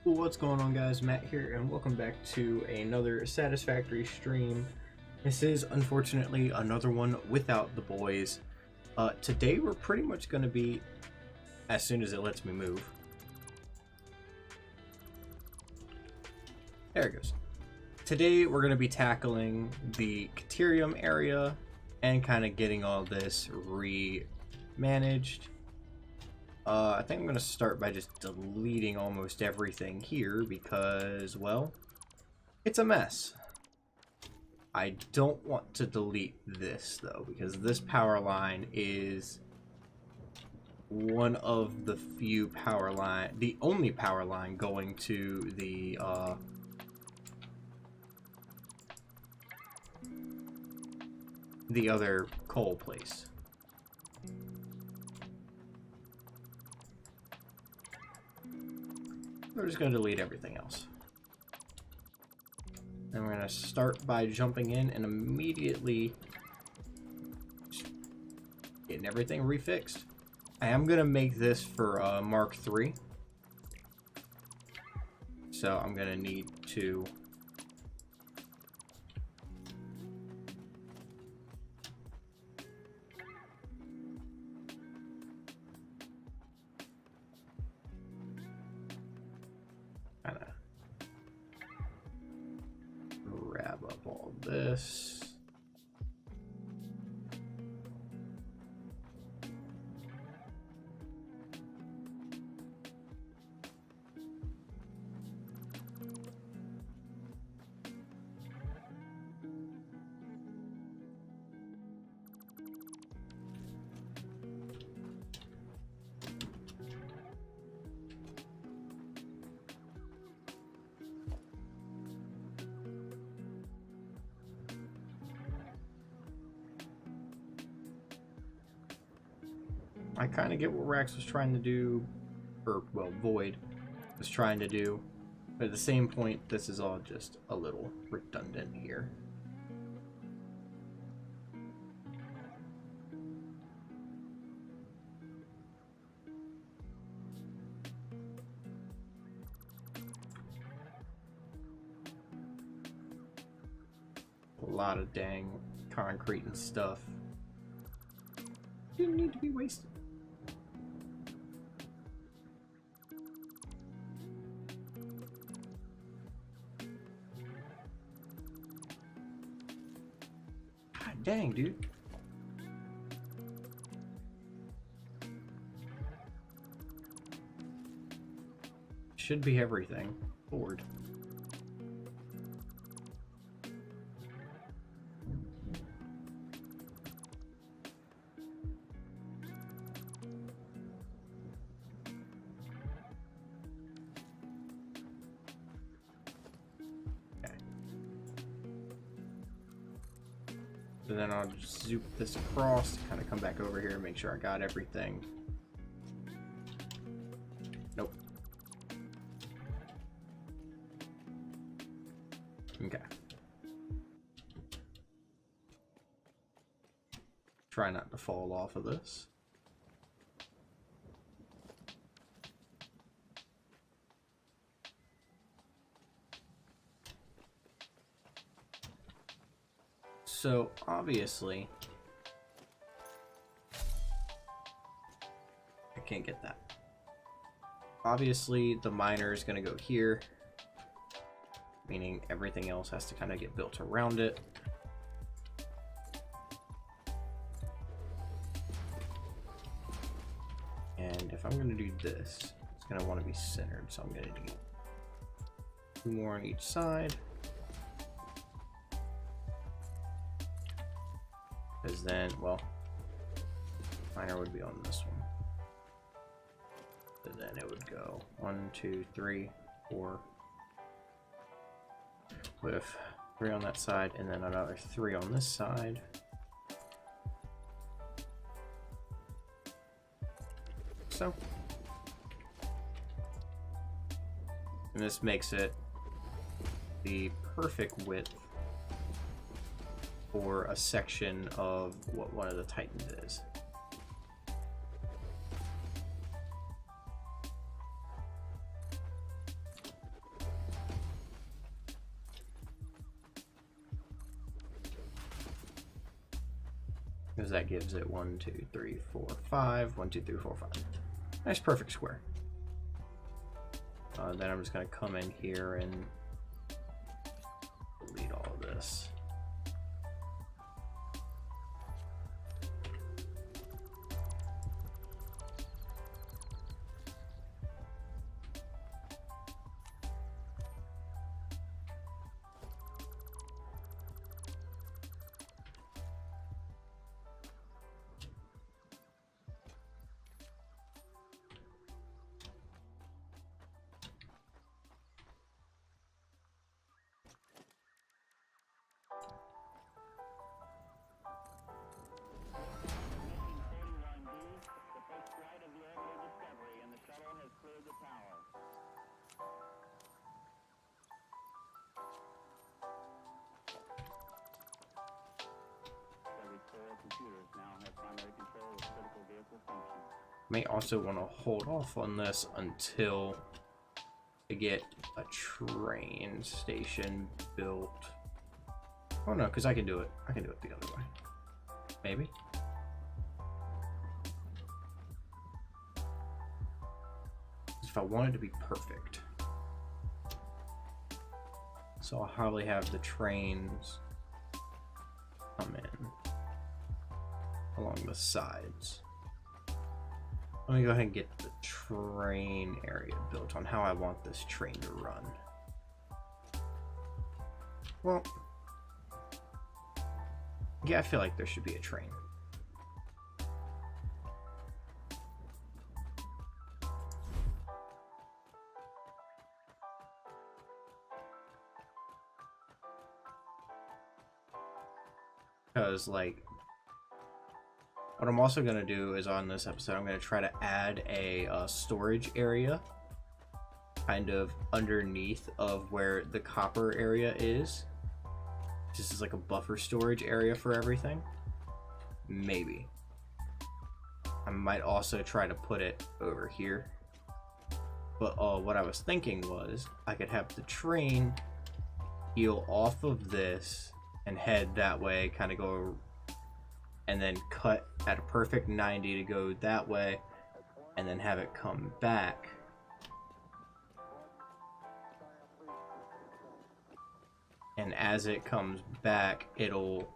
What's going on, guys? Matt here, and welcome back to another Satisfactory stream. This is unfortunately another one without the boys. Today we're pretty much going to be, as soon as it lets me move. There it goes. Today we're going to be tackling the Caterium area and kind of getting all this re-managed. I think I'm going to start by just deleting almost everything here because, well, it's a mess. I don't want to delete this, though, because this power line is one of the few power line, the only power line going to the, other coal place. We're just going to delete everything else. And we're going to start by jumping in and immediately getting everything refixed. I am going to make this for Mark III. So I'm going to need to kind of grab up all this. I kind of get what Rax was trying to do, or, well, Void was trying to do, but at the same point, this is all just a little redundant here. A lot of dang concrete and stuff. Didn't need to be wasted. God dang, dude. Should be everything. Forward. So then I'll just zoop this across, kind of come back over here, make sure I got everything. Nope. Okay. Try not to fall off of this. So, obviously, I can't get that. Obviously, the miner is going to go here, meaning everything else has to kind of get built around it. And if I'm going to do this, it's going to want to be centered, so I'm going to need 2 more on each side. Because then, well, miner would be on this one. And then it would go 1, 2, 3, 4. With 3 on that side, and then another 3 on this side. So. And this makes it the perfect width for a section of what one of the Titans is. Because that gives it 1, 2, 3, 4, 5. 1, 2, 3, 4, 5. Nice perfect square. Then I'm just going to come in here and delete all of this. May also want to hold off on this until I get a train station built. Oh no, because I can do it. I can do it the other way. Maybe. If I want it to be perfect. So I'll probably have the trains come in along the sides. Let me go ahead and get the train area built on how I want this train to run. Well, yeah, I feel like there should be a train. Because, like, what I'm also going to do is on this episode, I'm going to try to add a storage area kind of underneath of where the copper area is. This is like a buffer storage area for everything. Maybe. I might also try to put it over here. But what I was thinking was I could have the train peel off of this and head that way, kind of go and then cut at a perfect 90 to go that way, and then have it come back. And as it comes back, it'll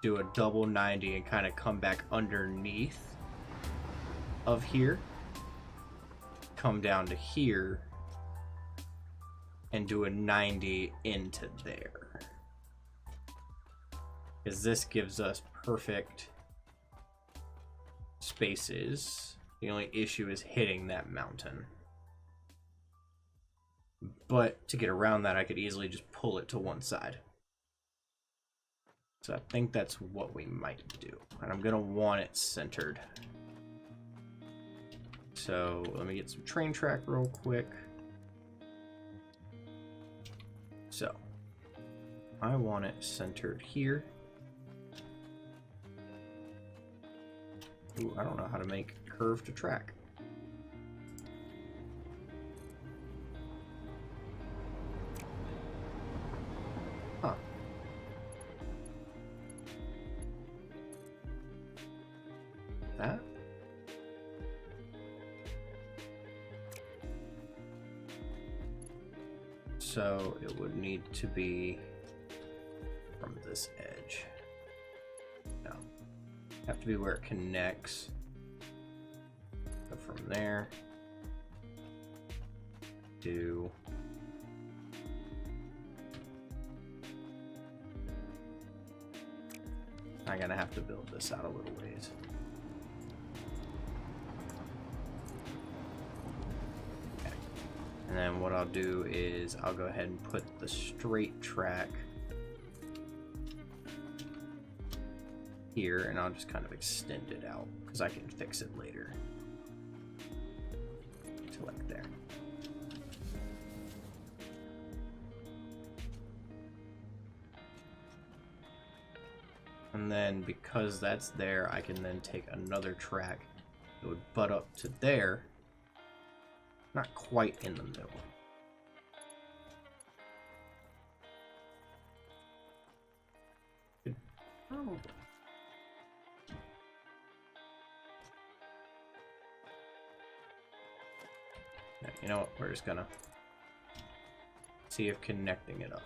do a double 90 and kind of come back underneath of here, come down to here, and do a 90 into there. Because this gives us perfect spaces. The only issue is hitting that mountain. But to get around that, I could easily just pull it to one side. So I think that's what we might do. And I'm going to want it centered. So let me get some train track real quick. So I want it centered here. Ooh, I don't know how to make curve to track. Huh. That? So it would need to be from this edge. No. Have to be where it connects. So from there to I'm gonna have to build this out a little ways. Okay. And then what I'll do is I'll go ahead and put the straight track here, and I'll just kind of extend it out because I can fix it later to like there. And then because that's there, I can then take another track that would butt up to there, not quite in the middle. Probably. Yeah, you know what? We're just gonna see if connecting it up.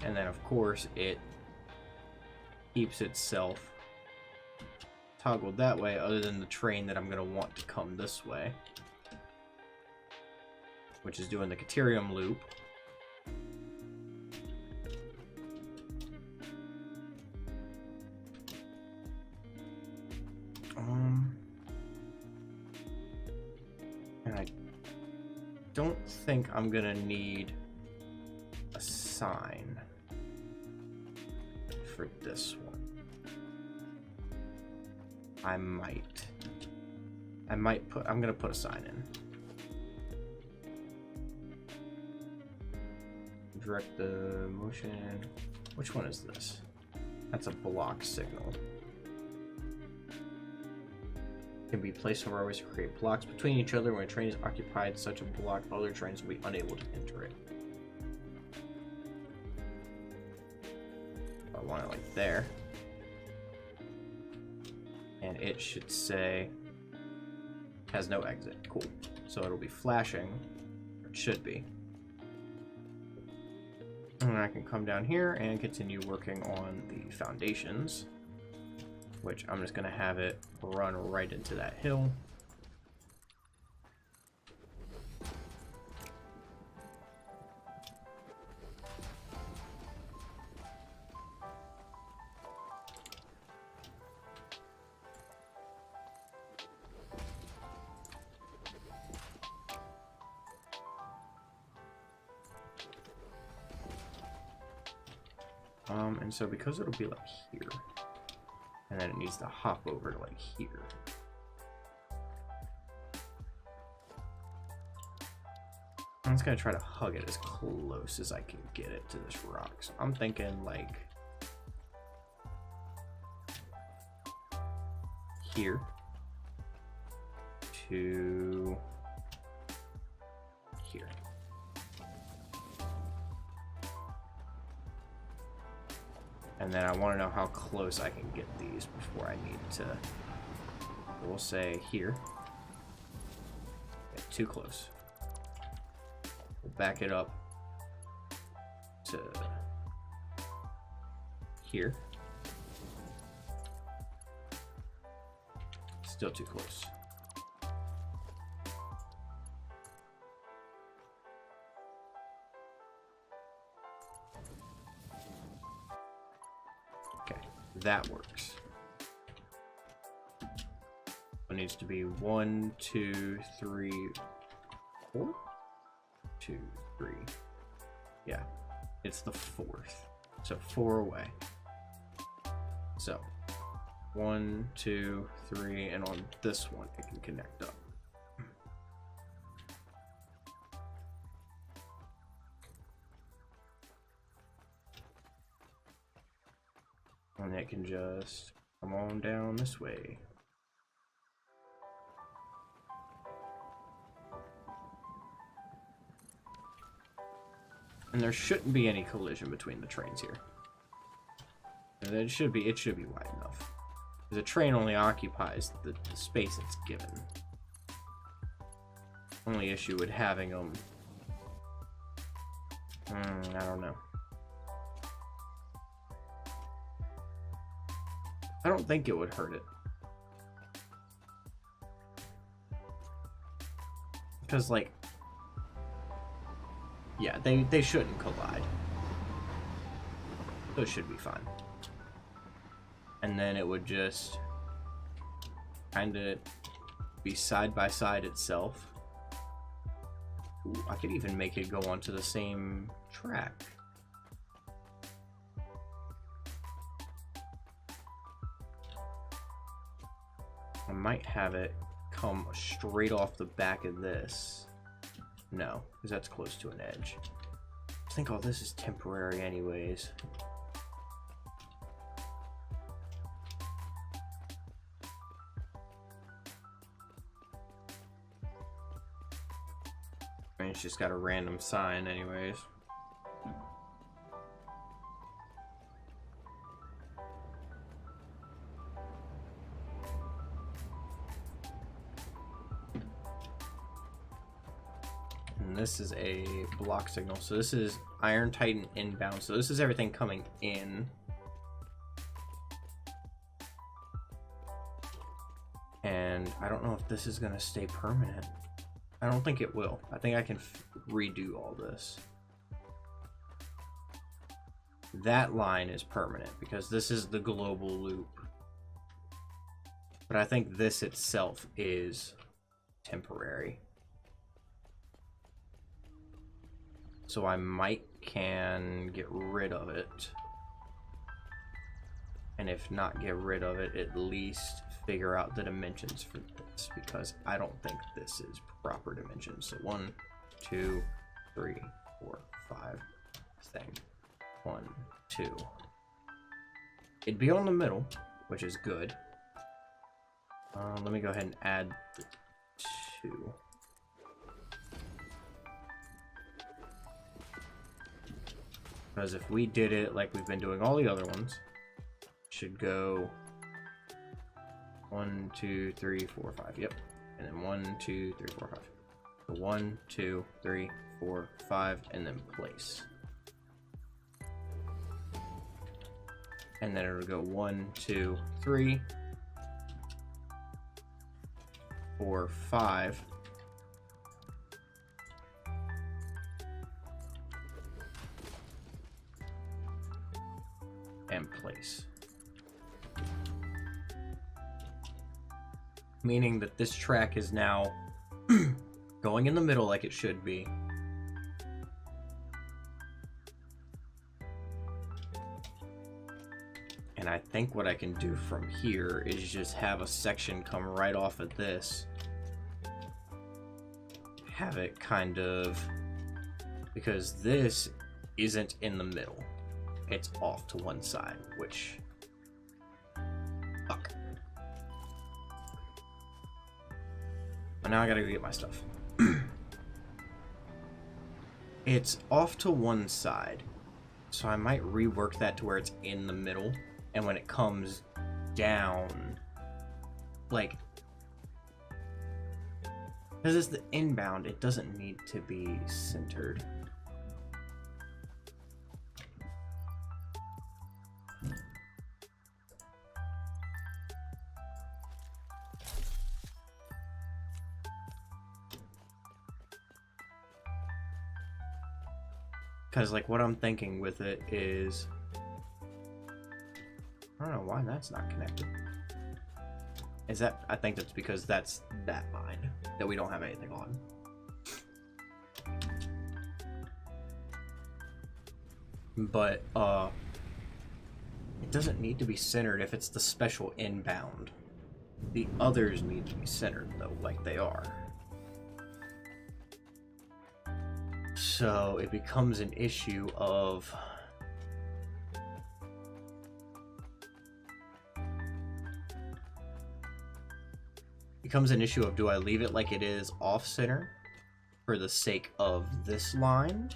And then, of course, it keeps itself toggled that way, other than the train that I'm going to want to come this way, which is doing the Caterium loop. And I don't think I'm going to need a sign for this one. I'm gonna put a sign in. Direct the motion. Which one is this? That's a block signal. Can be placed somewhere always to create blocks between each other. When a train is occupied, such a block, other trains will be unable to enter it. I want it like there. And it should say has no exit. Cool. So it'll be flashing. Or it should be. And I can come down here and continue working on the foundations, which I'm just going to have it run right into that hill. And so because it'll be like here, and then it needs to hop over to like here. I'm just gonna try to hug it as close as I can get it to this rock. So I'm thinking like here to here. And then I want to know how close I can get these before I need to. We'll say here. Okay, too close. We'll back it up to here. Still too close. That works. It needs to be 1, 2, 3, 4? 2, 3. Yeah, it's the 4th. So 4 away. So 1, 2, 3, and on this one it can connect up. And it can just come on down this way. And there shouldn't be any collision between the trains here. And it should be wide enough. The train only occupies the space it's given. Only issue with having them, I don't know. I don't think it would hurt it. Because, like, yeah, they shouldn't collide. Those should be fine. And then it would just kind of be side by side itself. Ooh, I could even make it go onto the same track. I might have it come straight off the back of this. No, because that's close to an edge. I think all this is temporary anyways. I mean, it's just got a random sign anyways. then this is a block signal. So this is Iron Titan inbound. So this is everything coming in. And I don't know if this is going to stay permanent. I don't think it will. I think I can redo all this. That line is permanent because this is the global loop. But I think this itself is temporary. So I can get rid of it. And if not get rid of it, at least figure out the dimensions for this, because I don't think this is proper dimensions. So 1, 2, 3, 4, 5 thing. 1, 2. It'd be on the middle, which is good. Let me go ahead and add the 2. Because if we did it like we've been doing all the other ones, should go 1, 2, 3, 4, 5. Yep. And then 1, 2, 3, 4, 5. So 1, 2, 3, 4, 5, and then place. And then it'll go 1, 2, 3, 4, 5. And place. Meaning that this track is now going in the middle like it should be. And I think what I can do from here is just have a section come right off of this. Have it kind of... because this isn't in the middle. It's off to one side, which... fuck. But now I gotta go get my stuff. It's off to one side, so I might rework that to where it's in the middle, and when it comes down, like, because it's the inbound, it doesn't need to be centered. Because, like, what I'm thinking with it is... I don't know why that's not connected. Is that... I think that's because that's that line that we don't have anything on. But, it doesn't need to be centered if it's the special inbound. The others need to be centered, though, like they are. So it becomes an issue of do I leave it like it is off center for the sake of this line,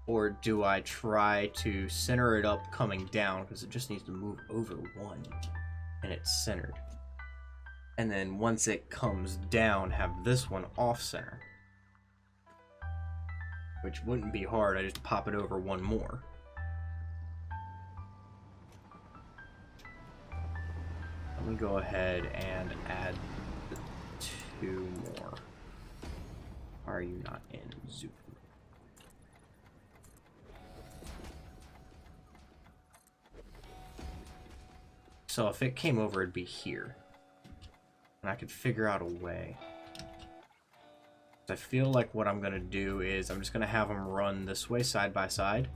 or do I try to center it up coming down because it just needs to move over one and it's centered, and then once it comes down have this one off center. Which wouldn't be hard, I just pop it over one more. Let me go ahead and add the 2 more. Why are you not in Zoom? So if it came over, it'd be here. And I could figure out a way. I feel like what I'm going to do is I'm just going to have them run this way side by side.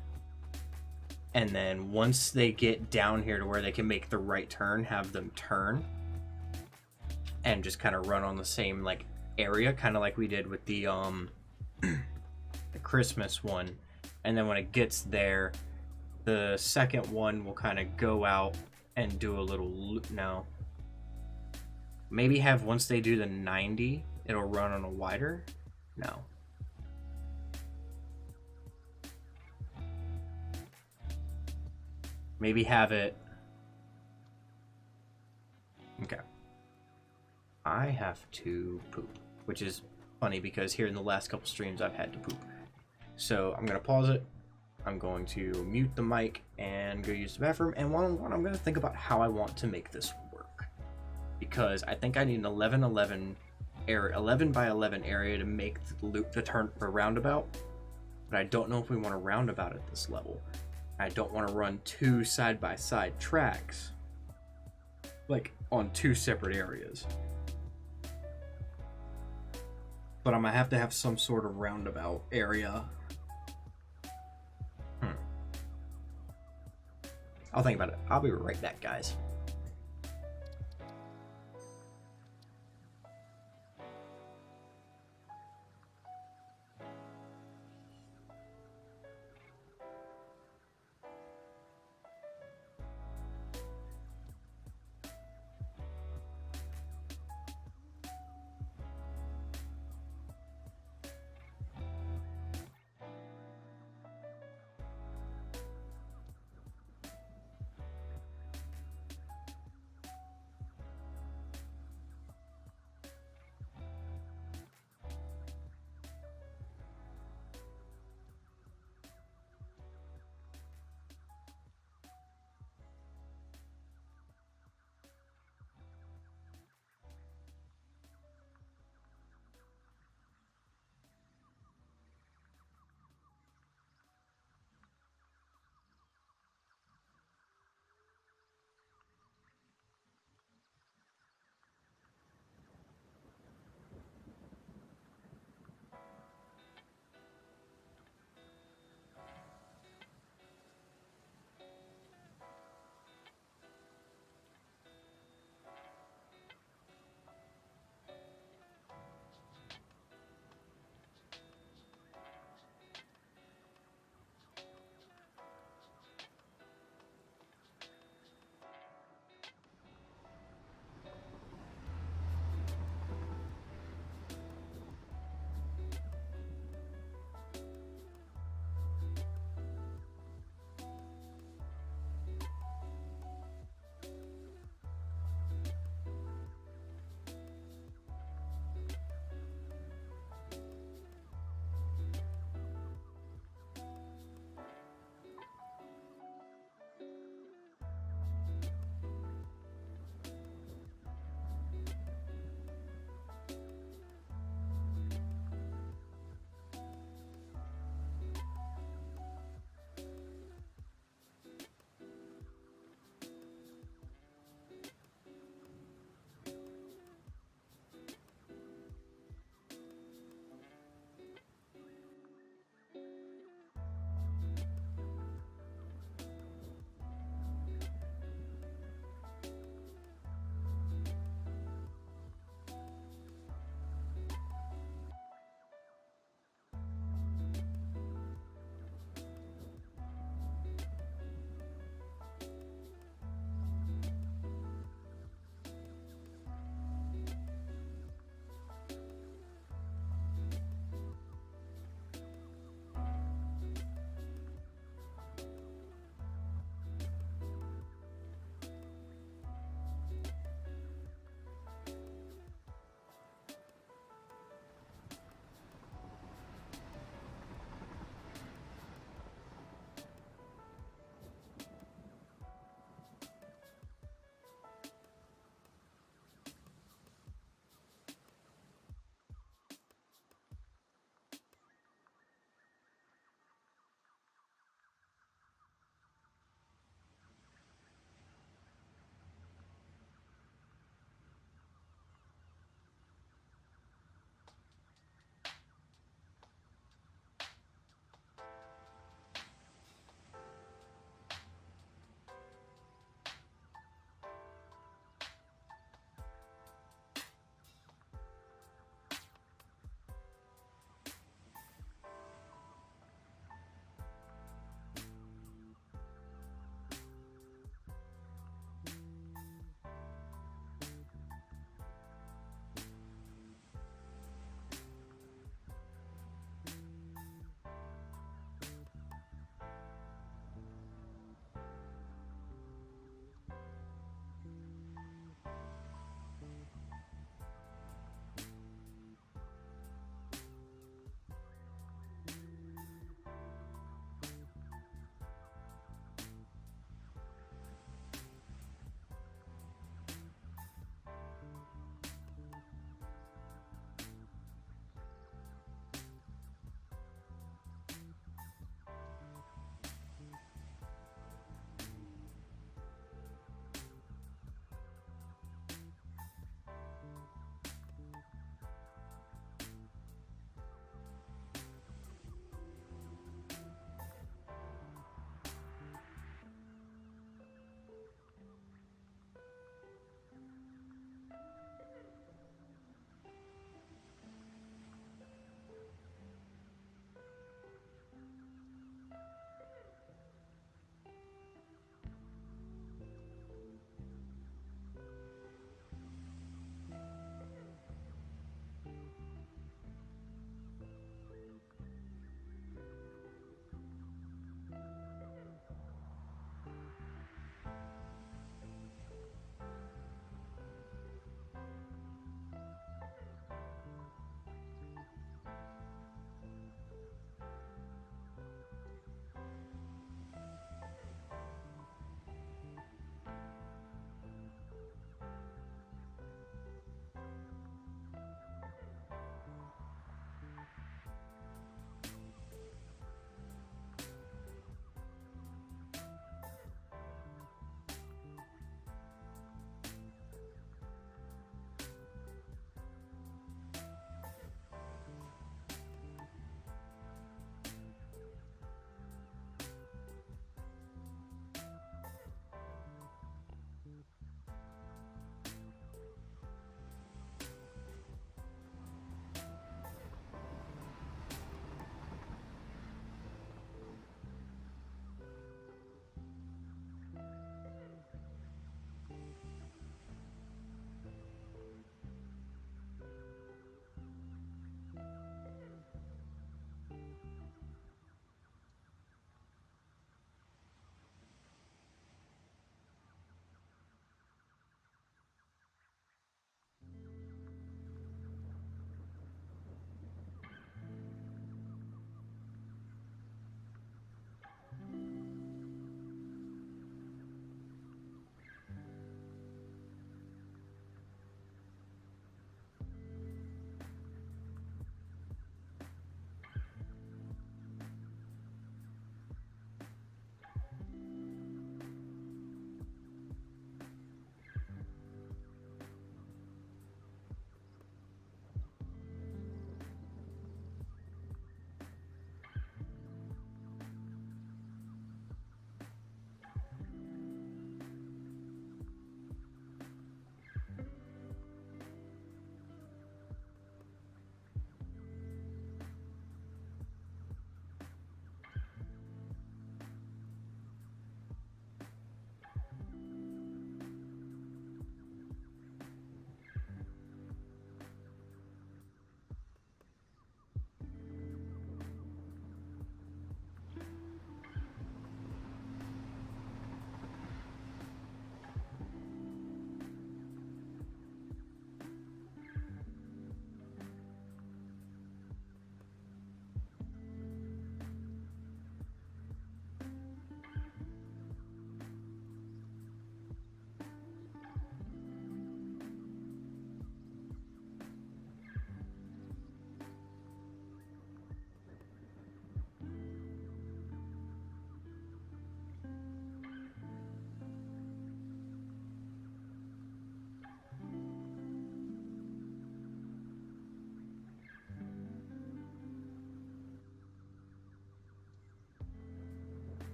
And then once they get down here to where they can make the right turn, have them turn. And just kind of run on the same like area, kind of like we did with the the Christmas one. And then when it gets there, the second one will kind of go out and do a little loop. No. Maybe have, once they do the 90, it'll run on a wider. No. Maybe have it... okay. I have to poop, which is funny because here in the last couple streams I've had to poop. So I'm going to pause it. I'm going to mute the mic and go use the bathroom. And one-on-one, I'm going to think about how I want to make this work. Because I think I need an 11 by 11 area to make the loop, the turn, or roundabout. But I don't know if we want a roundabout at this level. I don't want to run two side-by-side tracks, like on two separate areas. But I'm gonna have to have some sort of roundabout area. I'll think about it. I'll be right back, guys.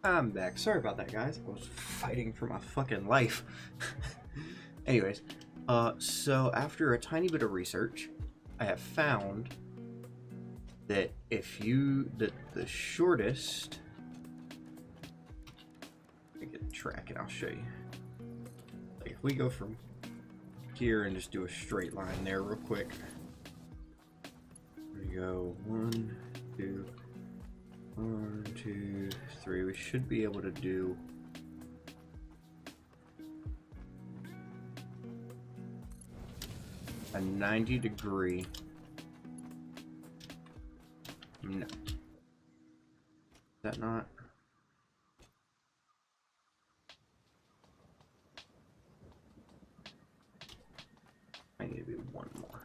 I'm back. Sorry about that, guys. I was fighting for my fucking life. Anyways, so after a tiny bit of research, I have found that the shortest, let me get the track and I'll show you. Like if we go from here and just do a straight line there real quick. We go 1, 2, 1, 2, 3. We should be able to do a 90-degree. No. Is that not? I need to be one more.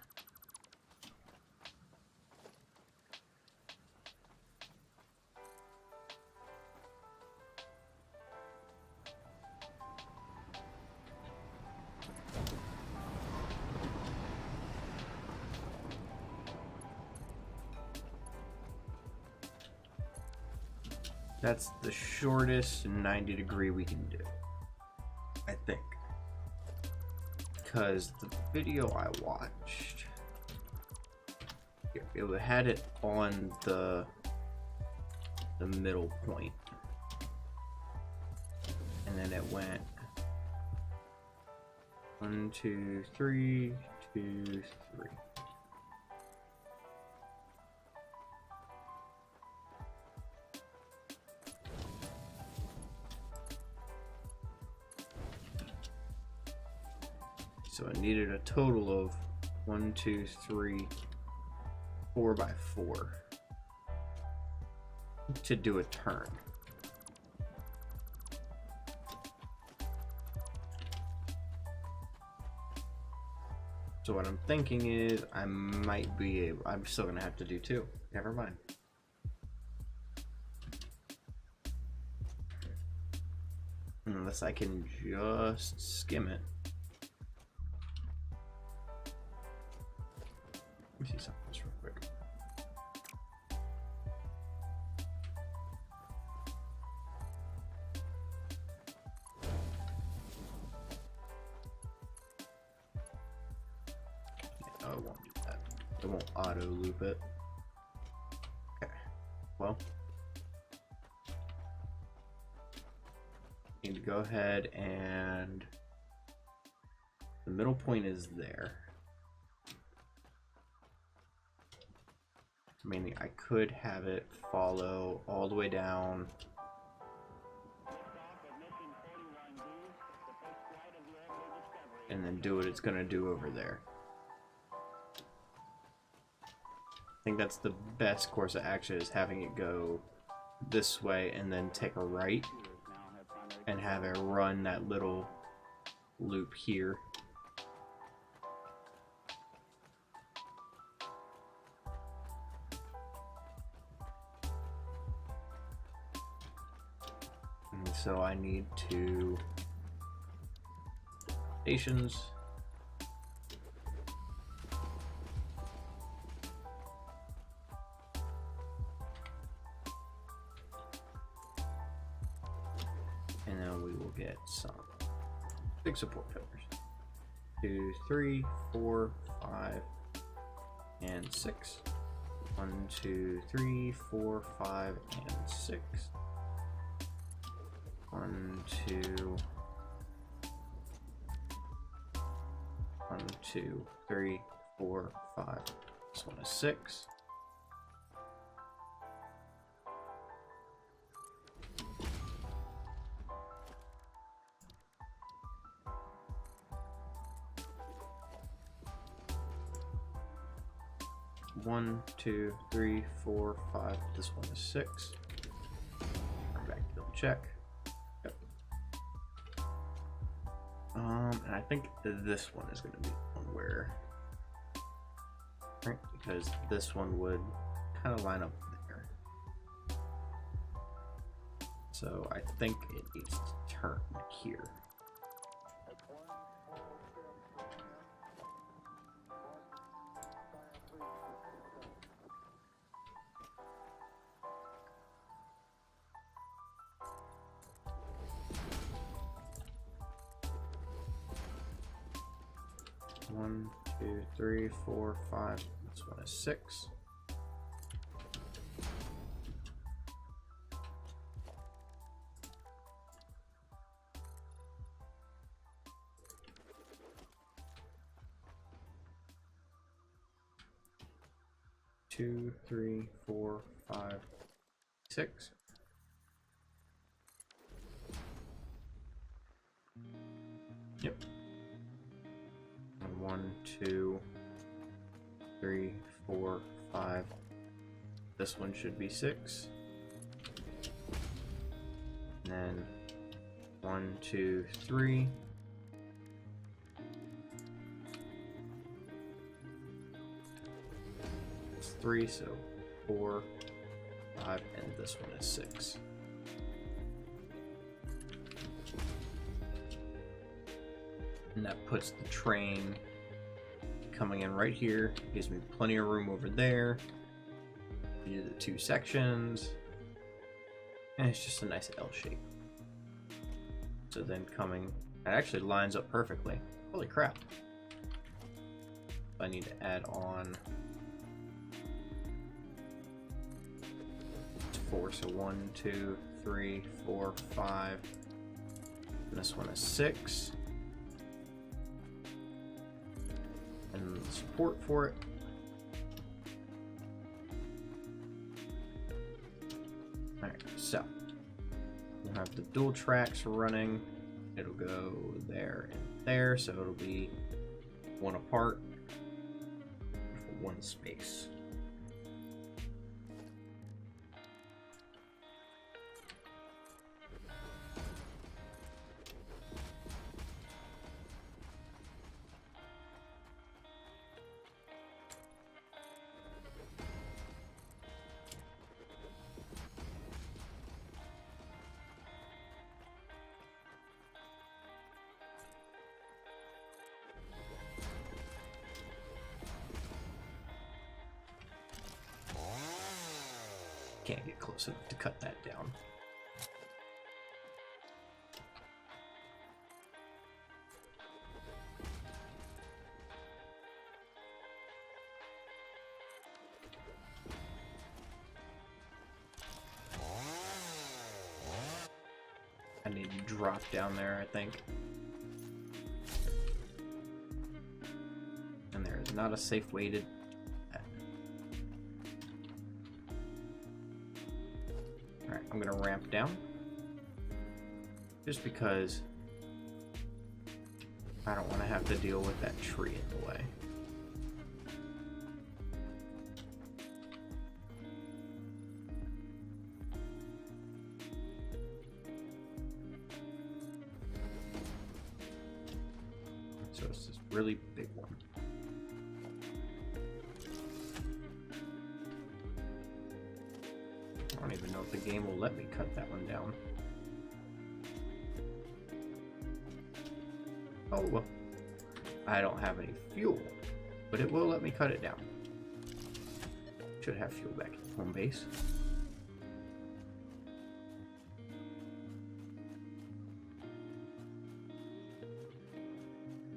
That's the shortest 90-degree we can do, I think. Because the video I watched, it had it on the middle point, and then it went 1, 2, 3, 2, 3. So it needed a total of 1, 2, 3, 4 by 4 to do a turn. So what I'm thinking is I might be able, I'm still gonna have to do 2. Never mind. Unless I can just skim it. Let me see something else real quick. No, it won't do that. It won't auto loop it. Okay. Well, need to go ahead and the middle point is there. Meaning I could have it follow all the way down and then do what it's gonna do over there. I think that's the best course of action, is having it go this way and then take a right and have it run that little loop here. So I need to stations, and then we will get some big support pillars. 2, 3, 4, 5, and 6. 1, 2, 3, 4, 5, and 6. 1, 2, 1, 2, 3, 4, 5. This one is 6. One, 2, 3, 4, 5. This one is 6. Come back to double check. Yep. And I think this one is going to be one where, right? Because this one would kind of line up there. So I think it needs to turn here. 1, 2, 3, 4, 5. This one is 6. Two, 3, 4, 5, 6. Yep. And 1, 2, 3, 4, 5. This one should be 6. And then 1, 2, 3. It's 3, so 4, 5, and this one is 6. And that puts the train coming in right here. Gives me plenty of room over there. These are the 2 sections. And it's just a nice L shape. So then coming, it actually lines up perfectly. Holy crap. I need to add on 4. So 1, 2, 3, 4, 5. And this one is 6. And support for it. Alright, so we'll have the dual tracks running. It'll go there and there, so it'll be one apart for one space. Can't get close enough to cut that down. I need to drop down there, I think. And there is not a safe way to... Alright, I'm gonna ramp down. Just because I don't want to have to deal with that tree in the way. So it's this really big one. I don't even know if the game will let me cut that one down. Oh, well. I don't have any fuel, but it will let me cut it down. Should have fuel back at home base.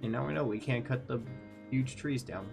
And now we know we can't cut the huge trees down.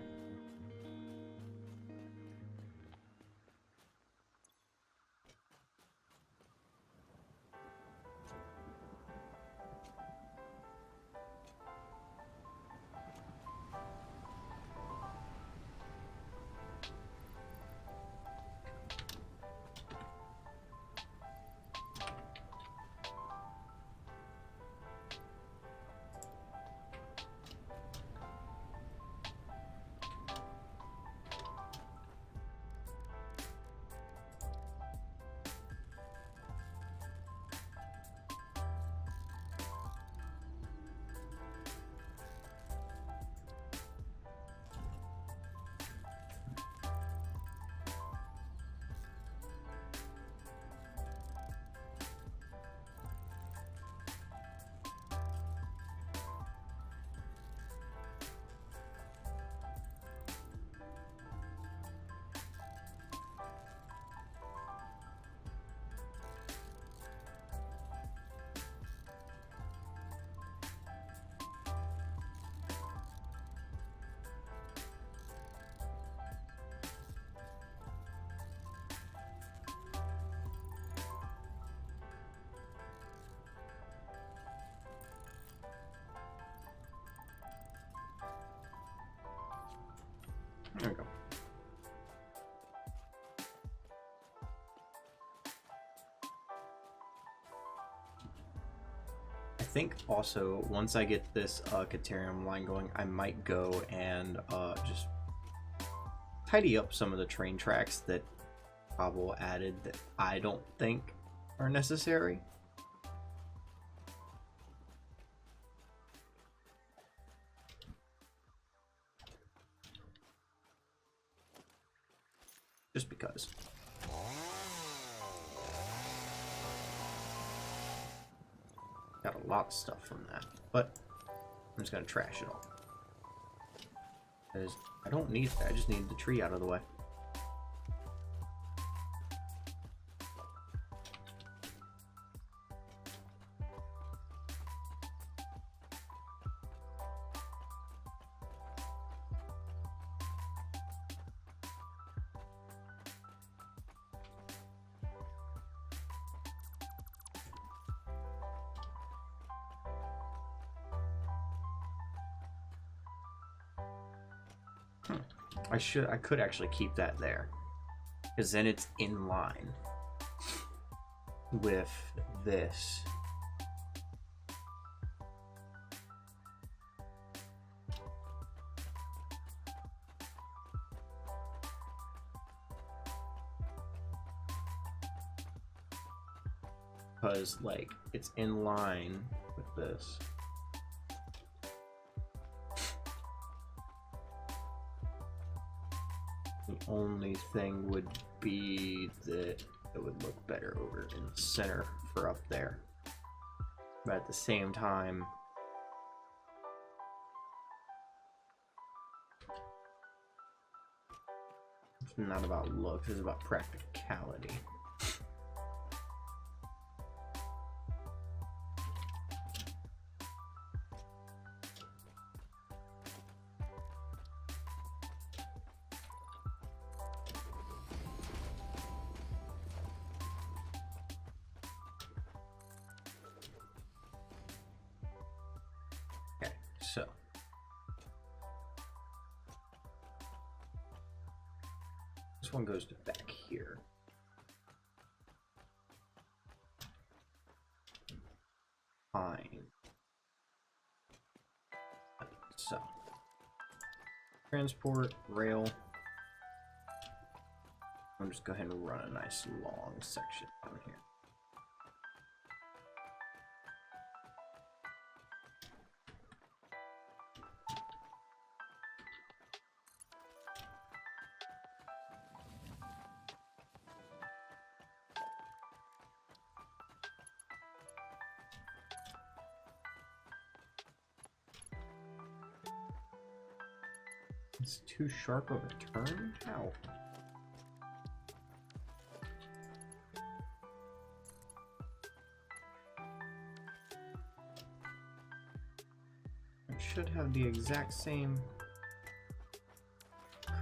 think also once I get this Caterium line going, I might go and just tidy up some of the train tracks that Pablo added that I don't think are necessary. Just because. Got a lot of stuff from that, but I'm just gonna trash it all. Because I don't need that, I just need the tree out of the way. I could actually keep that there, because then it's in line with this. Because, like, it's in line with this. The only thing would be that it would look better over in the center for up there. But at the same time, it's not about looks, it's about practicality. So, this one goes to back here. Fine. So, transport, rail. I'm just go ahead and run a nice long section down here. It's too sharp of a turn? How? It should have the exact same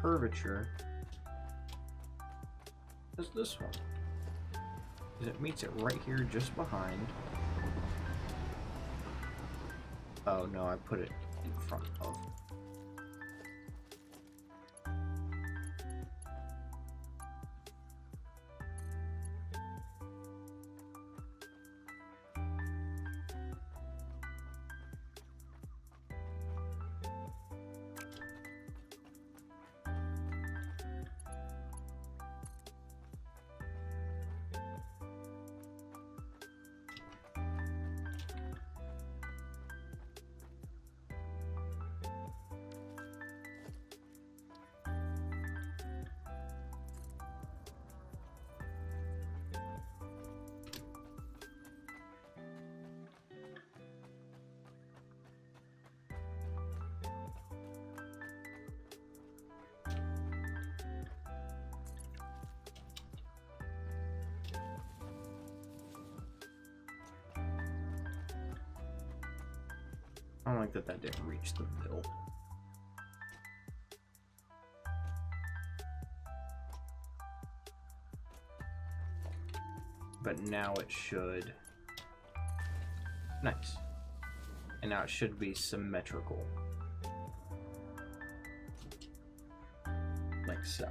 curvature as this one. Because it meets it right here just behind. Oh no, I put it in front of. I don't like that that didn't reach the middle. But now it should. Nice. And now it should be symmetrical. Like so.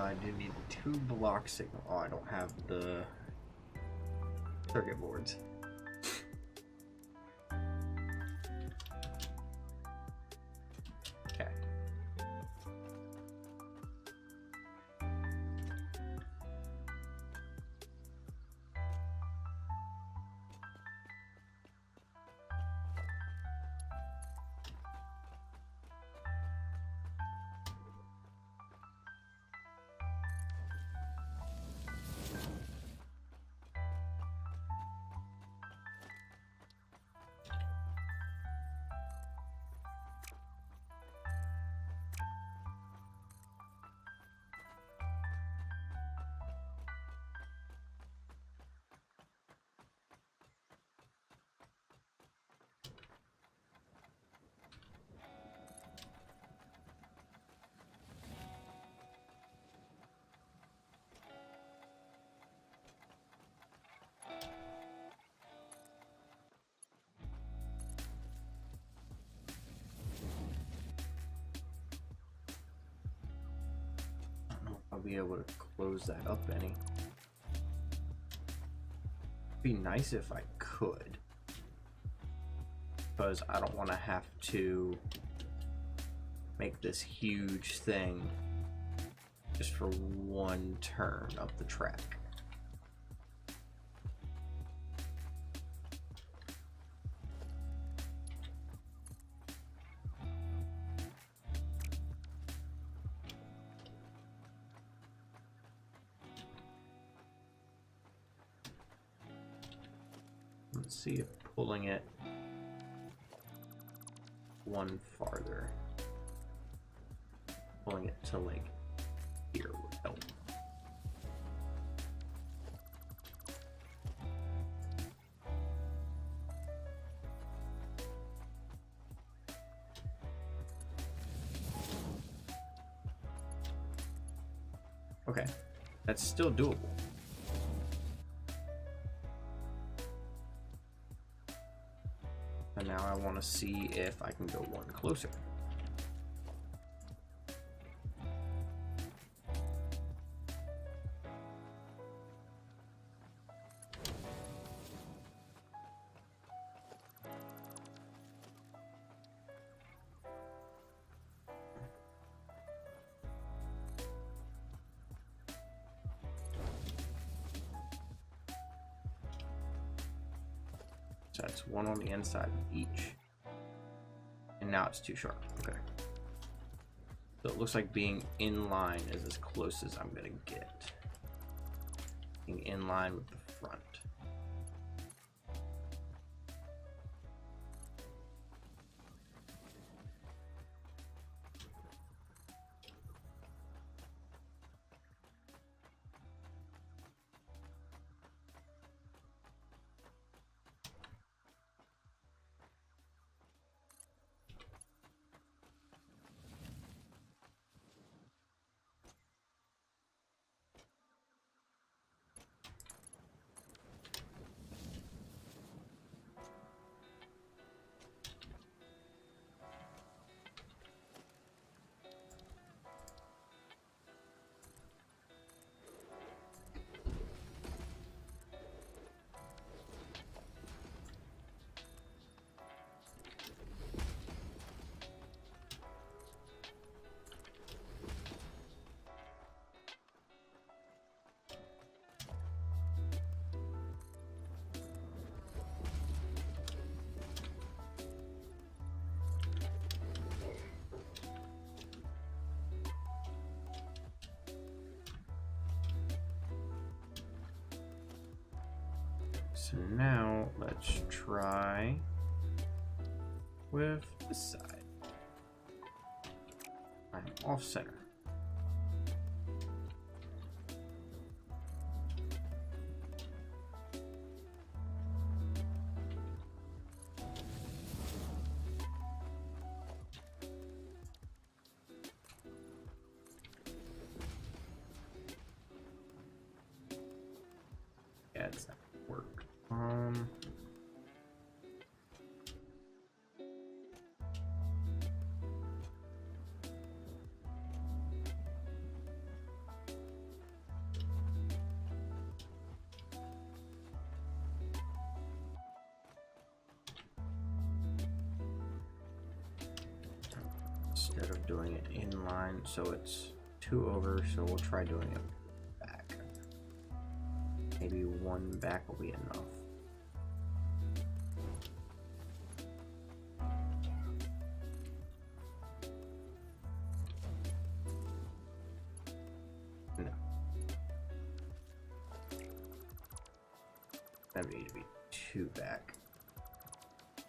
I do need 2 block signal. Oh, I don't have the circuit boards. Okay. I'll be able to close that up any. Be nice if I could, because I don't want to have to make this huge thing just for one turn up the track. Let's see if pulling it one farther, pulling it to like here would help. Okay, that's still doable. And now I want to see if I can go one closer. So that's one on the inside of each. And now it's too sharp. Okay. So it looks like being in line is as close as I'm gonna get. Being in line with the front. So now let's try with this side. I'm off center. Yeah, it's not gonna work. instead of doing it inline, so it's 2 over, so we'll try doing it back. Maybe 1 back will be enough. No. That would need to be 2 back. I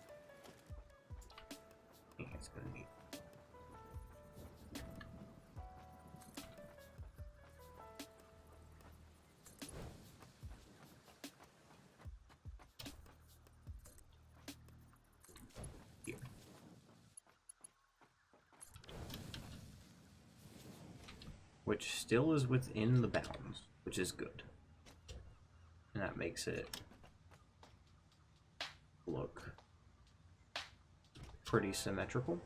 think it's gonna need. Here. Which still is within the bounds, which is good. And that makes it look pretty symmetrical.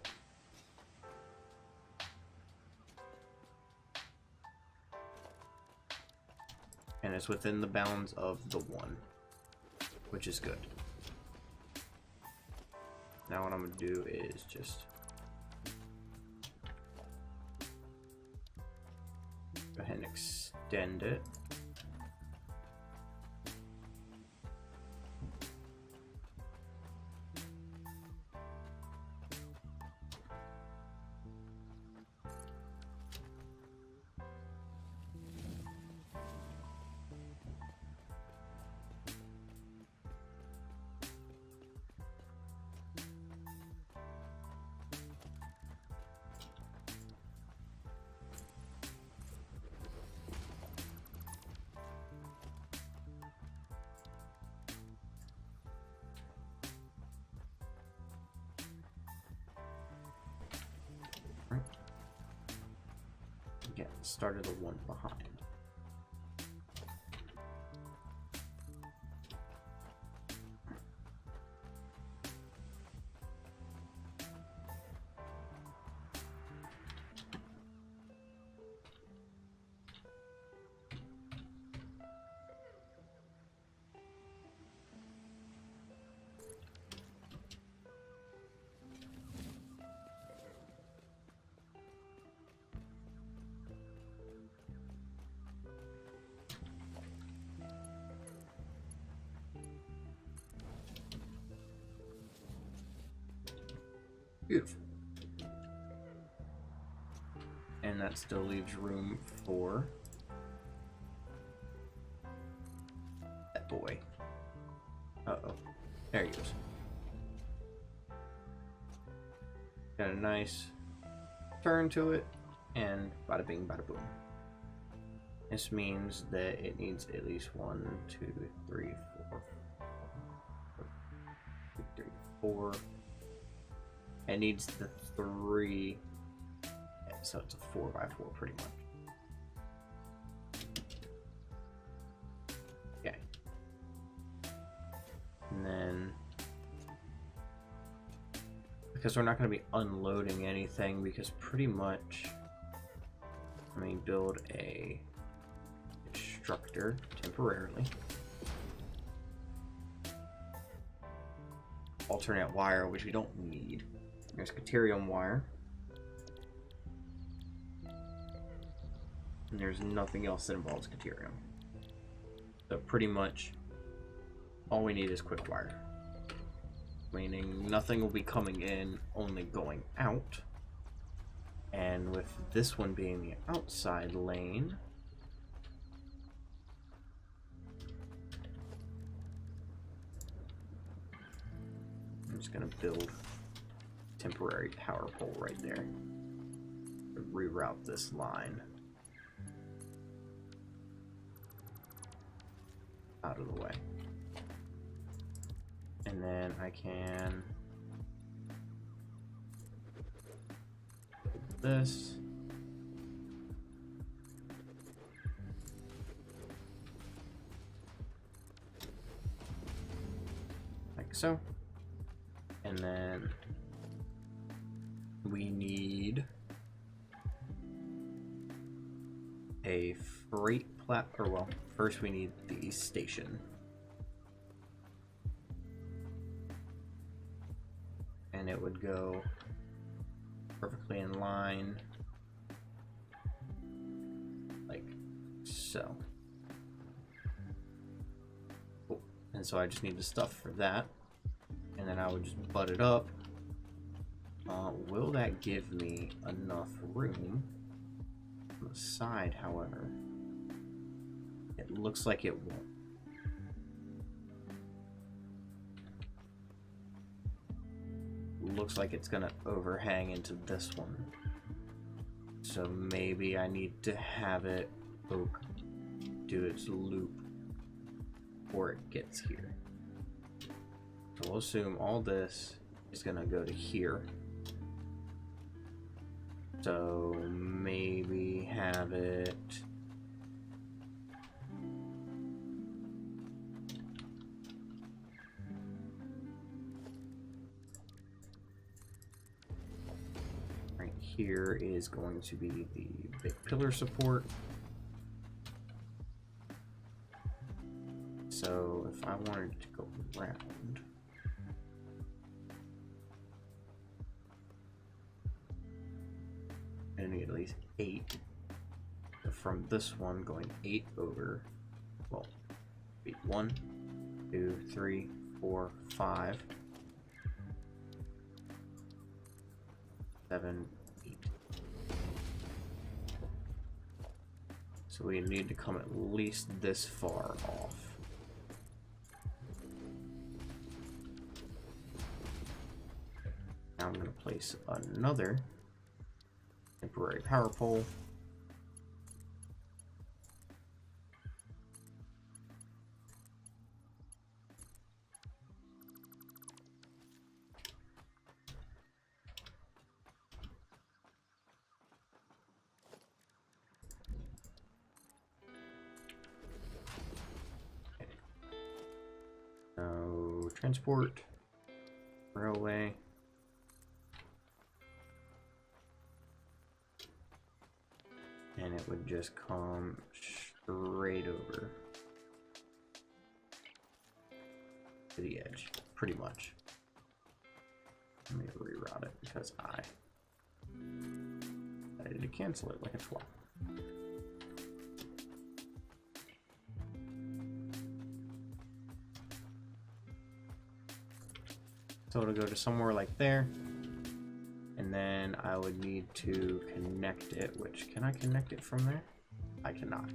And it's within the bounds of the 1, which is good. Now what I'm going to do is just go ahead and extend it. Get started the 1 behind. Beautiful. And that still leaves room for that boy. Uh-oh. There he goes. Got a nice turn to it, and bada bing, bada boom. This means that it needs at least 1, 2, 3, 4. 3, 4. It needs the 3, so it's a 4x4 pretty much. Okay. And then, because we're not going to be unloading anything, because pretty much, let me build a instructor temporarily. Alternate wire, which we don't need. There's Caterium wire. And there's nothing else that involves Caterium. So pretty much all we need is quick wire. Meaning nothing will be coming in, only going out. And with this one being the outside lane, I'm just gonna build temporary power pole right there to reroute this line out of the way. And then I can build this. Like so. And then we need a freight or well, first we need the station. And it would go perfectly in line, like so. Cool. And so I just need the stuff for that, and then I would just butt it up. Will that give me enough room on the side, however? It looks like it won't. Looks like it's gonna overhang into this one. So maybe I need to have it do its loop before it gets here. So we'll assume all this is gonna go to here. So maybe have it right here is going to be the big pillar support. So if I wanted to go around, I need at least 8. So from this one, going 8 over, well, 1, 2, 3, 4, 5, 7, 8. So we need to come at least this far off. Now I'm going to place another temporary power pole. Okay. So transport, railway. And it would just come straight over to the edge, pretty much. Let me reroute it because I decided to cancel it like a twat. So it'll go to somewhere like there. And then I would need to connect it, which, can I connect it from there? I cannot.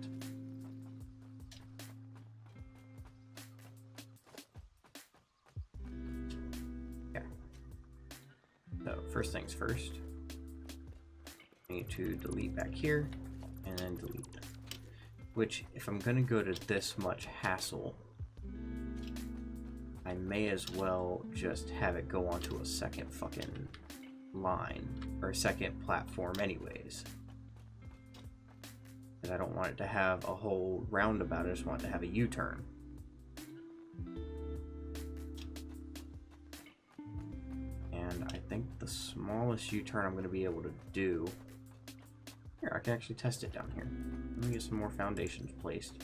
Okay. So first things first, I need to delete back here and then delete that. Which, if I'm gonna go to this much hassle, I may as well just have it go onto a second fucking line, or a second platform anyways. Because I don't want it to have a whole roundabout, I just want it to have a U-turn. And I think the smallest U-turn I'm going to be able to do... Here, I can actually test it down here. Let me get some more foundations placed.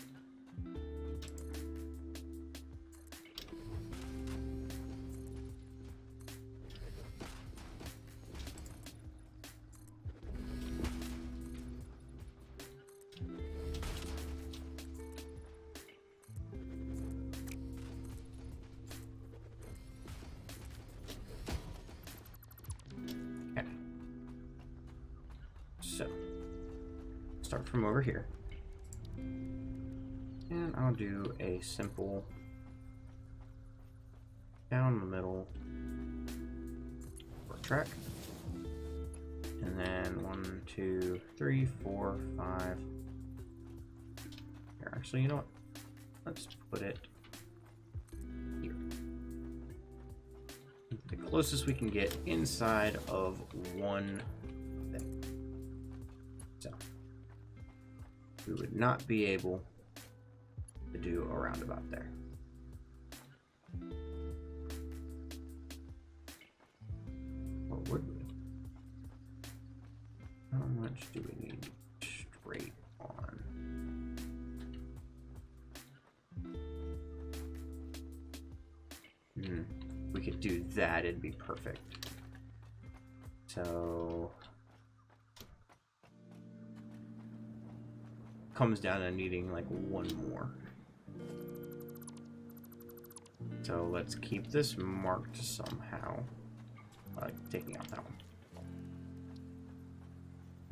So, start from over here, and I'll do a simple down the middle for track, and then 1, 2, 3, 4, 5. Here, actually, you know what? Let's put it here. The closest we can get inside of one thing. So, we would not be able to do a roundabout there. Or would we? How much do we need straight on? We could do that, it'd be perfect. So comes down to needing like one more. So let's keep this marked somehow, like taking out that one.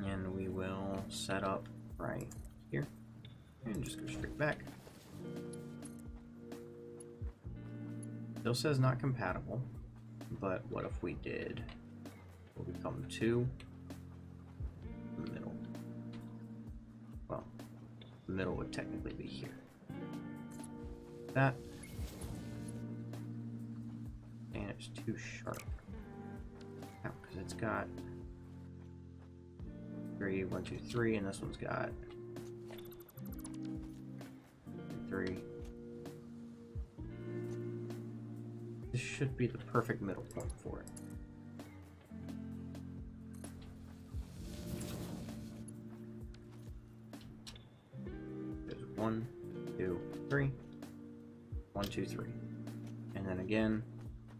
And we will set up right here and just go straight back. Still says not compatible, but what if we did? Will become 2 in the middle. Well, the middle would technically be here. That. And it's too sharp. Now, because it's got 3, 1, 2, 3, and this one's got 3. This should be the perfect middle point for it. There's 1, 2, 3. 1, 2, 3. And then again,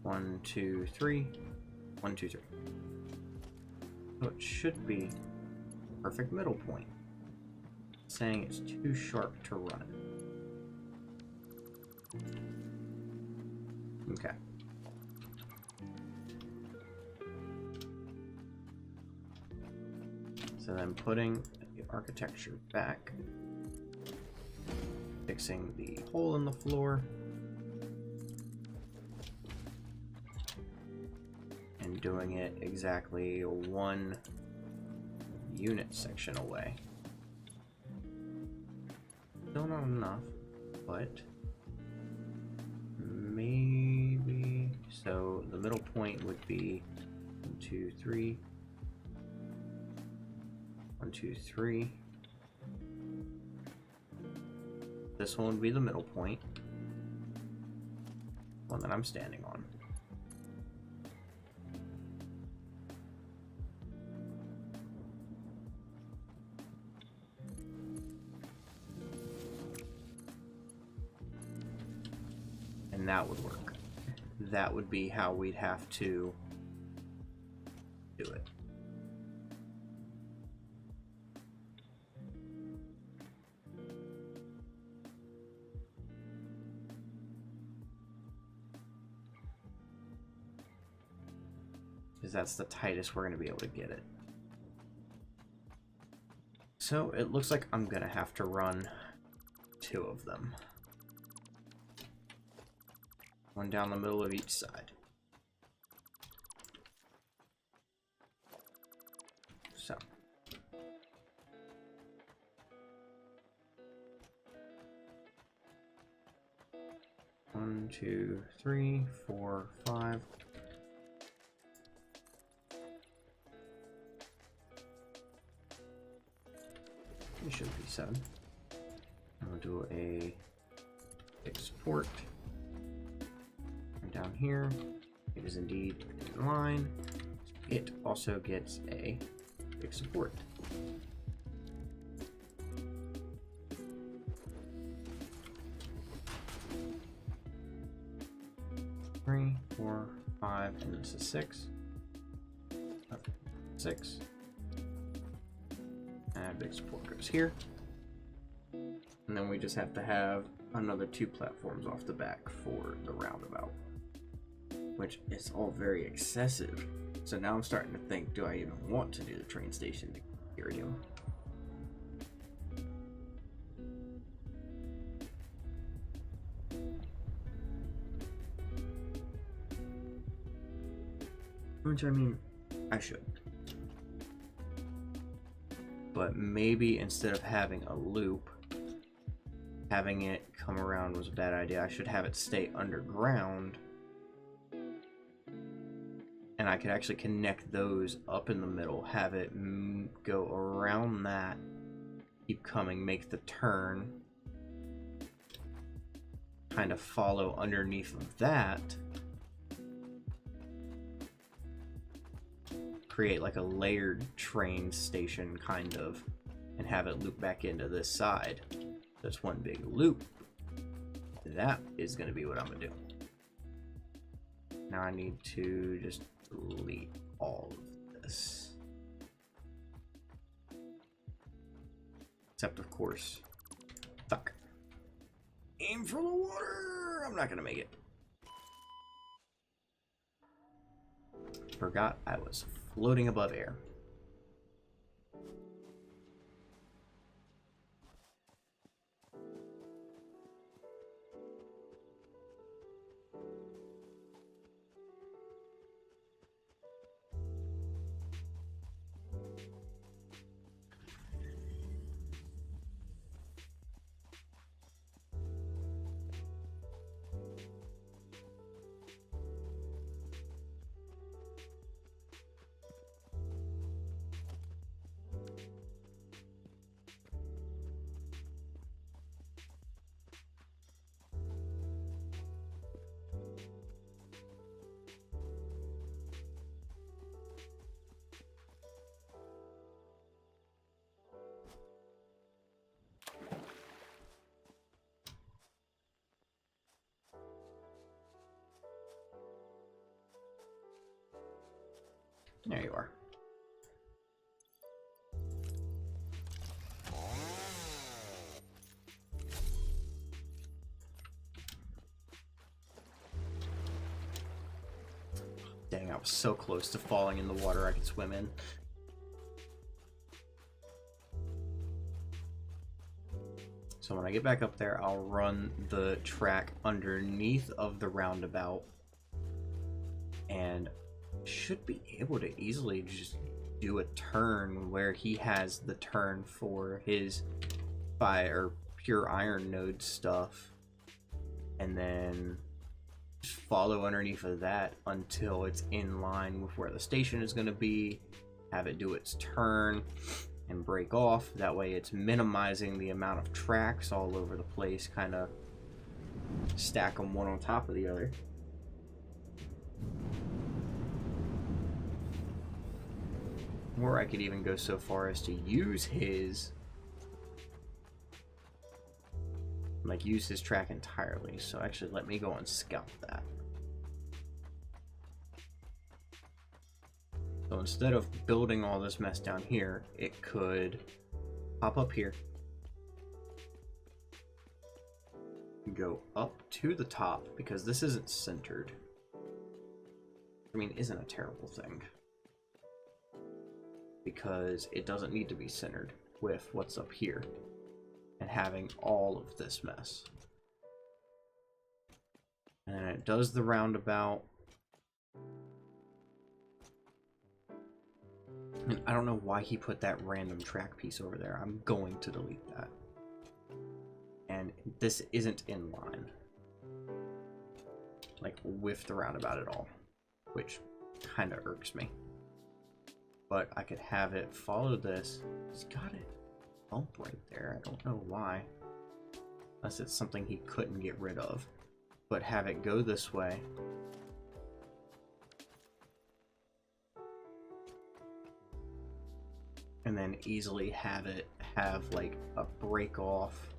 1, 2, 3. 1, 2, 3. So it should be perfect middle point. Saying it's too sharp to run it. Okay. So then putting the architecture back, fixing the hole in the floor, and doing it exactly 1 unit section away. Still not enough, but maybe. So the middle point would be 1, 2, 3. 1, 2, 3. This one would be the middle point, one that I'm standing on. And that would work. That would be how we'd have to do it. Because that's the tightest we're going to be able to get it. So it looks like I'm going to have to run 2 of them. One down the middle of each side. So. One, 2, 3, 4, 5. It should be 7. I'll do a export. And down here, it is indeed in line. It also gets a export. Three, 4, 5, and this is 6. 6. And big support goes here. And then we just have to have another 2 platforms off the back for the roundabout, which is all very excessive. So now I'm starting to think, do I even want to do the train station to Caterium? Which, I mean, I should. But maybe instead of having a loop, having it come around was a bad idea. I should have it stay underground. And I could actually connect those up in the middle, have it go around that, keep coming, make the turn, kind of follow underneath of that, create like a layered train station kind of, and have it loop back into this side. That's one big loop. That is going to be what I'm going to do. Now I need to just delete all of this. Except, of course, fuck. Aim for the water! I'm not gonna make it. Forgot I was floating above air. There you are. Dang, I was so close to falling in the water I could swim in. So when I get back up there, I'll run the track underneath of the roundabout and should be able to easily just do a turn where he has the turn for his fire or pure iron node stuff, and then just follow underneath of that until it's in line with where the station is going to be, have it do its turn and break off. That way it's minimizing the amount of tracks all over the place, kind of stack them one on top of the other. Or I could even go so far as to use his, like, use his track entirely. So actually, let me go and scout that. So instead of building all this mess down here, it could pop up here, go up to the top, because this isn't centered. I mean, isn't a terrible thing, because it doesn't need to be centered with what's up here and having all of this mess. And then it does the roundabout. And I don't know why he put that random track piece over there. I'm going to delete that. And this isn't in line, like, with the roundabout at all, which kind of irks me. But I could have it follow this. He's got it bump right there. I don't know why. Unless it's something he couldn't get rid of. But have it go this way. And then easily have it have like a break off.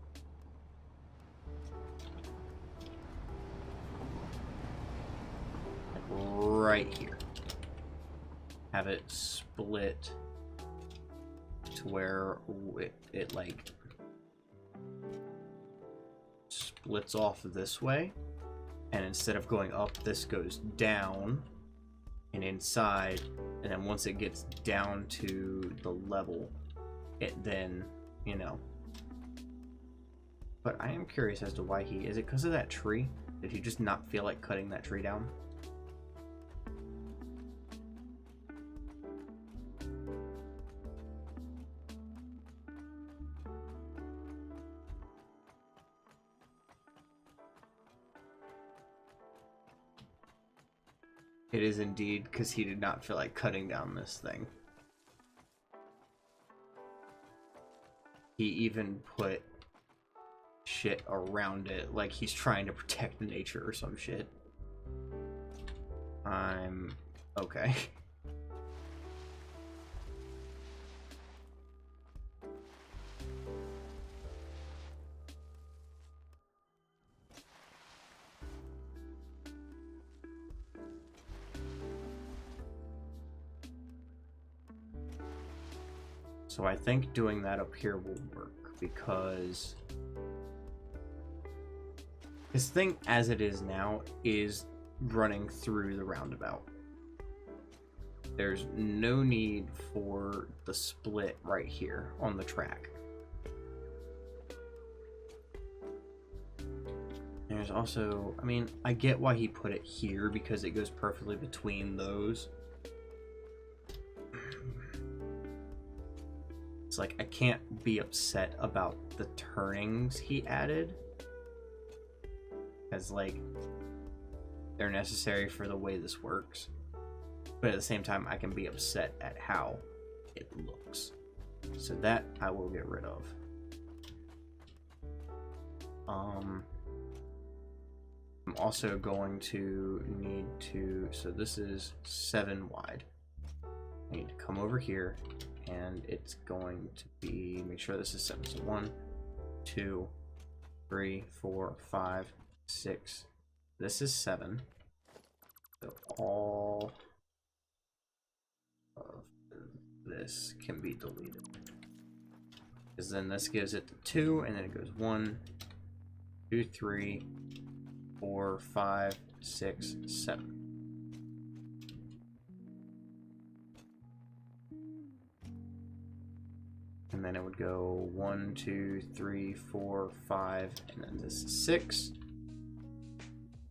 Like right here. Have it split to where it like splits off this way, and instead of going up, this goes down and inside, and then once it gets down to the level, it then, you know. But I am curious as to why is it because of that tree? Did he just not feel like cutting that tree down? It is indeed because he did not feel like cutting down this thing. He even put shit around it like he's trying to protect nature or some shit. I'm okay. So I think doing that up here will work. because his thing as it is now is running through the roundabout. There's no need for the split right here on the track. There's also, I mean, I get why he put it here because it goes perfectly between those. It's like I can't be upset about the turnings he added, as like they're necessary for the way this works, but at the same time I can be upset at how it looks, so that I will get rid of. I'm also going to need to, so this is 7 wide. I need to come over here, and it's going to be, make sure this is 7. So 1, 2, 3, 4, 5, 6. This is 7. So all of this can be deleted. Because then this gives it the 2, and then it goes 1, 2, 3, 4, 5, 6, 7. And then it would go 1, 2, 3, 4, 5, and then this is 6.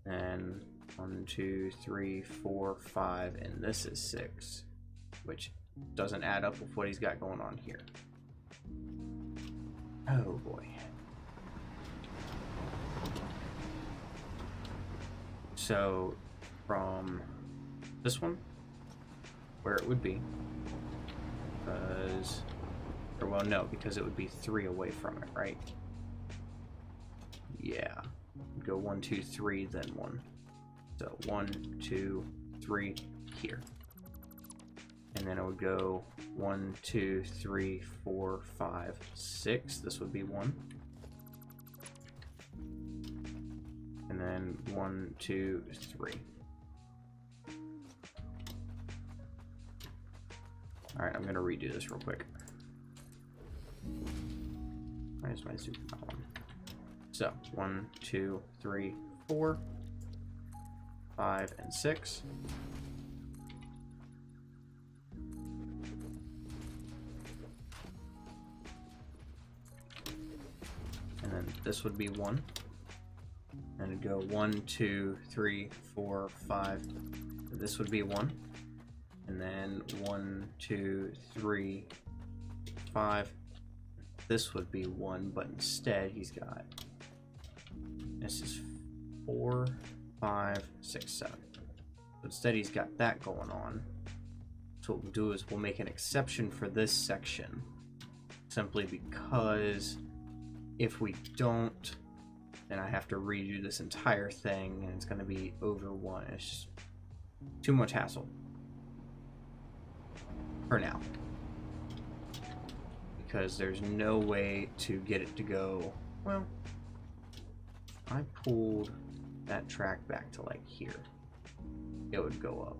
And 1, 2, 3, 4, 5, and this is 6, which doesn't add up with what he's got going on here. Oh boy. So from this one, where it would be, because, or well, no, because it would be 3 away from it, right? Yeah. Go 1, 2, 3, then 1. So 1, 2, 3 here. And then it would go 1, 2, 3, 4, 5, 6. This would be 1. And then 1, 2, 3. Alright, I'm gonna redo this real quick. Where's my zoom on? So 1, 2, 3, 4, 5, and 6. And then this would be 1. And it'd go 1, 2, 3, 4, 5. This would be 1. And then 1, 2, 3, 5. This would be 1, but instead he's got, this is 4, 5, 6, 7. So instead he's got that going on. So what we'll do is we'll make an exception for this section, simply because if we don't, then I have to redo this entire thing, and it's going to be over 1. It's just too much hassle for now, because there's no way to get it to go, well, I pulled that track back to like here, it would go up.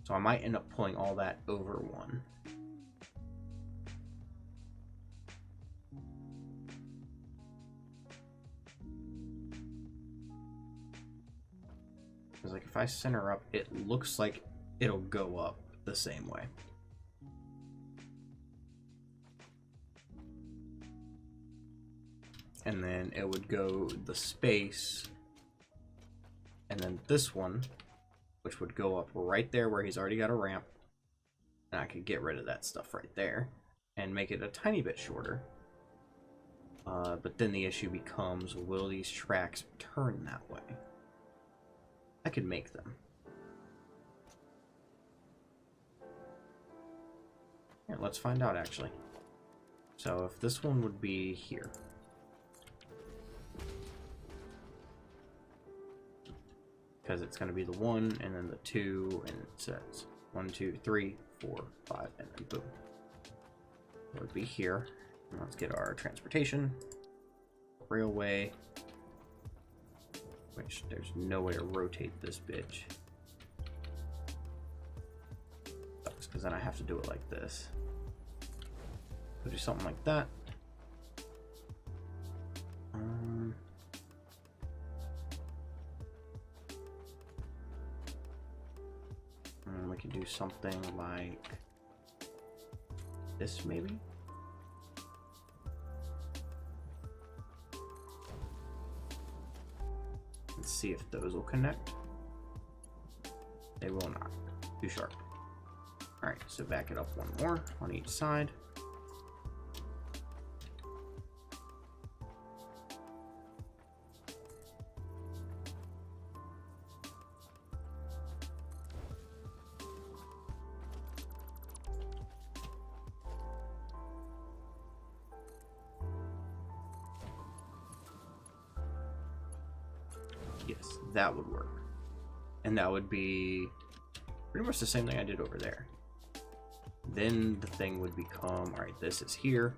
So I might end up pulling all that over 1. Because like if I center up, it looks like it'll go up the same way. And then it would go the space, and then this one, which would go up right there where he's already got a ramp, and I could get rid of that stuff right there and make it a tiny bit shorter. But then the issue becomes, will these tracks turn that way? I could make them. Yeah, let's find out actually. So if this one would be here, because it's going to be the 1 and then the 2, and it says 1, 2, 3, 4, 5, and then boom. It would be here. And let's get our transportation, railway, which there's no way to rotate this bitch, because then I have to do it like this. So do something like that, We can do something like this, maybe. Let's see if those will connect. They will not. Too sharp. All right, so back it up one more on each side. Yes, that would work. And that would be pretty much the same thing I did over there. Then the thing would become, all right, this is here.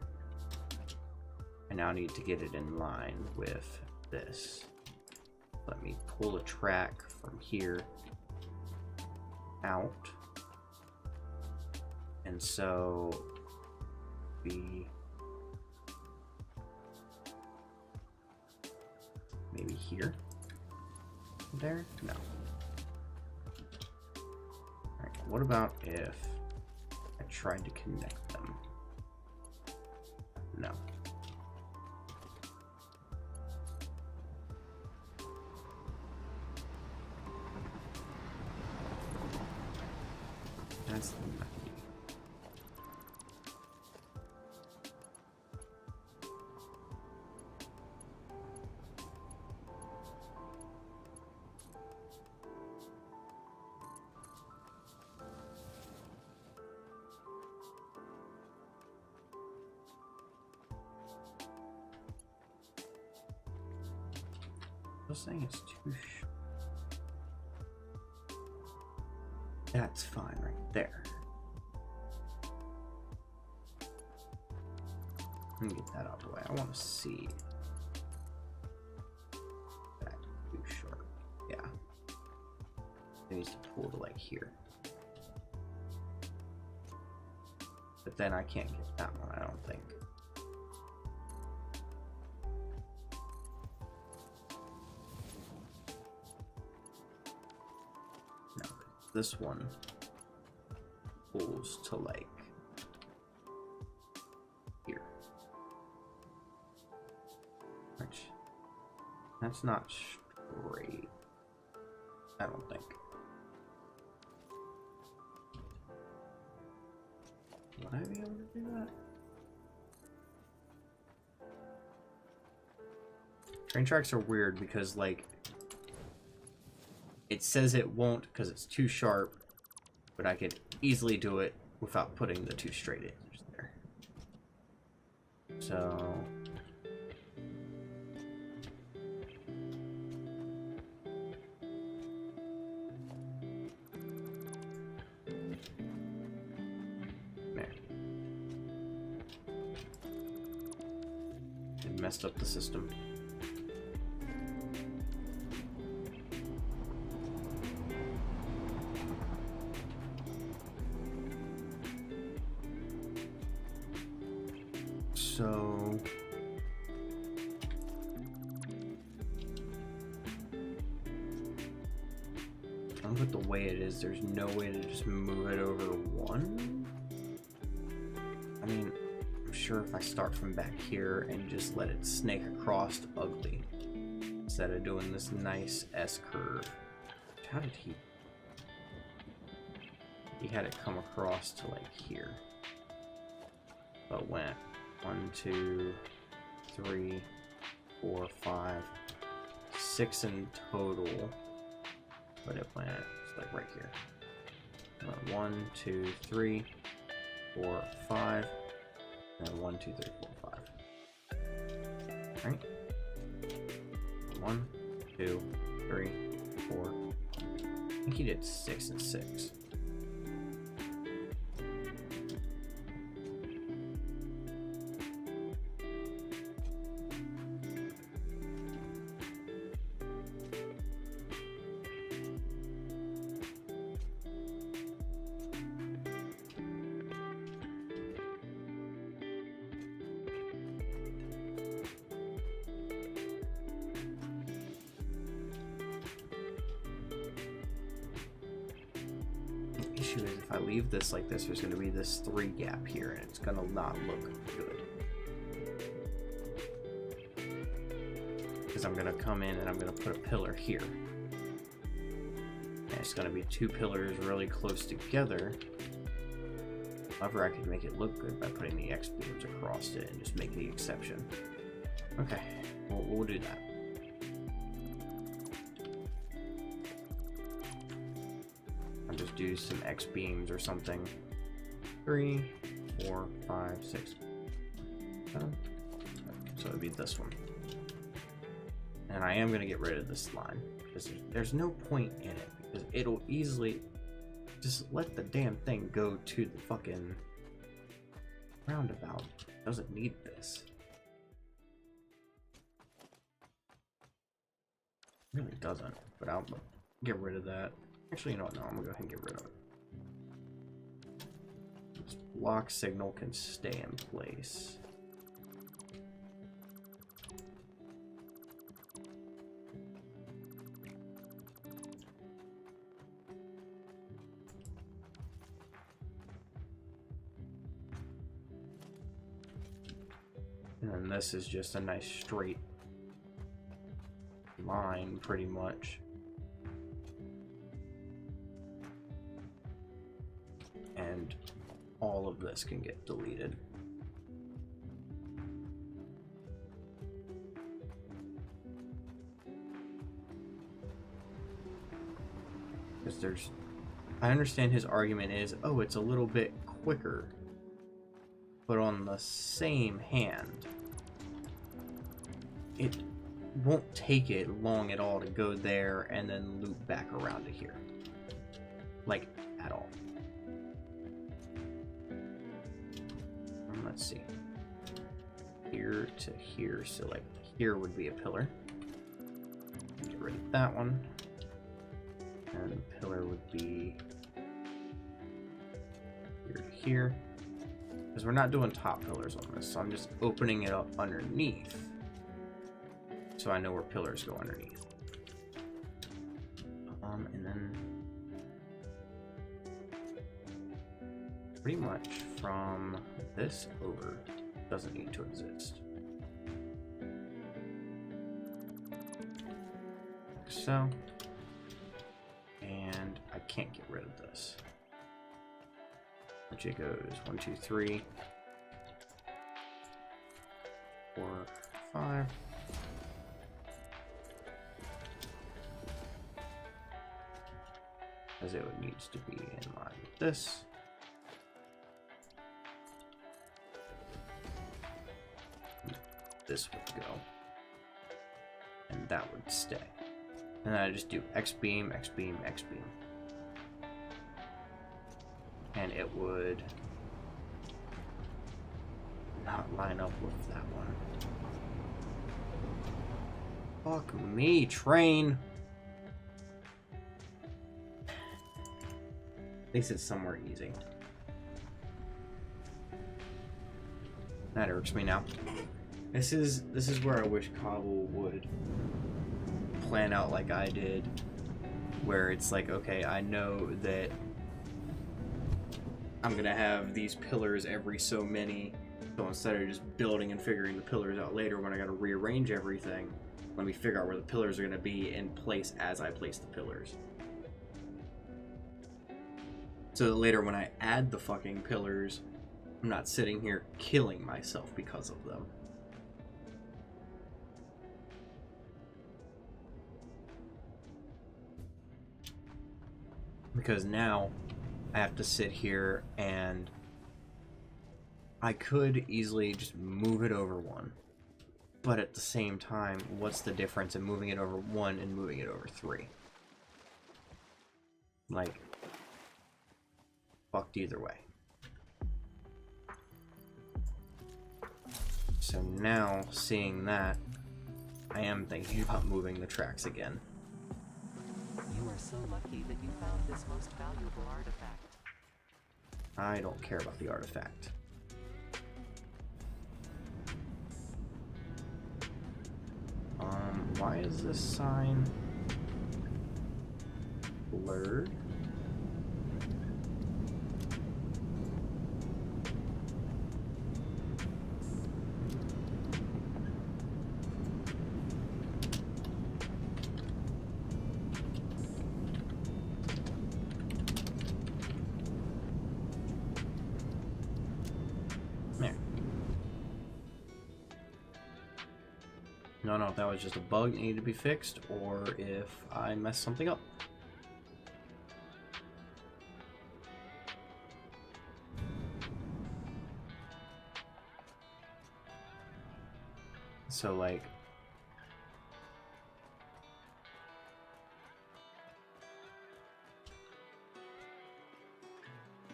I now need to get it in line with this. Let me pull a track from here out. And so maybe here. There? No. Alright, what about if I tried to connect them? No. That's the method. I was saying it's too That's fine right there. Let me get that out of the way. I want to see that too short. Yeah. It needs to pull to like here. But then I can't get that one, I don't think. This one pulls to like here. Which, that's not straight, I don't think. Would I be able to do that? Train tracks are weird because like it says it won't because it's too sharp, but I could easily do it without putting the two straight edges there. So there. It messed up the system. So with the way it is, there's no way to just move it over one. I mean, I'm sure if I start from back here and just let it snake across ugly instead of doing this nice S curve. How did he had it come across to like here, but went 1, 2, 3, 4, 5, 6 in total, but it went like right here. 1, 2, 3, 4, 5, and then 1, 2, 3, 4, 5. Right? 1, 2, 3, 4. I think he did 6 and 6. issue is if I leave this like this, there's going to be this 3 gap here, and it's going to not look good. Because I'm going to come in and I'm going to put a pillar here. And it's going to be 2 pillars really close together. However, I could make it look good by putting the X-beams across it and just make the exception. Okay, we'll do that. I'll just do some X-beams or something. 3, 4, 5, 6, 7. So it'd be this one. And I am going to get rid of this line, because there's no point in it, because it'll easily just let the damn thing go to the fucking roundabout. It doesn't need this. It really doesn't, but I'll get rid of that. Actually, you know what? No, I'm going to go ahead and get rid of it. This block signal can stay in place. And this is just a nice straight line, pretty much. And all of this can get deleted. Because I understand his argument is, oh, it's a little bit quicker. But on the same hand, it won't take it long at all to go there and then loop back around to here. Like, at all. Let's see. Here to here, so like here would be a pillar. Get rid of that one. And the pillar would be here to here. Because we're not doing top pillars on this, so I'm just opening it up underneath. So I know where pillars go underneath. And then pretty much from this over doesn't need to exist. Like so. And I can't get rid of this. Which it goes 1, 2, 3, 4, 5. As it needs to be in line with this. This would go. And that would stay. And then I just do X-beam, X-beam, X-beam. And it would not line up with that one. Fuck me, train! At least it's somewhere easy. That irks me now. This is where I wish Cobble would plan out like I did, where it's like, okay, I know that I'm gonna have these pillars every so many, so instead of just building and figuring the pillars out later when I gotta rearrange everything, let me figure out where the pillars are gonna be in place as I place the pillars. So that later when I add the fucking pillars, I'm not sitting here killing myself because of them. Because now I have to sit here and I could easily just move it over one. But at the same time, what's the difference in moving it over 1 and moving it over 3? Like, fucked either way. So now, seeing that, I am thinking about moving the tracks again. You are so lucky that you found this most valuable artifact. I don't care about the artifact. Why is this sign blurred? I don't know if that was just a bug that needed to be fixed or if I messed something up. So, like,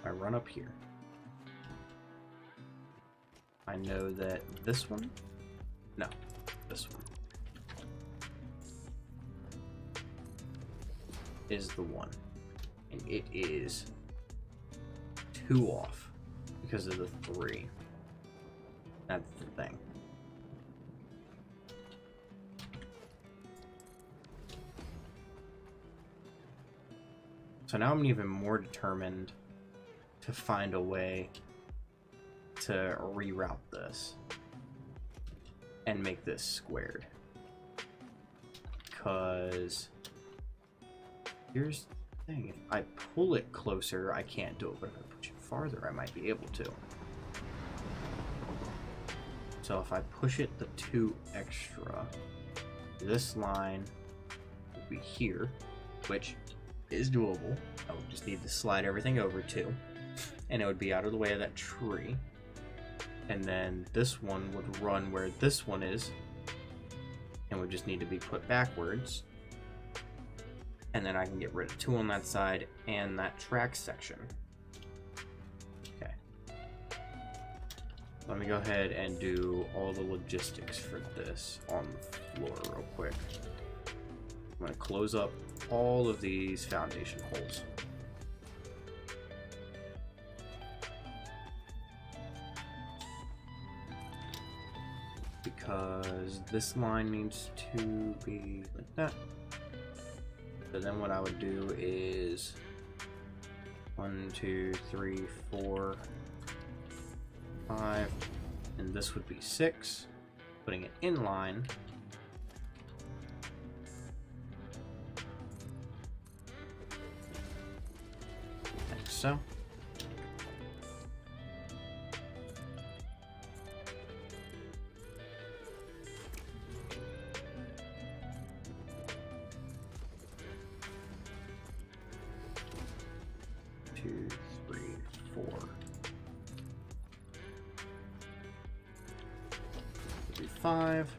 I run up here. I know that this one, no, this one is the one, and it is 2 off because of the 3. That's the thing. So now I'm even more determined to find a way to reroute this and make this squared. Because here's the thing, if I pull it closer, I can't do it, but if I push it farther, I might be able to. So if I push it the 2 extra, this line will be here, which is doable. I would just need to slide everything over too, and it would be out of the way of that tree. And then this one would run where this one is, and would just need to be put backwards. And then I can get rid of 2 on that side and that track section. Okay. Let me go ahead and do all the logistics for this on the floor real quick. I'm going to close up all of these foundation holes. Because this line needs to be like that. So then what I would do is 1, 2, 3, 4, 5, and this would be 6. Putting it in line. Like so. Would be 5,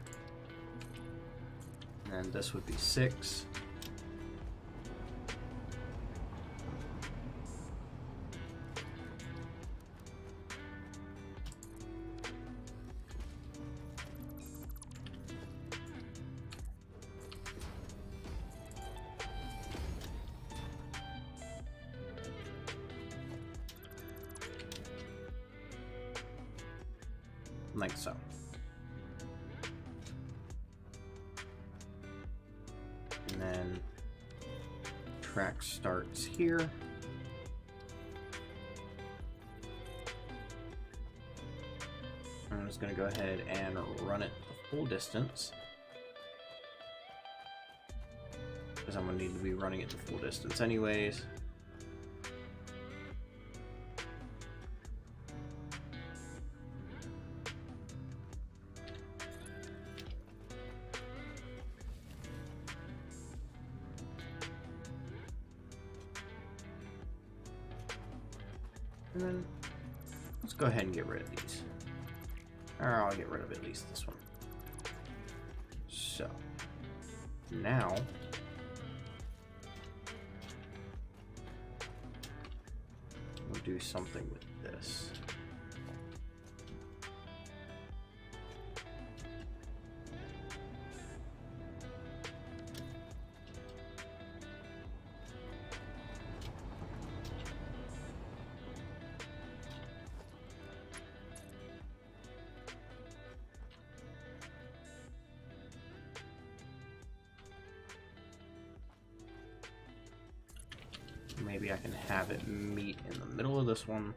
and then this would be 6. Like so. And then track starts here. I'm just going to go ahead and run it the full distance, because I'm going to need to be running it the full distance anyways. And then let's go ahead and get rid of these. Or I'll get rid of at least this one. So now we'll do something with this. Maybe I can have it meet in the middle of this one,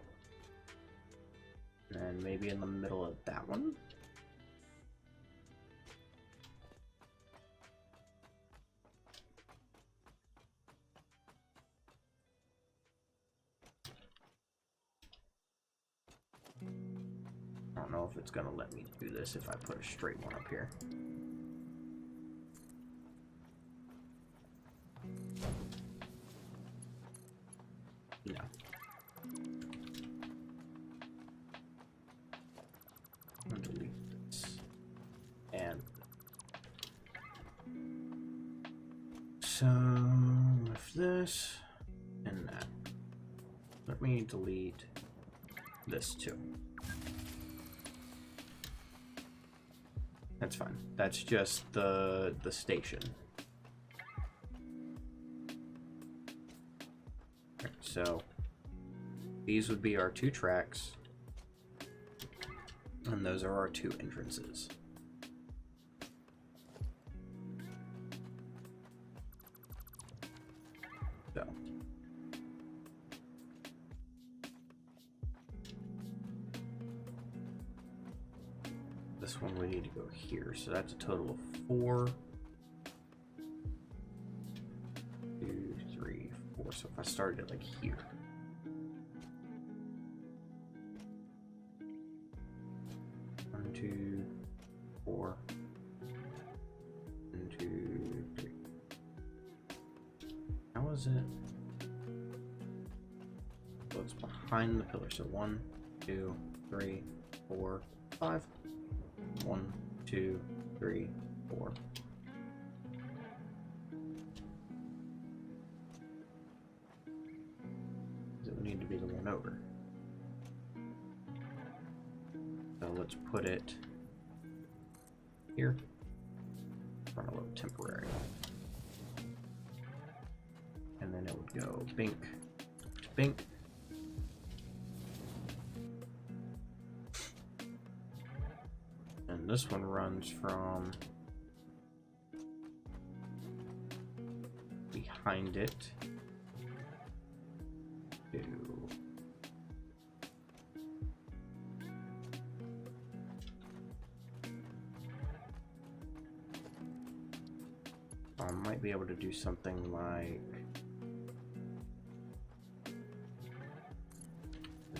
and maybe in the middle of that one. I don't know if it's gonna let me do this if I put a straight one up here. So with this and that, let me delete this too. That's fine. That's just the station. Right, so these would be our 2 tracks, and those are our 2 entrances. So this one we need to go here, so that's a total of 4. 2, 3, 4. So if I started it like here. 1, 2, 4. 1, 2, 3. How is it? So it's behind the pillar. So 1, 2, 3, 4, 5. 1, 2, 3, 4. It would need to be the one over. So let's put it here. Run a little temporary. And then it would go bink, bink. And this one runs from behind it to I might be able to do something like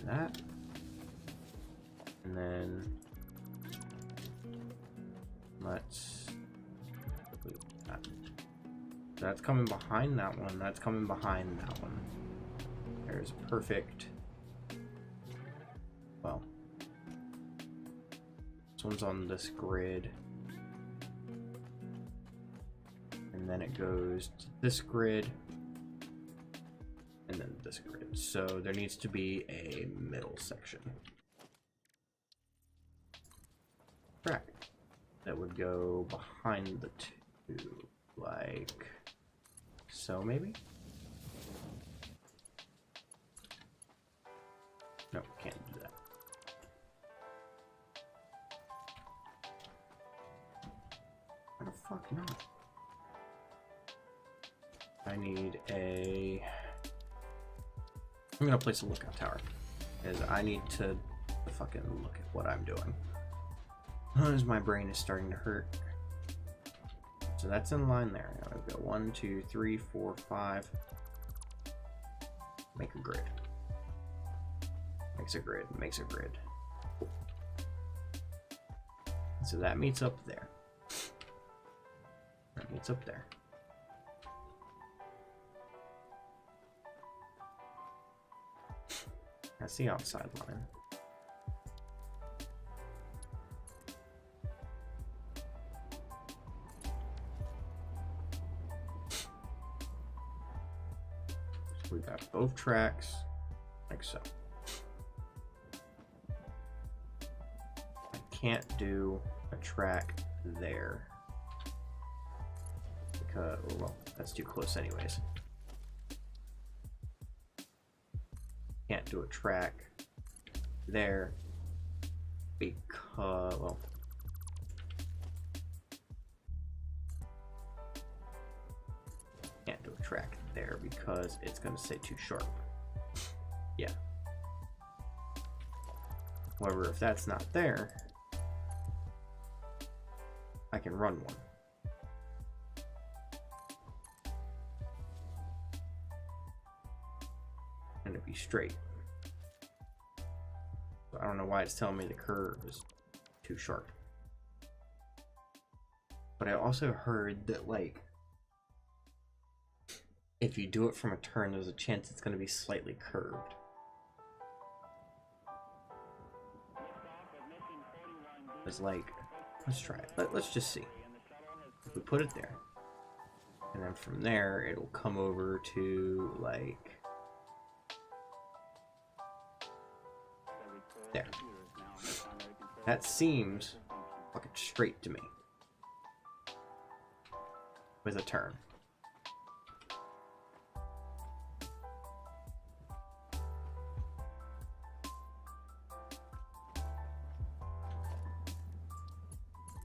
that, and then let's delete that. That's coming behind that one. That's coming behind that one. There's perfect. Well, this one's on this grid, and then it goes to this grid, and then this grid. So there needs to be a middle section. Track that would go behind the 2, like so, maybe? No, can't do that. Why the fuck not? I need a... I'm gonna place a lookout tower, because I need to fucking look at what I'm doing. As my brain is starting to hurt. So that's in line there. Now I've got 1, 2, 3, 4, 5. Make a grid. Makes a grid. Makes a grid. So that meets up there. That meets up there. That's the outside line. So we've got both tracks, like so. I can't do a track there because, well, that's too close anyways. Can't do a track there because, well, can't do a track there because it's going to say too sharp. Yeah. However, if that's not there, I can run one. And it'd be straight. I don't know why it's telling me the curve is too sharp. But I also heard that, like, if you do it from a turn, there's a chance it's going to be slightly curved. It's like, let's try it. Let's just see. If we put it there, And then from there, it'll come over to, like, there. That seems fucking straight to me. With a turn.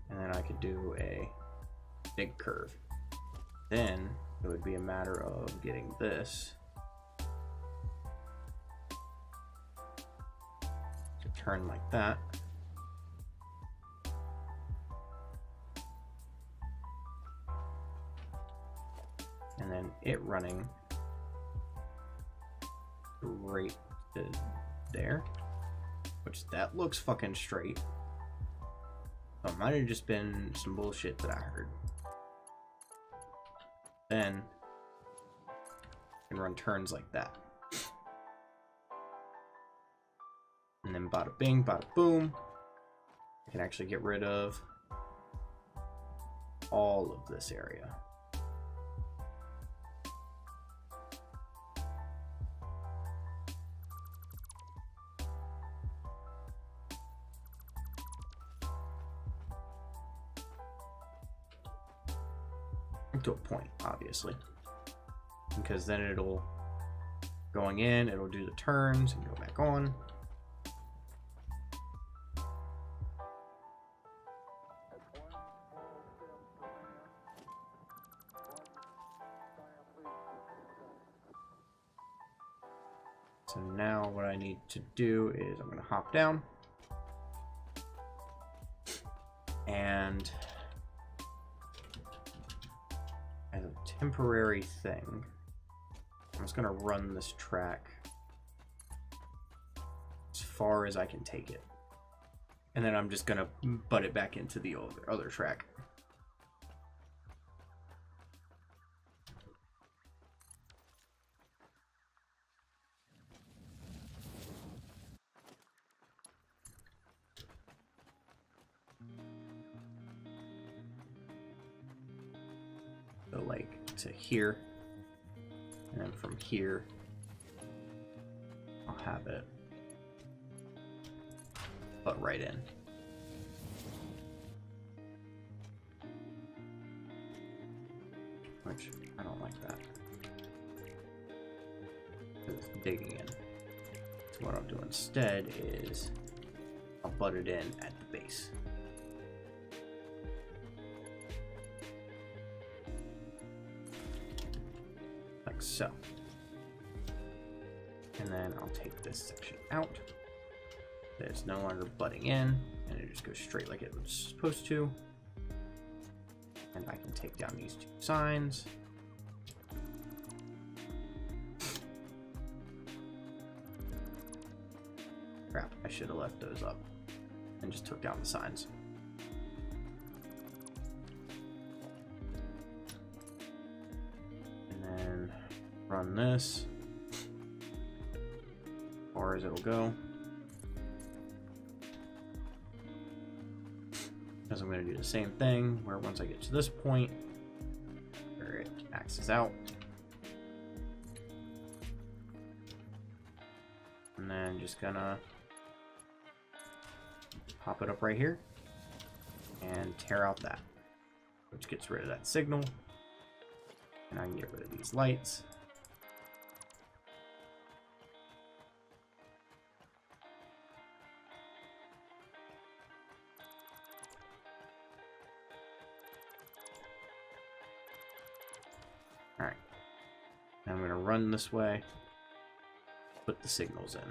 And then I could do a big curve. Then it would be a matter of getting this to turn like that. And then it running right to there, which that looks fucking straight. So it might have just been some bullshit that I heard. Then I can run turns like that. And then bada bing, bada boom. I can actually get rid of all of this area. To a point, obviously, because then it'll going in, it'll do the turns and go back on. So now what I need to do is I'm going to hop down and as a temporary thing, I'm just going to run this track as far as I can take it. And then I'm just going to butt it back into the other track. So like to here, and then from here I'll have it butt right in. Which I don't like that. It's digging in. So what I'll do instead is I'll butt it in at the base. Like so. And then I'll take this section out. It's no longer butting in, and it just goes straight like it was supposed to. And I can take down these two signs. Crap, I should have left those up and just took down the signs. And then run this as far as it'll go. Because I'm going to do the same thing where once I get to this point where it axes out, and then just gonna pop it up right here and tear out that, which gets rid of that signal, and I can get rid of these lights. Alright, I'm going to run this way, put the signals in.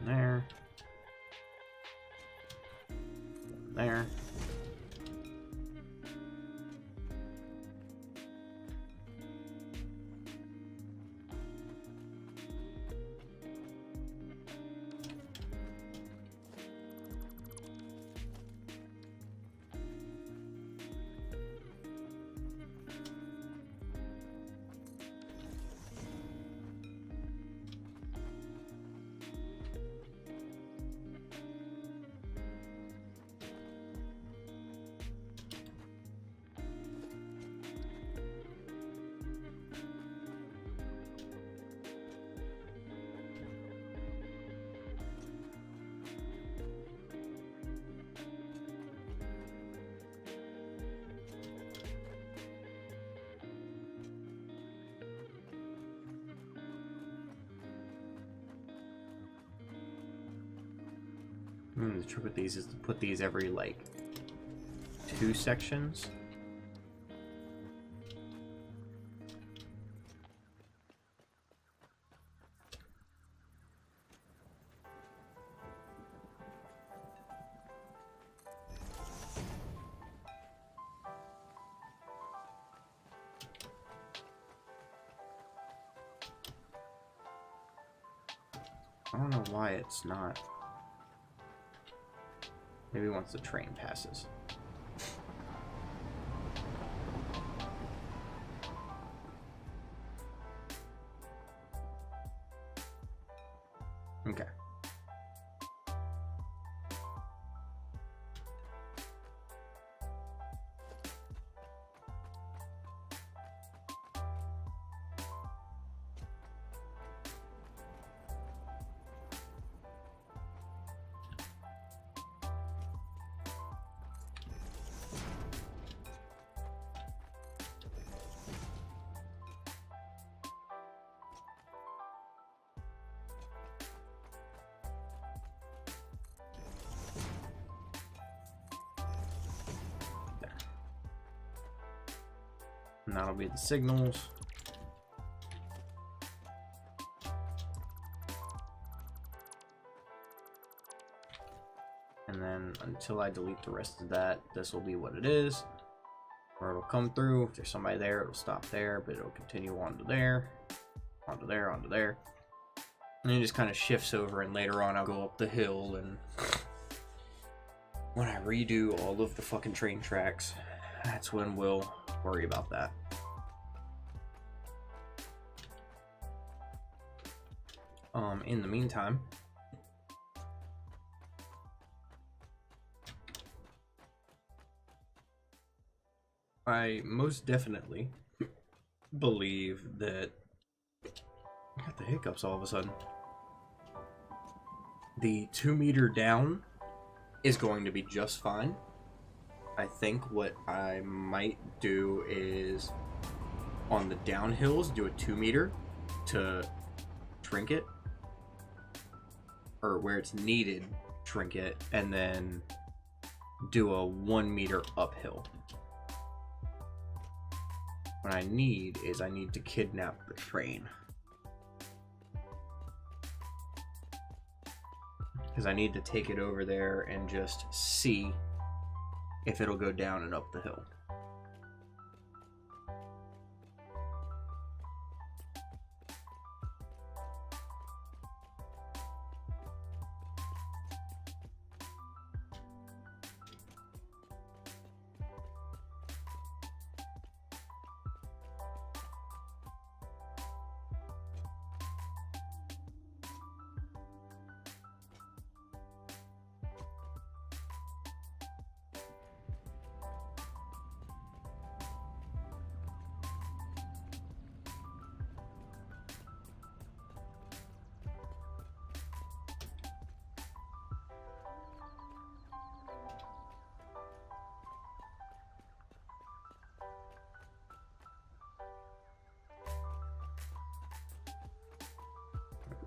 There. There. The trick with these is to put these every, like, 2 sections. I don't know why it's not. Maybe once the train passes. Okay. And that'll be the signals. And then until I delete the rest of that, this will be what it is. Or it'll come through. If there's somebody there, it'll stop there, but it'll continue on to there, onto there, onto there. And it just kind of shifts over, and later on I'll go up the hill, and when I redo all of the fucking train tracks, that's when we'll worry about that. In the meantime, I most definitely believe that I got the hiccups all of a sudden. The 2 meter down is going to be just fine. I think what I might do is on the downhills do a 2 meter to shrink it, or where it's needed shrink it, and then do a 1 meter uphill. What I need is I need to kidnap the train, because I need to take it over there and just see if it'll go down and up the hill.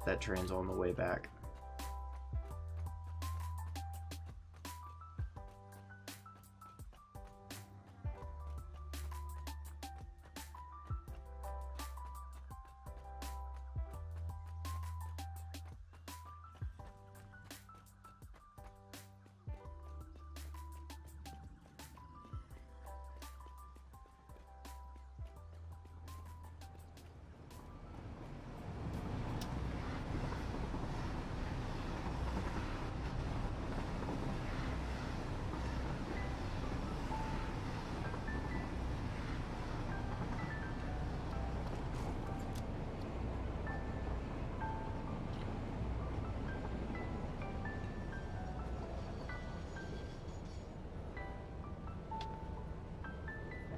That train's on the way back.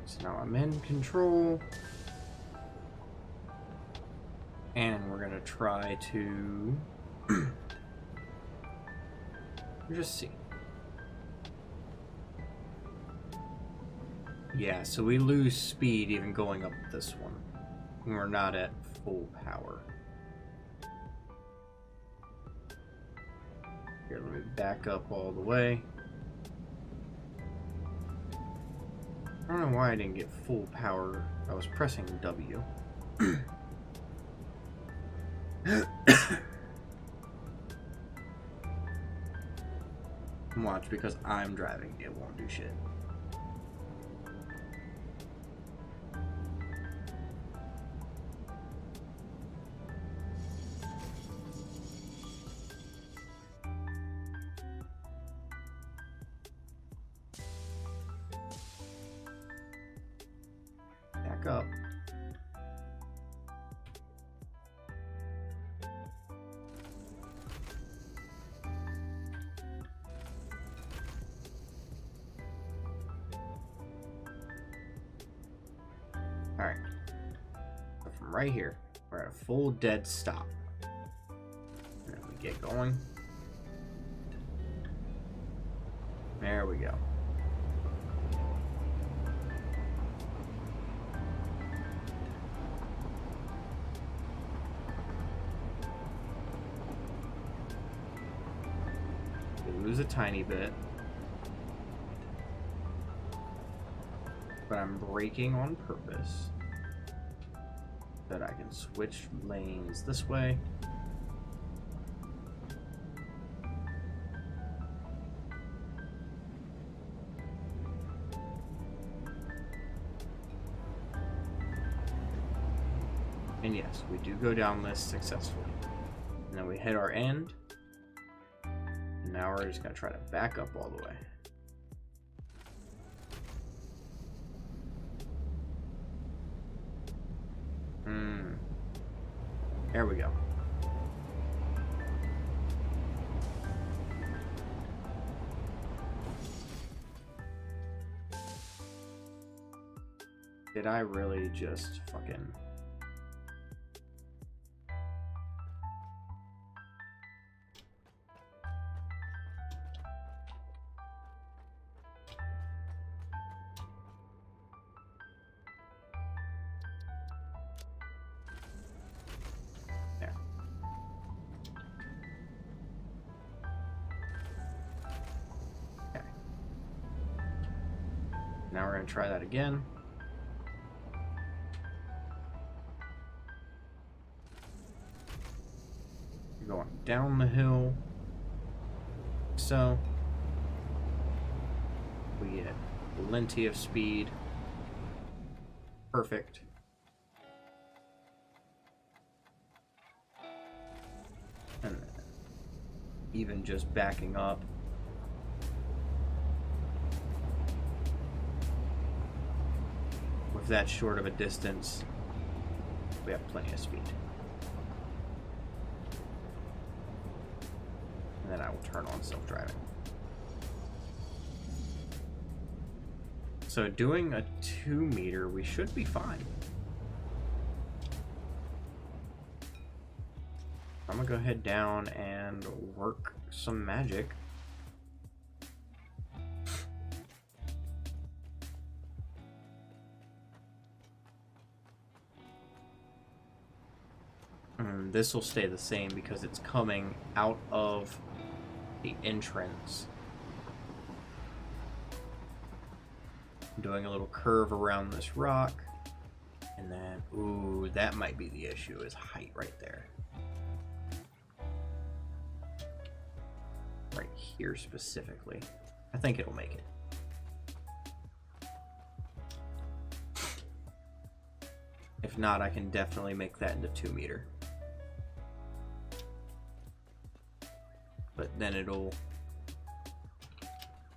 So now I'm in control, and we're gonna try to just see. Yeah, so we lose speed even going up this one. We're not at full power. Here, let me back up all the way. I don't know why I didn't get full power. I was pressing W. Watch, because I'm driving, it won't do shit. Back up. Alright. So from right here, we're at a full dead stop. And then we get going. There we go. We lose a tiny bit. But I'm braking on purpose. That I can switch lanes this way. And yes, we do go down this successfully. And then we hit our end. And now we're just going to try to back up all the way. There we go. Did I really just fucking... Now we're going to try that again. Going down the hill. So we get plenty of speed. Perfect. And even just backing up. With that short of a distance, we have plenty of speed. And then I will turn on self-driving. So doing a 2 meter, we should be fine. I'm gonna go head down and work some magic. This will stay the same because it's coming out of the entrance. I'm doing a little curve around this rock. And then, ooh, that might be the issue, is height right there. Right here specifically. I think it'll make it. If not, I can definitely make that into 2 meter. But then it'll...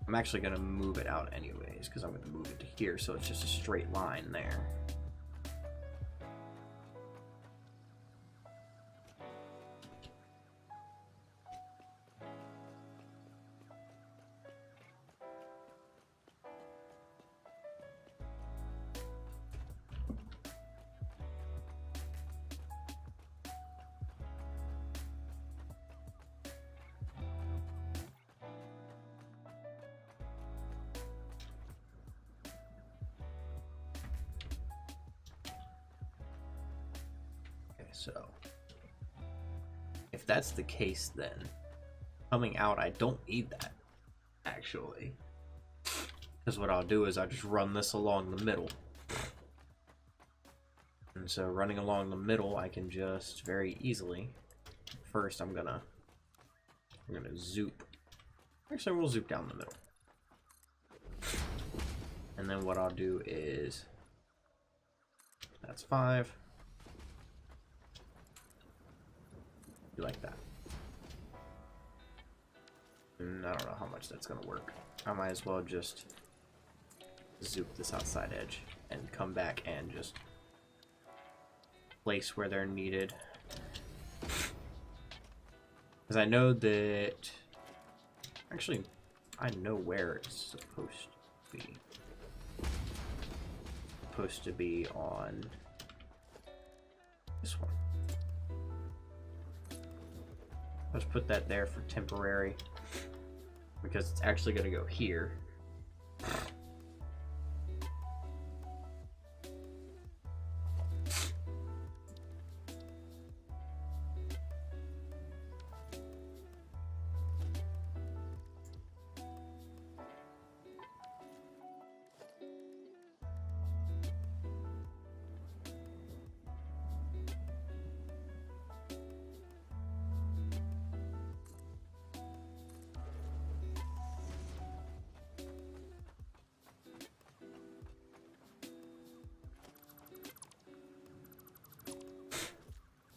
I'm actually going to move it out anyways, because I'm going to move it to here, so it's just a straight line there. So, if that's the case, then coming out, I don't need that, actually. Because what I'll do is I'll just run this along the middle. And so running along the middle, I can just very easily... First, I'm gonna zoop. Actually, we'll zoop down the middle. And then what I'll do is... That's 5. Do like that. And I don't know how much that's gonna work. I might as well just zoop this outside edge and come back and just place where they're needed. Because I know that... Actually, I know where it's supposed to be. Supposed to be on this one. Let's put that there for temporary. Because it's actually going to go here.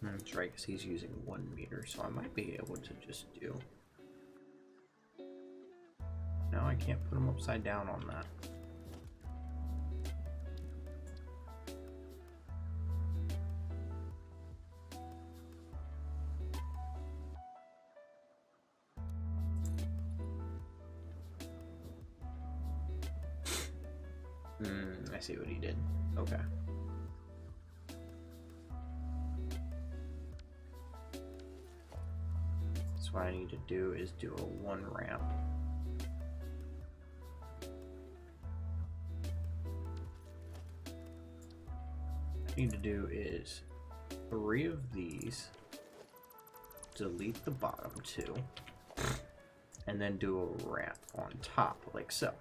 That's right, because he's using 1 meter, so I might be able to just do... No, I can't put him upside down on that. I see what he did. Okay. So what I need to do is do a 1 ramp. What I need to do is 3 of these, delete the bottom 2, and then do a ramp on top, like so.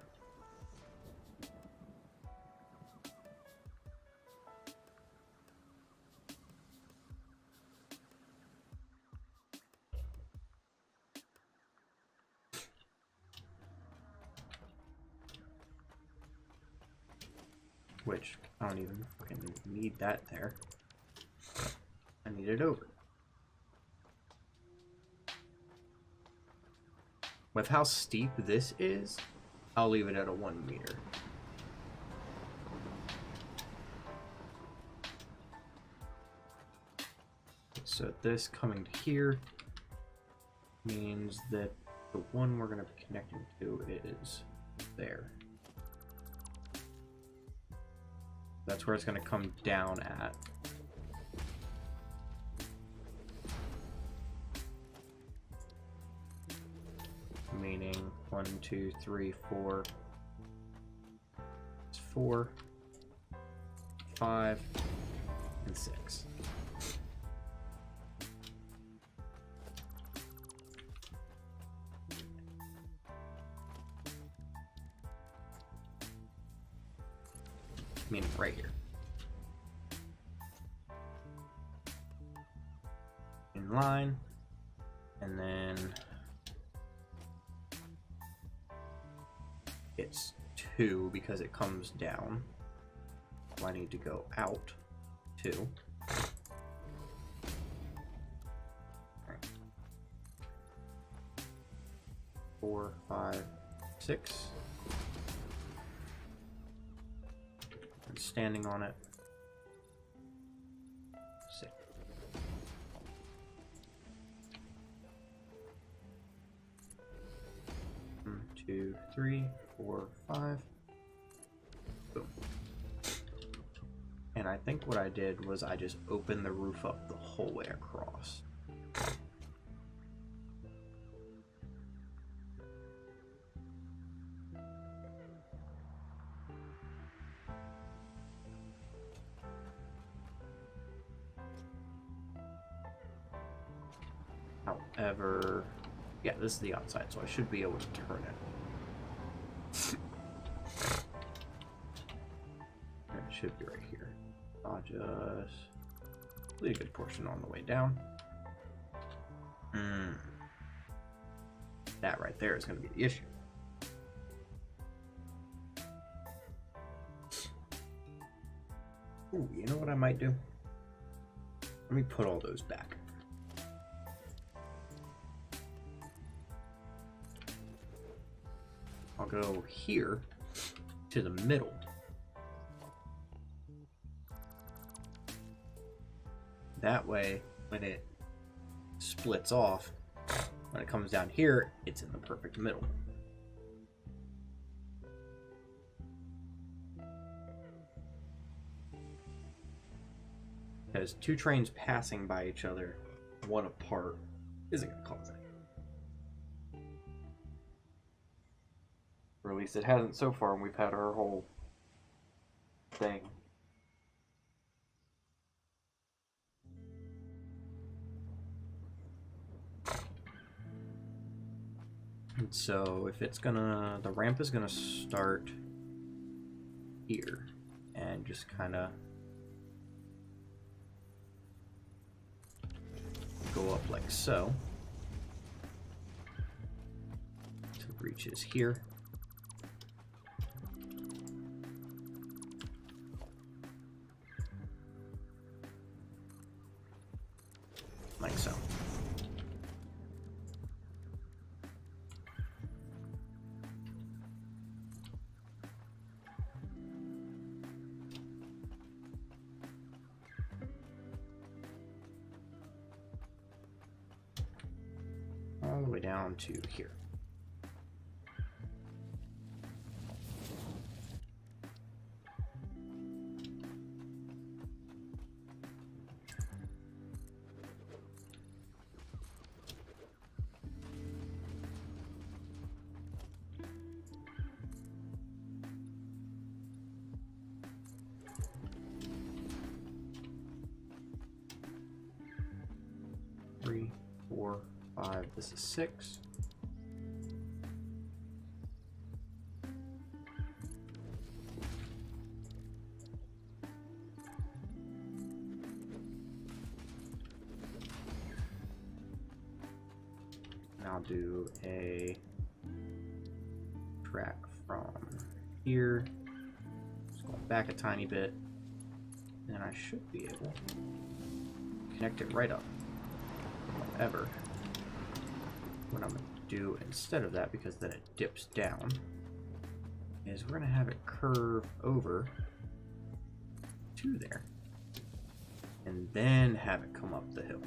Which, I don't even fucking need that there. I need it over. With how steep this is, I'll leave it at a 1 meter. So this coming to here means that the one we're going to be connecting to is there. That's where it's going to come down at. Meaning 1, 2, 3, 4. It's 4, 5, and 6. Meaning right here. In line, and then it's 2 because it comes down. So I need to go out 2. Right. 4, 5, 6. Standing on it. 6. One, 2, 3, 4, 5. Boom. And I think what I did was I just opened the roof up the whole way across. However, Yeah, this is the outside, so I should be able to turn it. It should be right here. I'll just leave a good portion on the way down. That right there is going to be the issue. Ooh, you know what I might do? Let me put all those back. I'll go here to the middle. That way, when it splits off, when it comes down here, it's in the perfect middle. Because two trains passing by each other, one apart, isn't going to cause anything. Or at least it hasn't so far, and we've had our whole thing. And so if it's gonna, the ramp is gonna start here and just kind of go up like so to reaches here. Like so. All the way down to here. Three, 4, 5. This is 6. And I'll do a track from here, just going back a tiny bit, and I should be able to connect it right up. However, what I'm going to do instead of that, because then it dips down, is we're going to have it curve over to there and then have it come up the hill.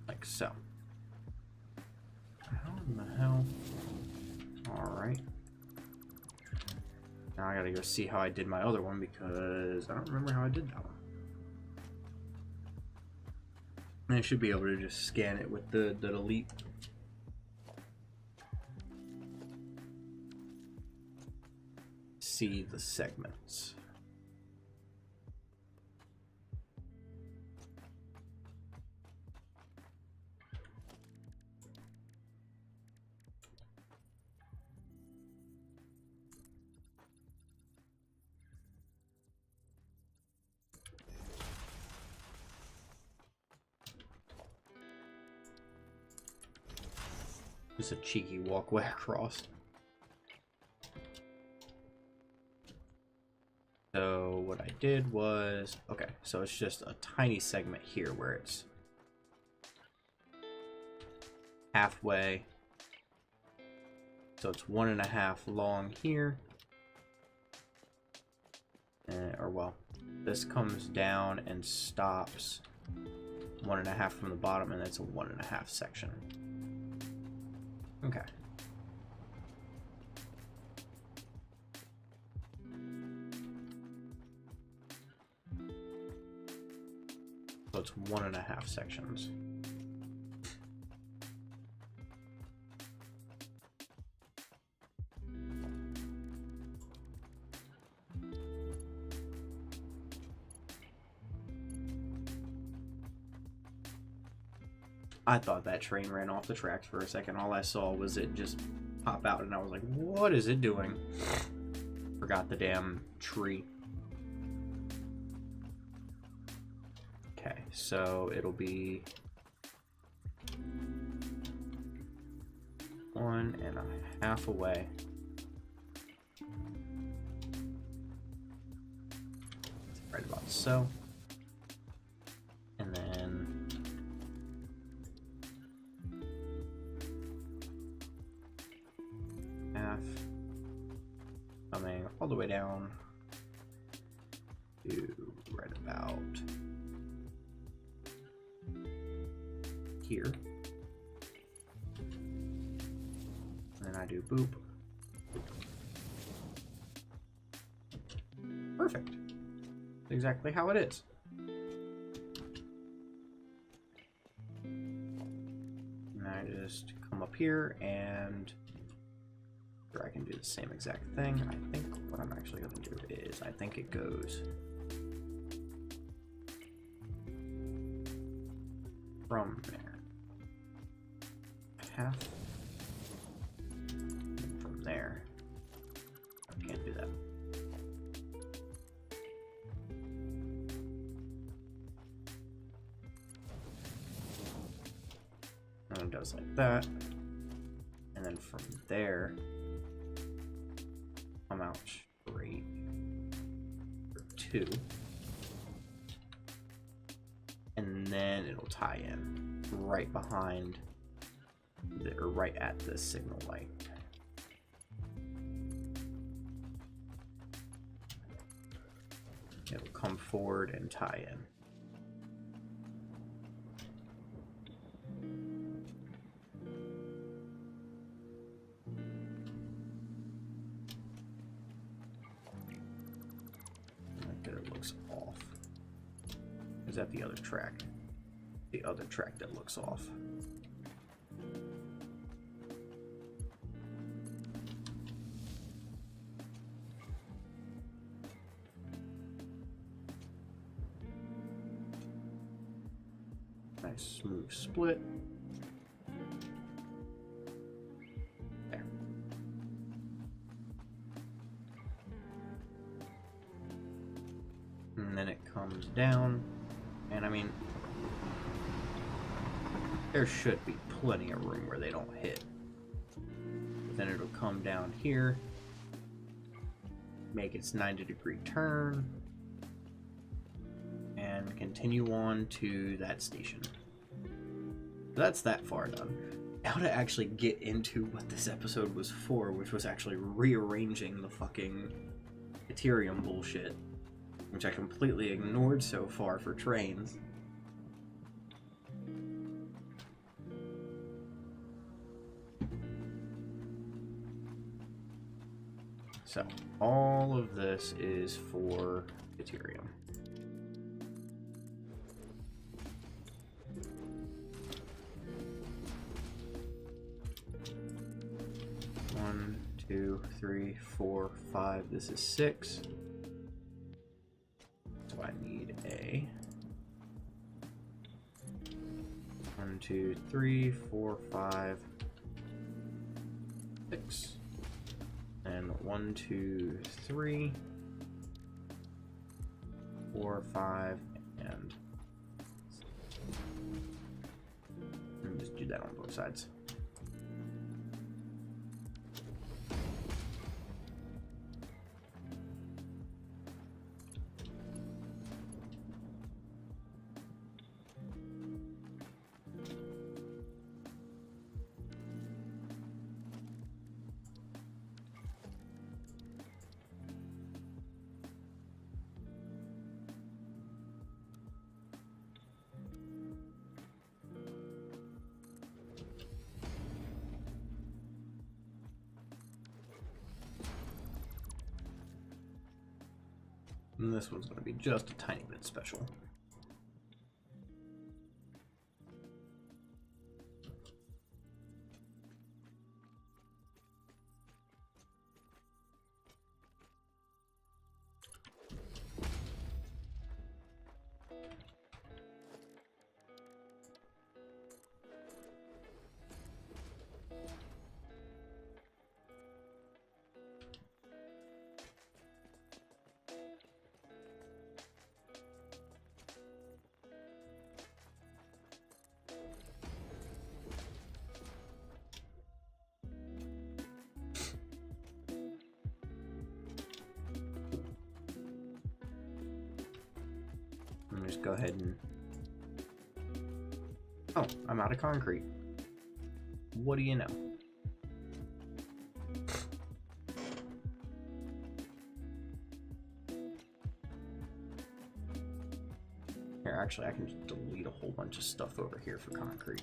Like so. How in the hell? Alright. Now I gotta go see how I did my other one, because I don't remember how I did that one. And I should be able to just scan it with the delete. See the segments. Just a cheeky walkway across. So what I did was, okay, so it's just a tiny segment here where it's halfway. So it's 1.5 long here. Or well, this comes down and stops 1.5 from the bottom, and it's a 1.5 section. Okay. So it's 1.5 sections. I thought that train ran off the tracks for a second. All I saw was it just pop out, and I was like, what is it doing? Forgot the damn tree. Okay, so it'll be 1.5 away. Right about so. And then half coming all the way down to right about here. And then I do boop. Perfect. That's exactly how it is. And I just come up here and I can do the same exact thing. I think what I'm actually going to do is I think it goes from there, half, and from there. I can't do that. And it does like that, and then from there come out straight for 2, and then it'll tie in right behind or right at the signal light. It'll come forward and tie in. Is that the other track? The other track that looks off. Nice smooth split. There. And then it comes down. And I mean, there should be plenty of room where they don't hit. But then it'll come down here, make its 90-degree turn, and continue on to that station. That's that far done. Now to actually get into what this episode was for, which was actually rearranging the fucking Caterium bullshit, which I completely ignored so far for trains. So, all of this is for Caterium. One, 2, 3, 4, 5. This is 6. So I need a 1, 2, 3, 4, 5, 6, and 1, 2, 3, 4, 5, and just do that on both sides. And this one's going to be just a tiny bit special. me just go ahead and... Oh, I'm out of concrete. What do you know? Here, actually, I can just delete a whole bunch of stuff over here for concrete.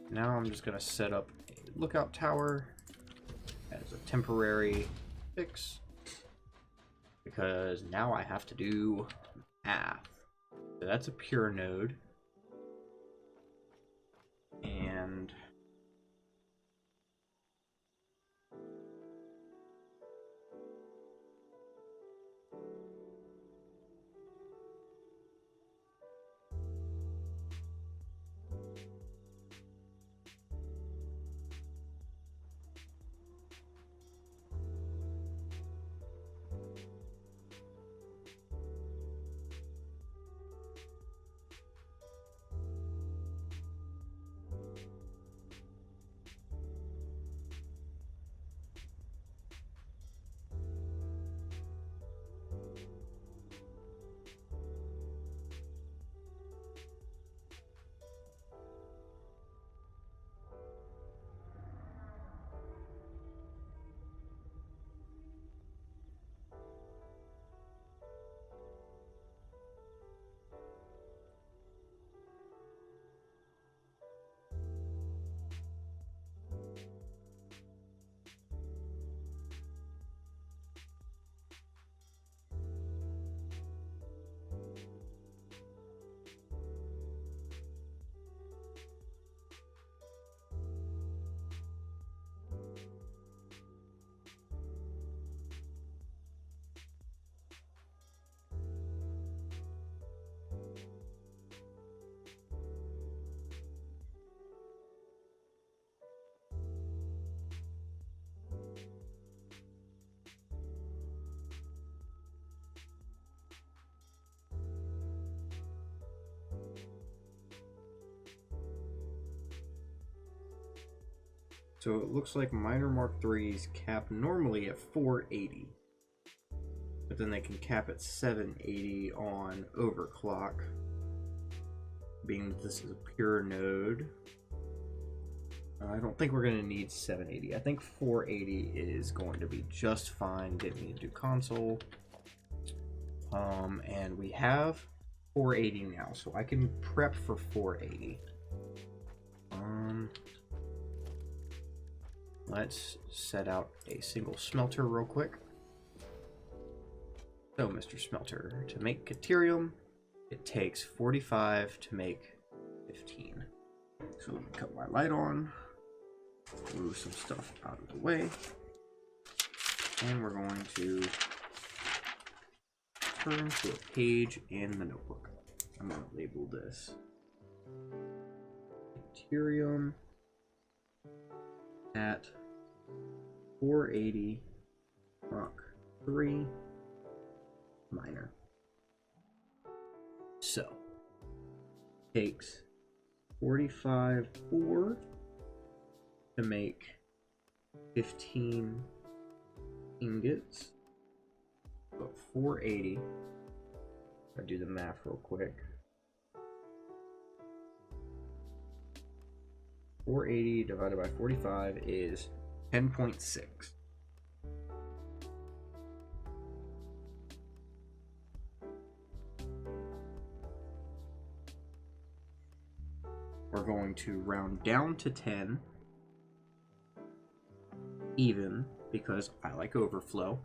Now I'm just going to set up a lookout tower as a temporary fix, because now I have to do math. So that's a pure node. And so it looks like miner Mark 3s cap normally at 480, but then they can cap at 780 on overclock, being that this is a pure node. I don't think we're going to need 780. I think 480 is going to be just fine. Didn't need to do console. And we have 480 now, so I can prep for 480. Let's set out a single smelter real quick. So, Mr. Smelter, to make Caterium, it takes 45 to make 15. So let me cut my light on, move some stuff out of the way, and we're going to turn to a page in the notebook. I'm going to label this Caterium at 480 Mach 3 miner. So, takes 45 ore to make 15 ingots, but 480. I'll do the math real quick. 480 divided by 45 is 10.6. We're going to round down to 10, even, because I like overflow.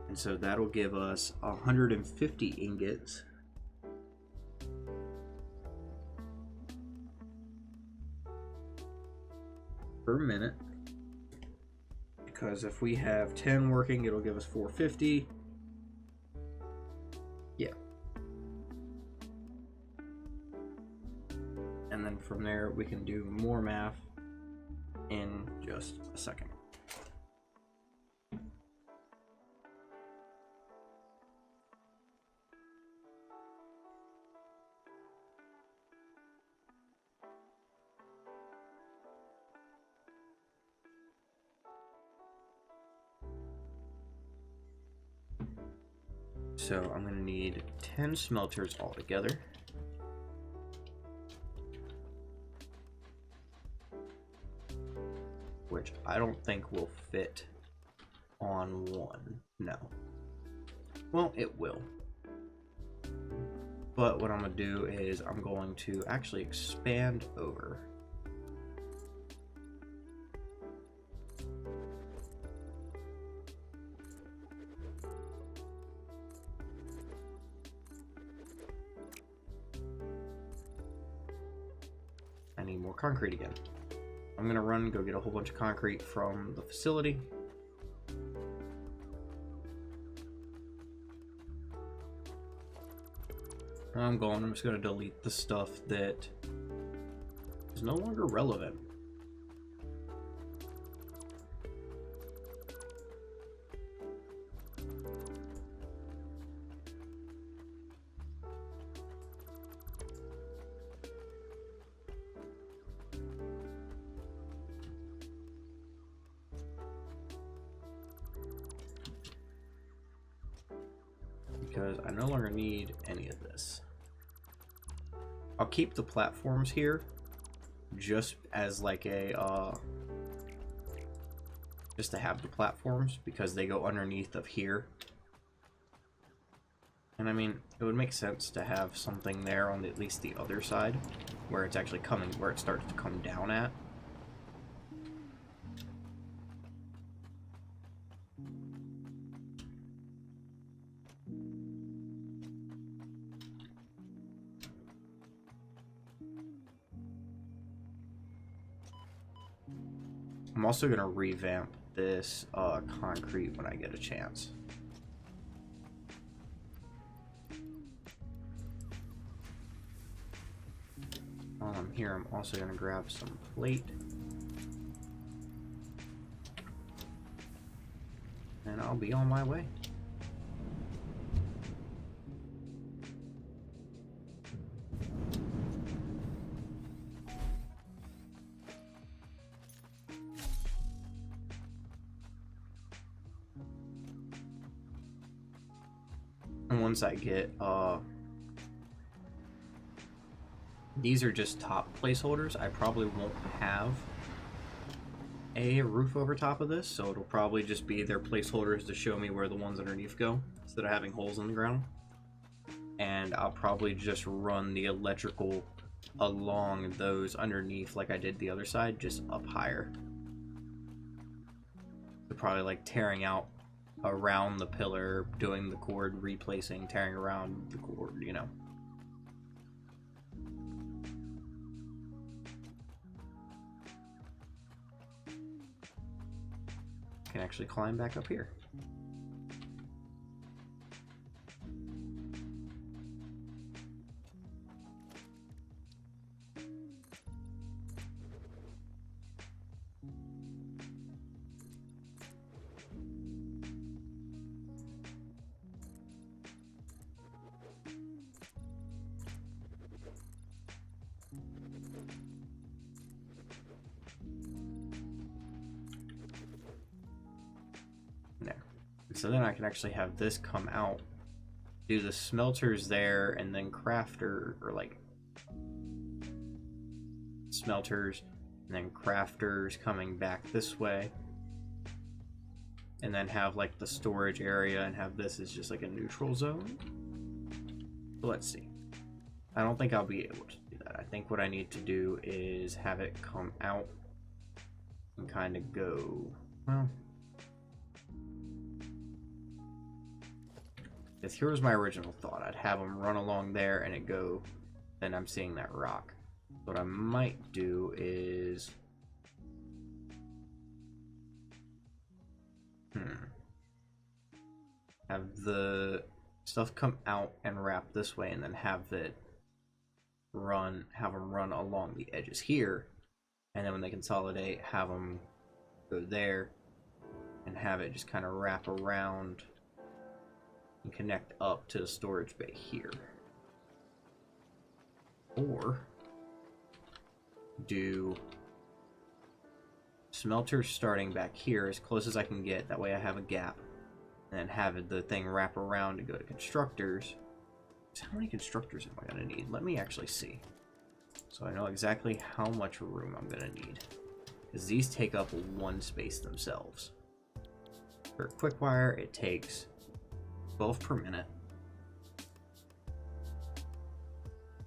And so that'll give us 150 ingots. Per minute. Because if we have 10 working, it'll give us 450. Yeah. And then from there, we can do more math in just a second. So I'm going to need 10 smelters altogether. Which I don't think will fit on one. No. Well, it will. But what I'm going to do is I'm going to actually expand over. I need more concrete again. I'm gonna run and go get a whole bunch of concrete from the facility. I'm just gonna delete the stuff that is no longer relevant. Because I no longer need any of this. I'll keep the platforms here just as like a just to have the platforms because they go underneath of here. And I mean, it would make sense to have something there on at least the other side where it's actually coming, where it starts to come down at. I'm also going to revamp this concrete when I get a chance. While I'm here, I'm also going to grab some plate. And I'll be on my way. And once I get, these are just top placeholders. I probably won't have a roof over top of this, so it'll probably just be their placeholders to show me where the ones underneath go, instead of having holes in the ground. And I'll probably just run the electrical along those underneath like I did the other side, just up higher. So probably like tearing out around the pillar, doing the cord replacing, tearing around the cord, you know. Can actually climb back up here. So then I can actually have this come out, do the smelters there, and then crafter, or like smelters, And then crafters coming back this way. And then have like the storage area and have this as just like a neutral zone. So let's see. I don't think I'll be able to do that. I think what I need to do is have it come out and kind of go, well, because here was my original thought. I'd have them run along there and it go, then I'm seeing that rock. What I might do is, have the stuff come out and wrap this way, and then have them run along the edges here, and then when they consolidate, have them go there, and have it just kind of wrap around and connect up to the storage bay here. Or do smelters starting back here as close as I can get, that way I have a gap, and then have the thing wrap around to go to constructors. So how many constructors am I going to need? Let me actually see, so I know exactly how much room I'm going to need, because these take up one space themselves. For a quick wire, it takes 12 per minute.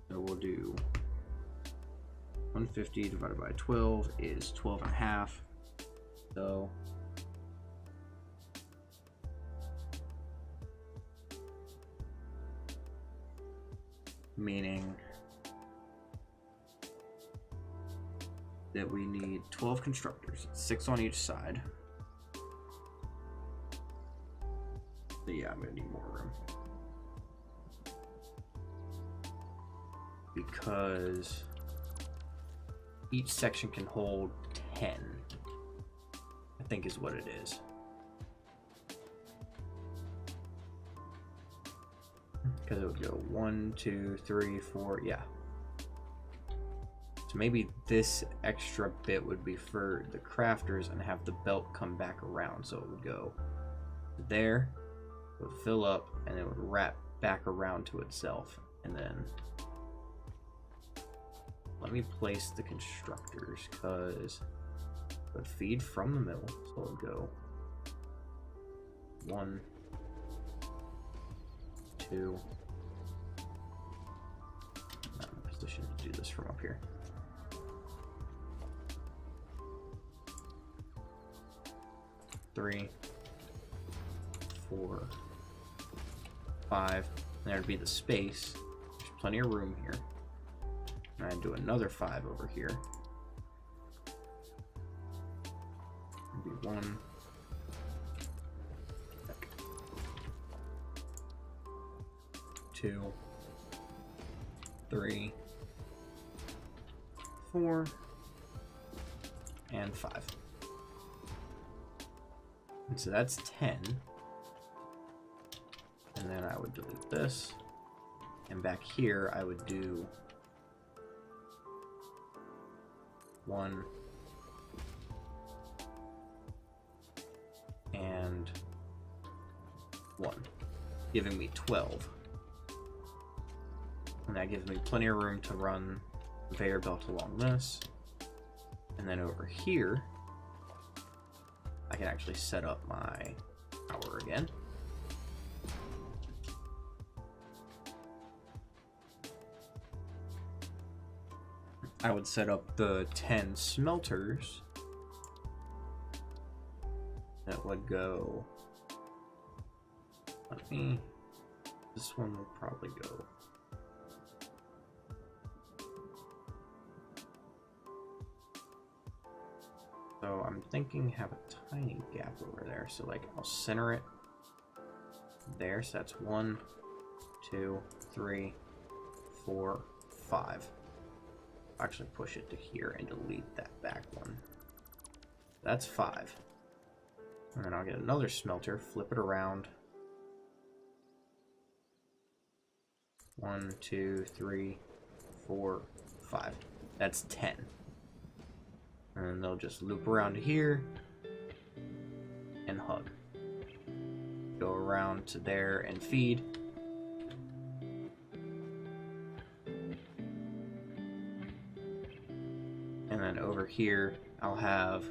So we'll do 150 divided by 12 is 12 and a half. So meaning that we need 12 constructors, 6 on each side. So yeah, I'm gonna need more room, because each section can hold 10, I think is what it is. Because it would go 1, 2, 3, 4, yeah. So maybe this extra bit would be for the crafters and have the belt come back around. So it would go there, it would fill up, and it would wrap back around to itself. And then let me place the constructors, because it would feed from the middle. So it would go 1, 2. I'm in a position to do this from up here. 3, 4, 5. There'd be the space. There's plenty of room here. And I'd do another 5 over here. It'd be 1. 2, 3, 4, and 5. And so that's 10. And then I would delete this. And back here I would do 1 and 1, giving me 12. And that gives me plenty of room to run the conveyor belt along this. And then over here, I can actually set up my power again. I would set up the 10 smelters that would go, this one will probably go So I'm thinking have a tiny gap over there. So like I'll center it there. So that's 1, 2, 3, 4, 5. Actually push it to here and delete that back one. That's 5. And then I'll get another smelter, flip it around. 1, 2, 3, 4, 5. That's 10. And then they'll just loop around here and hug. Go around to there and feed. And then over here, I'll have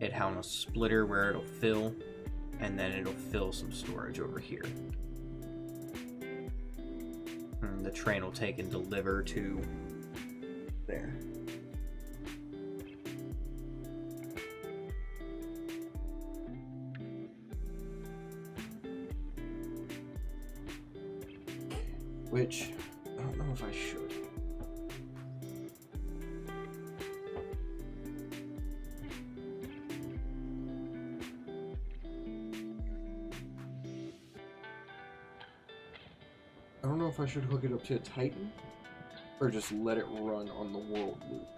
it on a splitter where it'll fill, and then it'll fill some storage over here. And the train will take and deliver to there. Which, I don't know if I should. I don't know if I should hook it up to a Titan or just let it run on the world loop.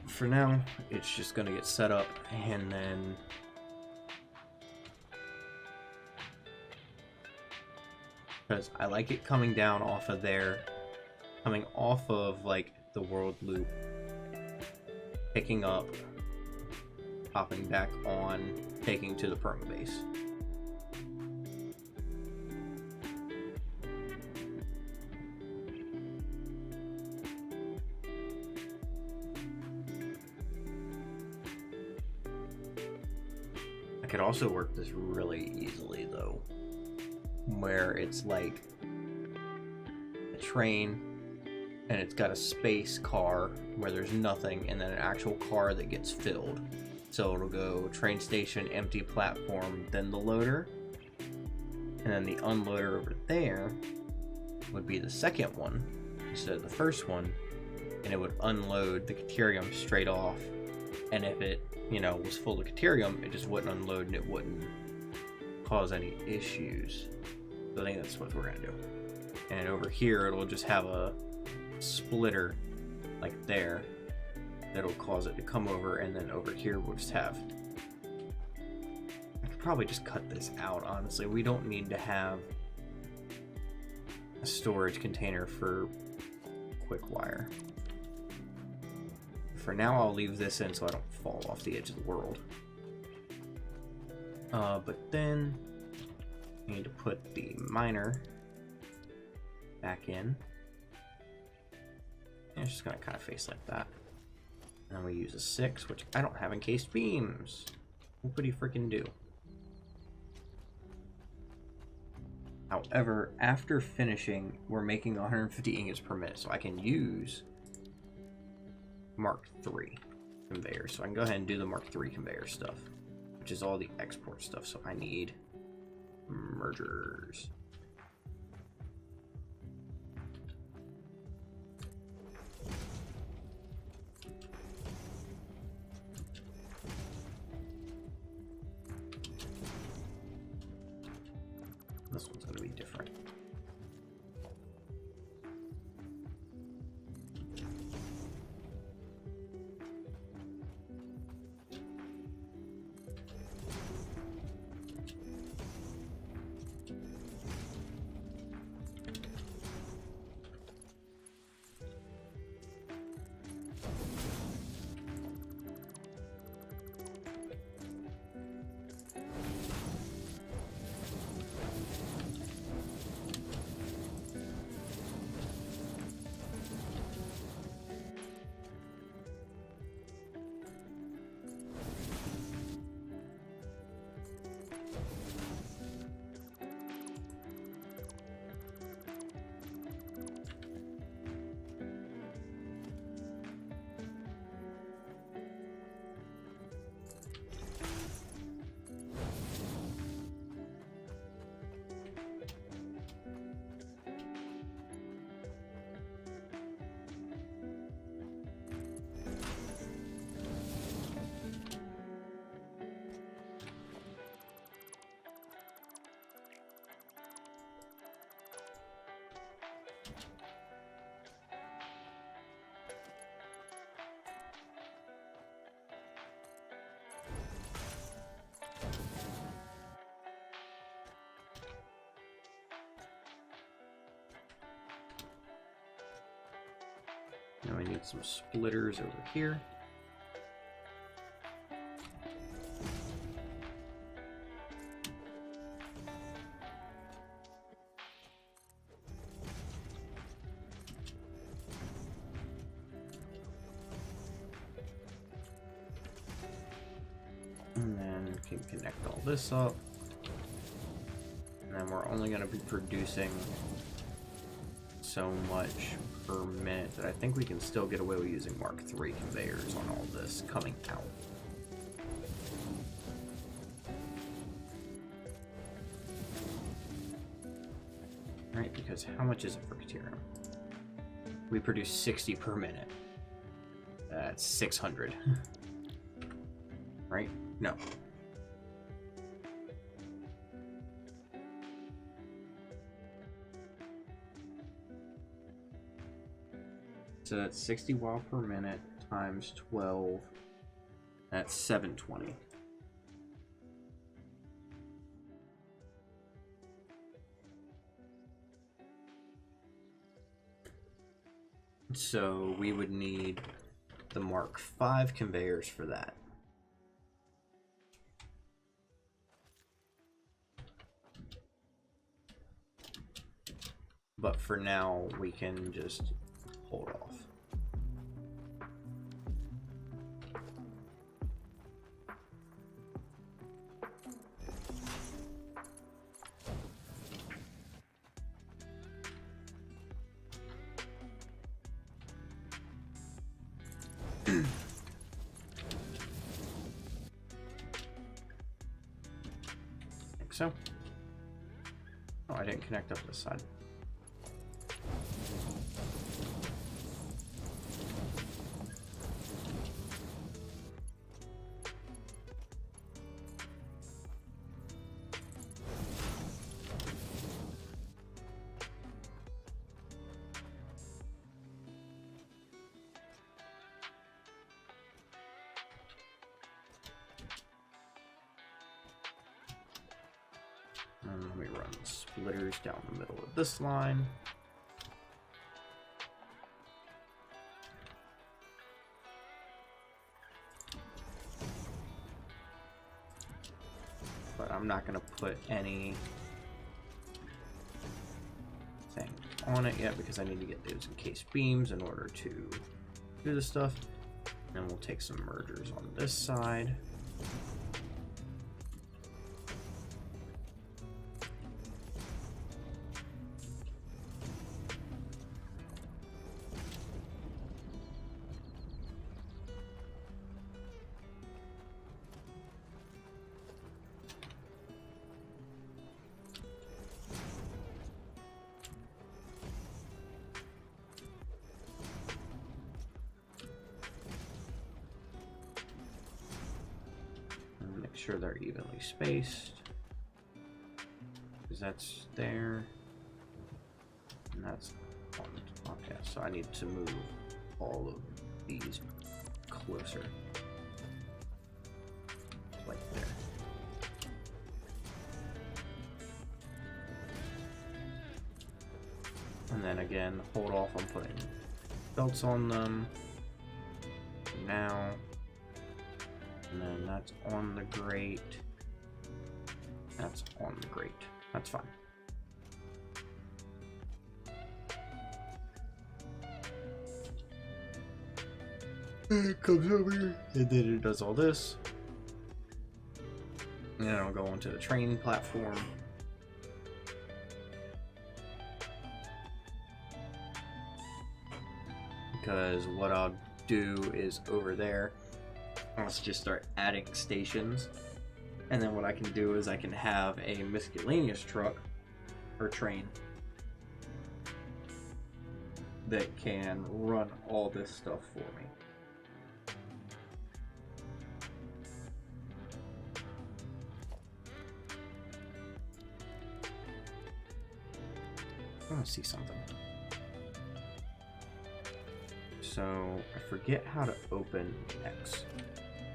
For now, it's just gonna get set up, and then because I like it coming down off of there, coming off of like the world loop, picking up, popping back on, taking to the perma base. I could also work this really easily though, where it's like a train and it's got a space car where there's nothing, and then an actual car that gets filled. So it'll go train station, empty platform, then the loader, and then the unloader over there would be the second one instead of the first one, and it would unload the Caterium straight off. And if it, you know, was full of Caterium, it just wouldn't unload and it wouldn't cause any issues. So I think that's what we're gonna do. And over here, it'll just have a splitter like there that'll cause it to come over, and then over here we'll just have, I could probably just cut this out, honestly. We don't need to have a storage container for quick wire. For now, I'll leave this in so I don't fall off the edge of the world. But then I need to put the miner back in. And it's just gonna kind of face like that. And then we use a 6, which I don't have encased beams. What would you freaking do? However, after finishing, we're making 150 ingots per minute, so I can use Mark III conveyor. So I can go ahead and do the Mark III conveyor stuff, which is all the export stuff. So I need mergers. This one's going to be different. Now I need some splitters over here. And then we can connect all this up. And then we're only going to be producing so much per minute that I think we can still get away with using Mark III conveyors on all this coming out. Right, because how much is it for Caterium? We produce 60 per minute. That's 600. Right? No. So that's 60 watt per minute times 12. That's 720. So we would need the Mark V conveyors for that. But for now, we can just hold off. Think so. Oh, I didn't connect up this side. And let me run splitters down the middle of this line. But I'm not going to put any thing on it yet because I need to get those encased beams in order to do this stuff. And we'll take some mergers on this side. Sure they're evenly spaced, because that's there and that's on. Okay, so I need to move all of these closer, like there. And then again, hold off on putting belts on them now. And then that's on the grate. That's on the grate. That's fine. And it comes over here. And then it does all this. And then it'll go onto the train platform. Because what I'll do is over there, let's just start adding stations, and then what I can do is I can have a miscellaneous truck or train that can run all this stuff for me. I want to see something. So I forget how to open X.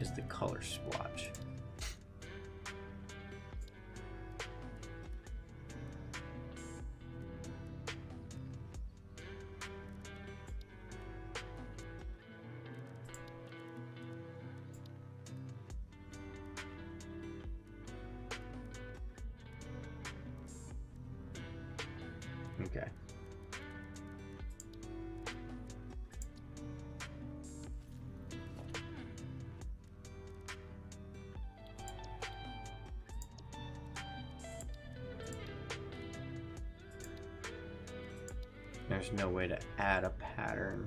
Is the color splotch. Okay. There's no way to add a pattern.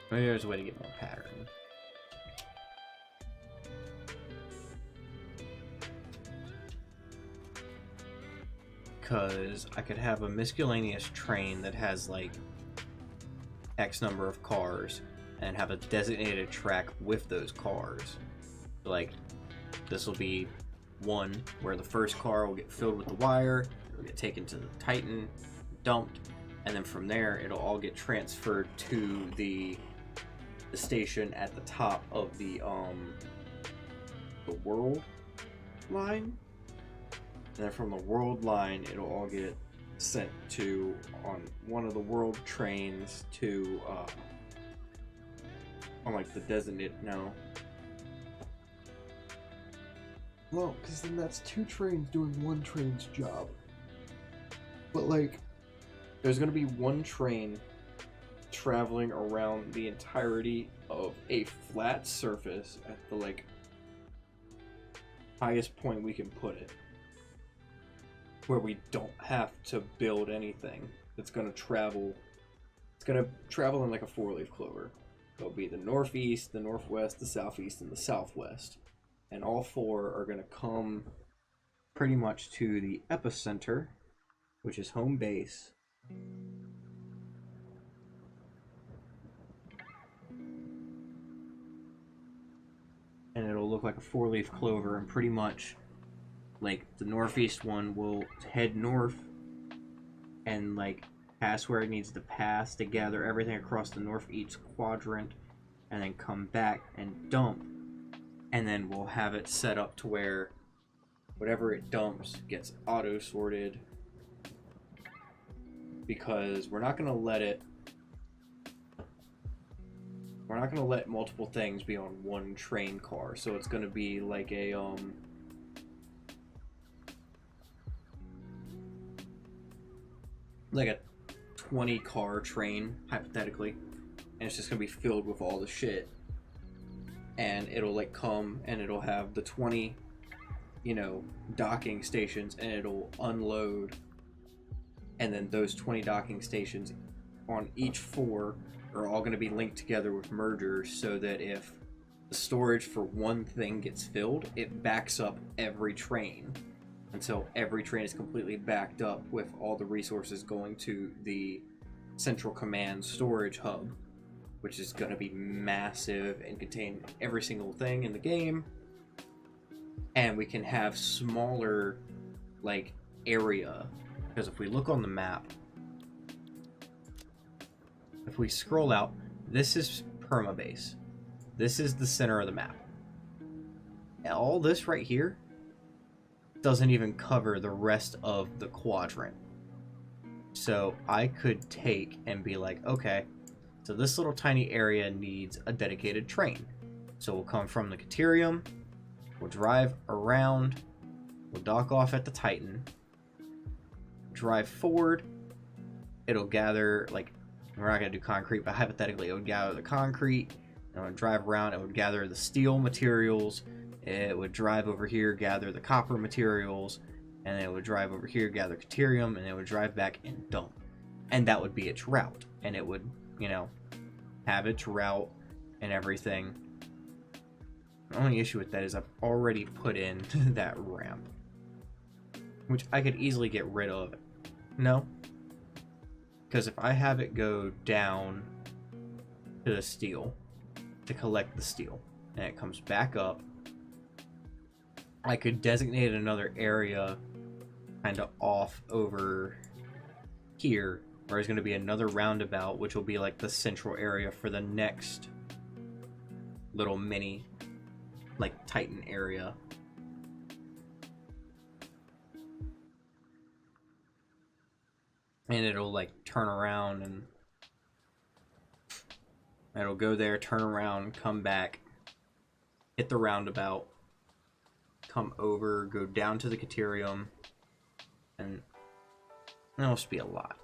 Maybe there's a way to get more pattern. Because I could have a miscellaneous train that has like X number of cars and have a designated track with those cars. Like, this will be one where the first car will get filled with the wire, it'll get taken to the Titan, dumped, and then from there it'll all get transferred to the station at the top of the world line. And then from the world line, it'll all get sent to on one of the world trains to on like the designated. No. Well, because then that's two trains doing one train's job. But like, There's gonna be one train traveling around the entirety of a flat surface at the like highest point we can put it, where we don't have to build anything. It's gonna travel. It's gonna travel in like a four-leaf clover. It'll be the northeast, the northwest, the southeast, and the southwest, and all four are gonna come pretty much to the epicenter, which is home base. And it'll look like a four-leaf clover, and pretty much like the northeast one will head north and like pass where it needs to pass to gather everything across the northeast quadrant, and then come back and dump, and then we'll have it set up to where whatever it dumps gets auto sorted, because we're not going to let multiple things be on one train car. So it's going to be like a like a 20 car train hypothetically, and it's just going to be filled with all the shit, and it'll like come and it'll have the 20 docking stations, and it'll unload, and then those 20 docking stations on each four are all going to be linked together with mergers, so that if the storage for one thing gets filled, it backs up every train until every train is completely backed up with all the resources going to the central command storage hub, which is going to be massive and contain every single thing in the game. And we can have smaller like area, because if we look on the map, if we scroll out, this is permabase. This is the center of the map. All this right here doesn't even cover the rest of the quadrant. So I could take and be like, okay, so this little tiny area needs a dedicated train. So we'll come from the Caterium, we'll drive around, we'll dock off at the Titan, drive forward, it'll gather, like, we're not going to do concrete, but hypothetically it would gather the concrete, and it would drive around, it would gather the steel materials, it would drive over here, gather the copper materials, and then it would drive over here, gather Caterium, and it would drive back and dump. And that would be its route, and it would, have its route and everything. The only issue with that is I've already put in that ramp, which I could easily get rid of. No, because if I have it go down to the steel to collect the steel, and it comes back up, I could designate another area kind of off over here, where there's going to be another roundabout, which will be like the central area for the next little mini like Titan area. And it'll like turn around, and it'll go there, turn around, come back, hit the roundabout, come over, go down to the Caterium, and that'll just be a lot.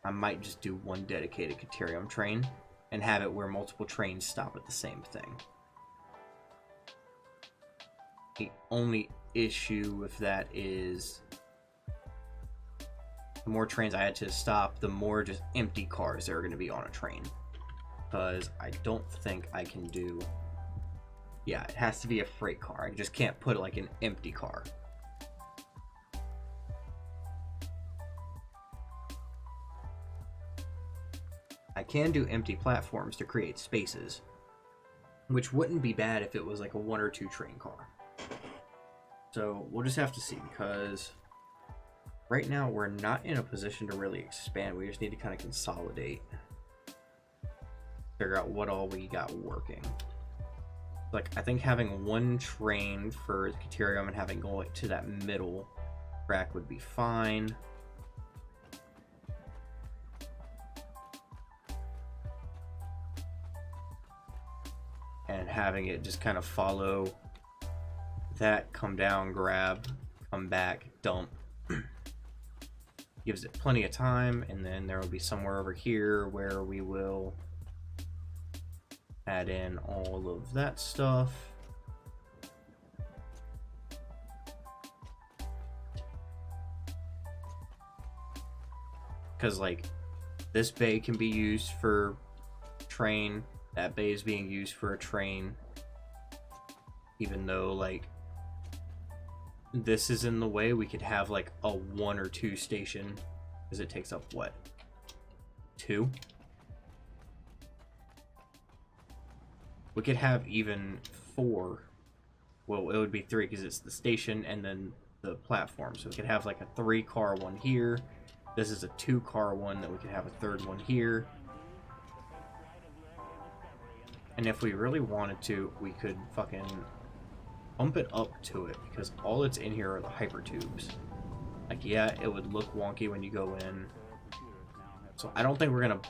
I might just do one dedicated Caterium train and have it where multiple trains stop at the same thing. The only issue with that is the more trains I had to stop, the more just empty cars that are going to be on a train. Because I don't think I can do... Yeah, it has to be a freight car. I just can't put like an empty car. I can do empty platforms to create spaces, which wouldn't be bad if it was like a 1 or 2 train car. So we'll just have to see, because right now we're not in a position to really expand. We just need to kind of consolidate, figure out what all we got working. Like, I think having 1 train for the Caterium and having go to that middle track would be fine. And having it just kind of follow that, come down, grab, come back, dump. Gives it plenty of time, and then there will be somewhere over here where we will add in all of that stuff. Because like this bay can be used for train, that bay is being used for a train, even though like this is in the way. We could have like a 1 or 2 station, because it takes up what, 2? We could have even 4. Well, it would be 3 because it's the station and then the platform. So we could have like a 3-car one here. This is a 2-car one that we could have a 3rd one here. And if we really wanted to, we could fucking bump it up to it, because all that's in here are the hyper tubes. Like, yeah, it would look wonky when you go in. So I don't think we're gonna...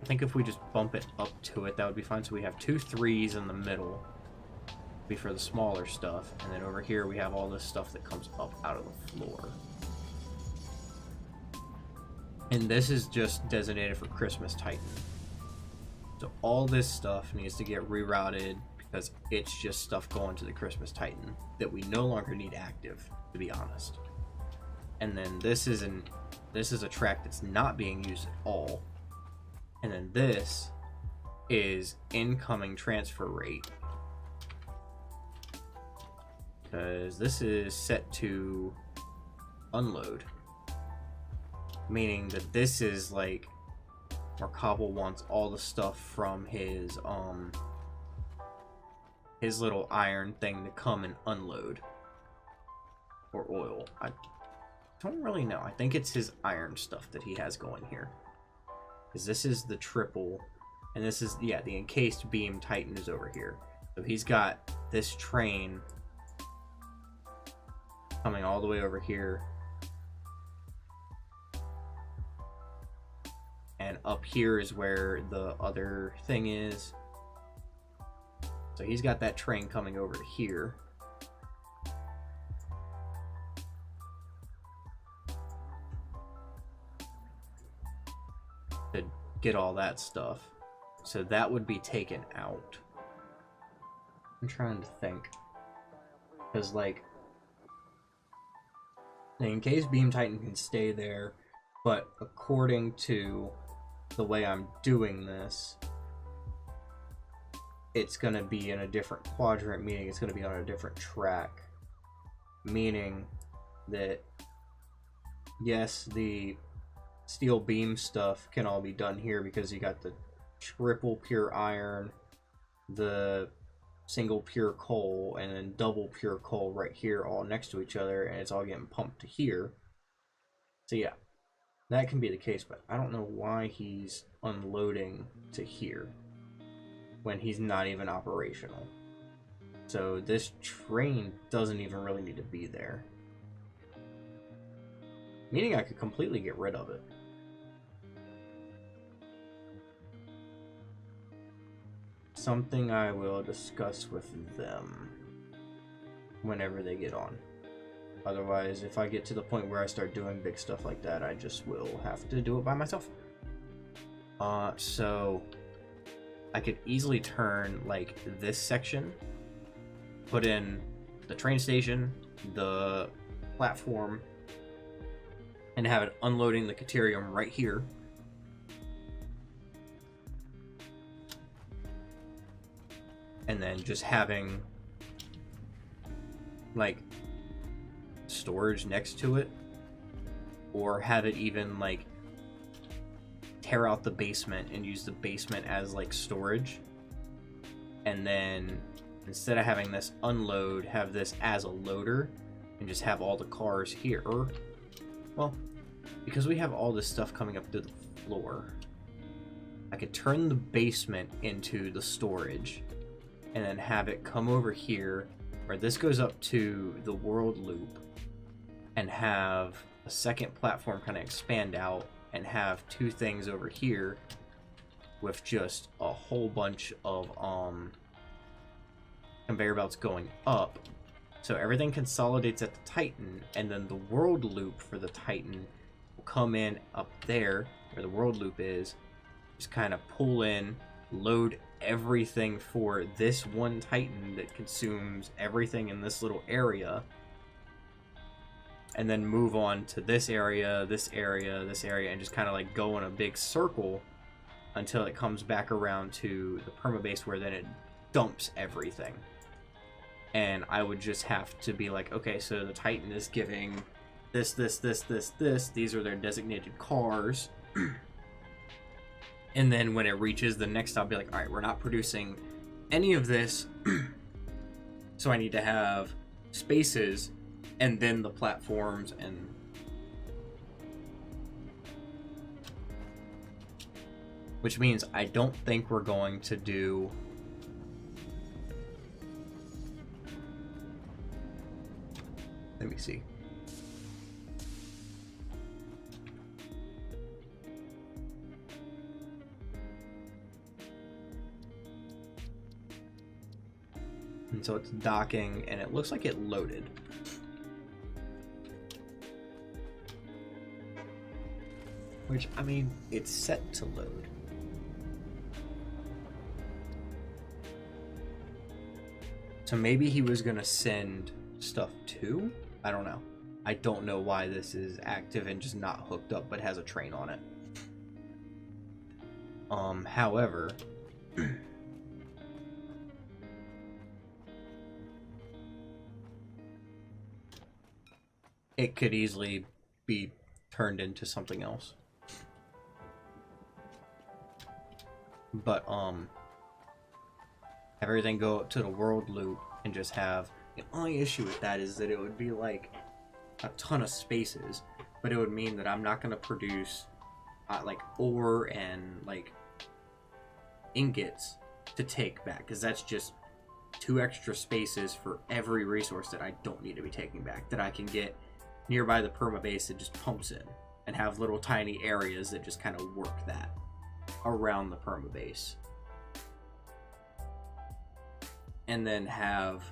I think if we just bump it up to it, that would be fine. So we have 2 3s in the middle, be for the smaller stuff, and then over here we have all this stuff that comes up out of the floor. And this is just designated for Christmas Titan. So all this stuff needs to get rerouted, because it's just stuff going to the Christmas Titan that we no longer need active, to be honest. And then this is a track that's not being used at all. And then this is incoming transfer rate, because this is set to unload, meaning that this is like where Cobble wants all the stuff from his little iron thing to come and unload, or oil. I don't really know. I think it's his iron stuff that he has going here. Because this is the triple, and this is, yeah, the encased beam Titan is over here. So he's got this train coming all the way over here. And up here is where the other thing is. So he's got that train coming over to here. To get all that stuff. So that would be taken out. I'm trying to think. Because, like, the encased beam Titan can stay there, but according to the way I'm doing this, it's going to be in a different quadrant, meaning it's going to be on a different track. Meaning that, yes, the steel beam stuff can all be done here because you got the triple pure iron, the single pure coal, and then double pure coal right here all next to each other, and it's all getting pumped to here. So yeah, that can be the case, but I don't know why he's unloading to here when he's not even operational. So this train doesn't even really need to be there. Meaning I could completely get rid of it. Something I will discuss with them whenever they get on. Otherwise, if I get to the point where I start doing big stuff like that, I just will have to do it by myself. So I could easily turn like this section, put in the train station, the platform, and have it unloading the Caterium right here. And then just having like storage next to it, or have it even like tear out the basement and use the basement as like storage, and then instead of having this unload, have this as a loader and just have all the cars here. Well, because we have all this stuff coming up to the floor, I could turn the basement into the storage and then have it come over here where this goes up to the world loop, and have a second platform kind of expand out and have two things over here with just a whole bunch of conveyor belts going up. So everything consolidates at the Titan, and then the world loop for the Titan will come in up there where the world loop is, just kind of pull in, load everything for this one Titan that consumes everything in this little area, and then move on to this area, this area, this area, and just kind of like go in a big circle until it comes back around to the permabase, where then it dumps everything. And I would just have to be like, okay, so the Titan is giving this, this, this, this, this. These are their designated cars. And then when it reaches the next, I'll be like, all right, we're not producing any of this. So I need to have spaces and then the platforms, and which means I don't think we're going to do let me see. And so it's docking, and it looks like it loaded. Which, I mean, it's set to load. So maybe he was gonna send stuff too? I don't know. I don't know why this is active and just not hooked up, but has a train on it. However, it could easily be turned into something else. But have everything go up to the world loop and just have, the only issue with that is that it would be like a ton of spaces, but it would mean that I'm not going to produce like ore and like ingots to take back, because that's just 2 extra spaces for every resource that I don't need to be taking back, that I can get nearby the permabase that just pumps in, and have little tiny areas that just kind of work that around the permabase. And then have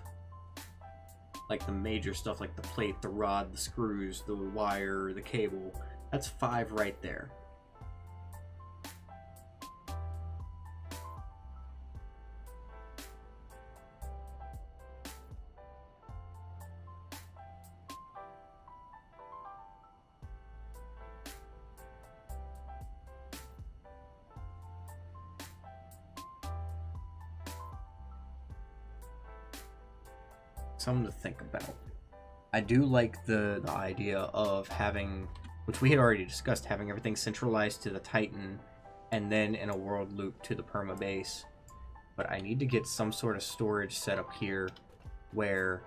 like the major stuff like the plate, the rod, the screws, the wire, the cable. That's 5 right there. Something to think about. I do like the idea of having, which we had already discussed, having everything centralized to the Titan and then in a world loop to the permabase. But I need to get some sort of storage set up here where,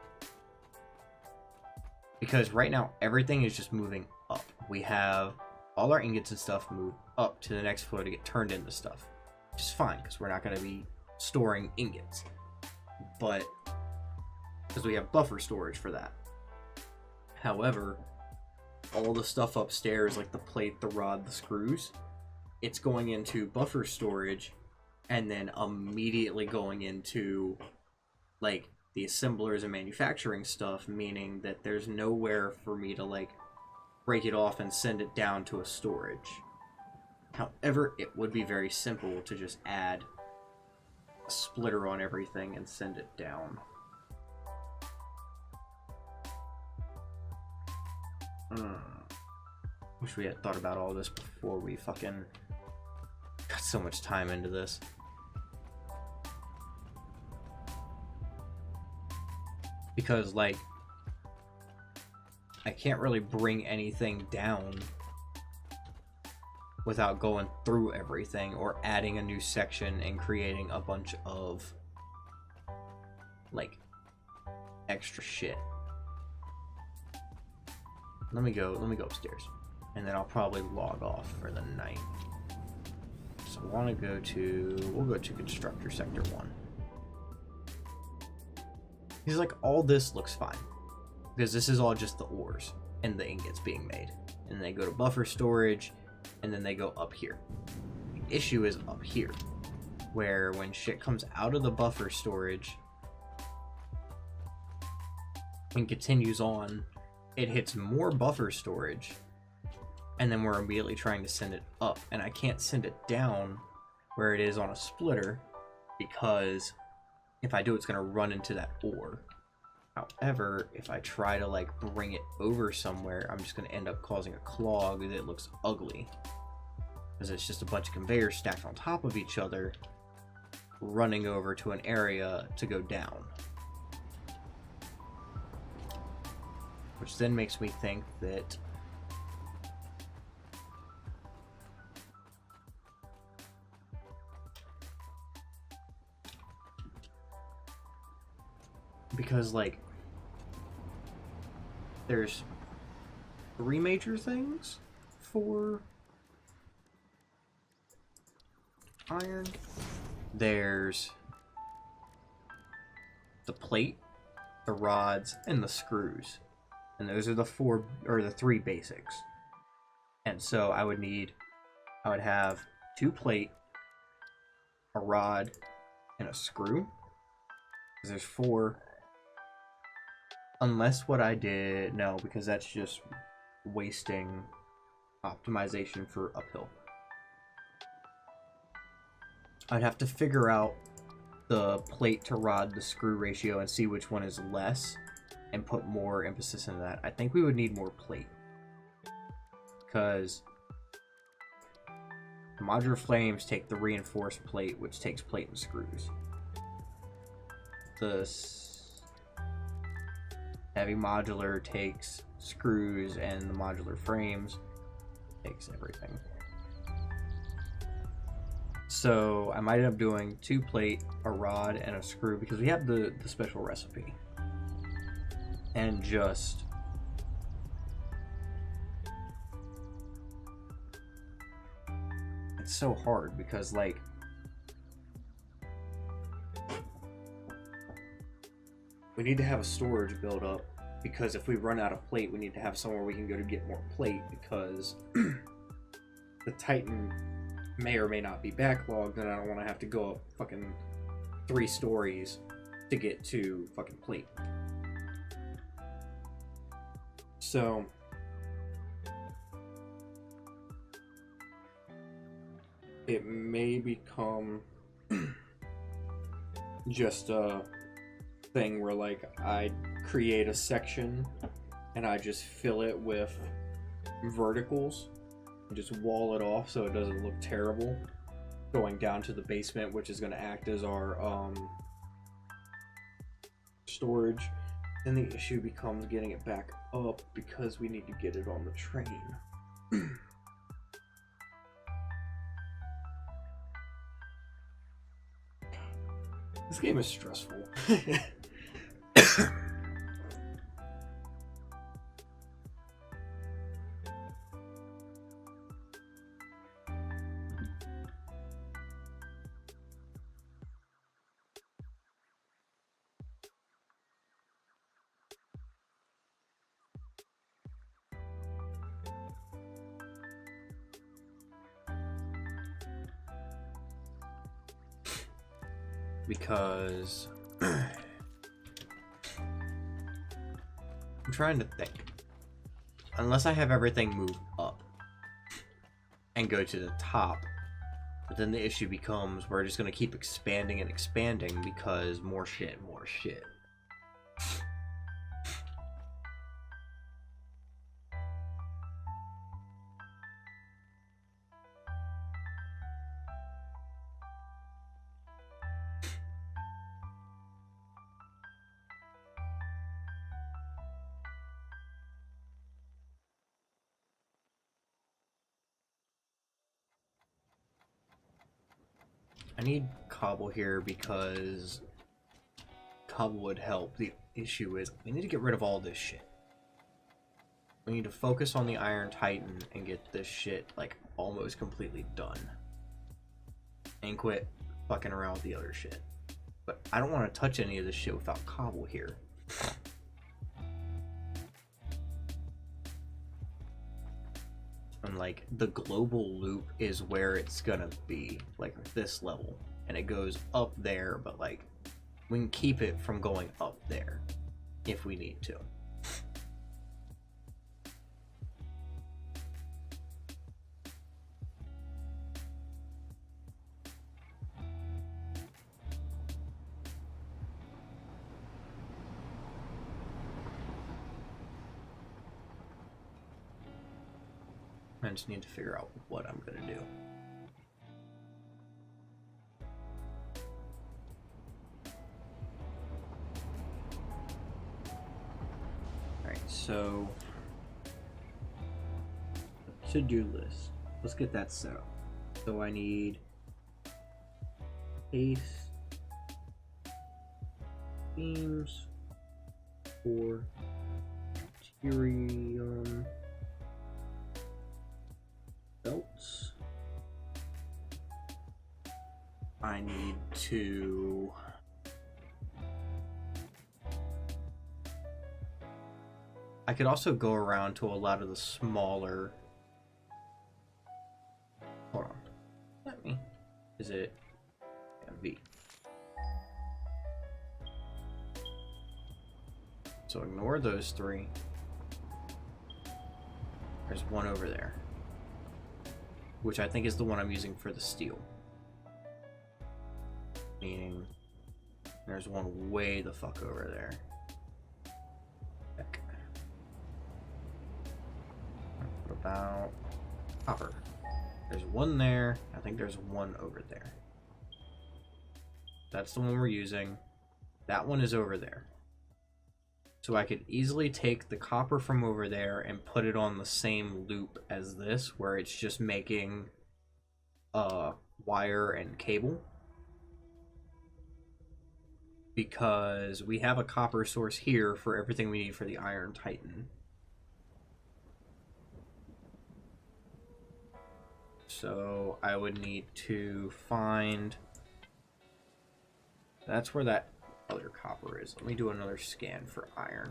because right now everything is just moving up. We have all our ingots and stuff move up to the next floor to get turned into stuff, which is fine because we're not going to be storing ingots. But because we have buffer storage for that. However, all the stuff upstairs, like the plate, the rod, the screws, it's going into buffer storage and then immediately going into like the assemblers and manufacturing stuff, meaning that there's nowhere for me to like break it off and send it down to a storage. However, it would be very simple to just add a splitter on everything and send it down. Wish we had thought about all this before we fucking got so much time into this. Because, like, I can't really bring anything down without going through everything or adding a new section and creating a bunch of, like, extra shit. Let me go upstairs, and then I'll probably log off for the night. So I want to go to, we'll go to Constructor Sector 1. He's like, all this looks fine, because this is all just the ores and the ingots being made. And they go to buffer storage, and then they go up here. The issue is up here, where when shit comes out of the buffer storage and continues on, it hits more buffer storage, and then we're immediately trying to send it up, and I can't send it down where it is on a splitter, because if I do, it's going to run into that ore. However, if I try to, like, bring it over somewhere, I'm just going to end up causing a clog that looks ugly, because it's just a bunch of conveyors stacked on top of each other running over to an area to go down. Which then makes me think that because, like, there's 3 major things for iron. There's the plate, the rods, and the screws. And those are the 4 or the 3 basics. And so I would have 2 plate, a rod, and a screw. Because there's 4. Unless what I did, no, because that's just wasting optimization for uphill. I'd have to figure out the plate to rod to screw ratio and see which one is less, and put more emphasis into that. I think we would need more plate, because the modular flames take the reinforced plate, which takes plate and screws. The heavy modular takes screws, and the modular frames takes everything. So I might end up doing 2 plate, a rod, and a screw, because we have the special recipe. And just it's so hard, because, like, we need to have a storage build up, because if we run out of plate, we need to have somewhere we can go to get more plate, because the Titan may or may not be backlogged, and I don't want to have to go up fucking 3 stories to get to fucking plate. So it may become just a thing where, like, I create a section and I just fill it with verticals and just wall it off so it doesn't look terrible, going down to the basement, which is going to act as our storage. Then the issue becomes getting it back up, because we need to get it on the train. This game is stressful. Because I'm trying to think. Unless I have everything moved up, and go to the top. But then the issue becomes we're just going to keep expanding and expanding because more shit, more shit. I need cobble here because cobble would help. The issue is we need to get rid of all this shit. We need to focus on the Iron Titan and get this shit like almost completely done. And quit fucking around with the other shit. But I don't want to touch any of this shit without cobble here. And like the global loop is where it's gonna be, like this level, and it goes up there, but like we can keep it from going up there if we need to. I just need to figure out what I'm gonna do. Alright, so to-do list. Let's get that set up. So I need paste, themes for Caterium belts. I need to I could also go around to a lot of the smaller. Hold on. Let me. Is it MV? So ignore those three. There's one over there, which I think is the one I'm using for the steel. Meaning, there's one way the fuck over there. Heck. What about copper? There's one there. I think there's one over there. That's the one we're using. That one is over there. So I could easily take the copper from over there and put it on the same loop as this, where it's just making wire and cable. Because we have a copper source here for everything we need for the Iron Titan. So I would need to find... That's where that other copper is. Let me do another scan for iron.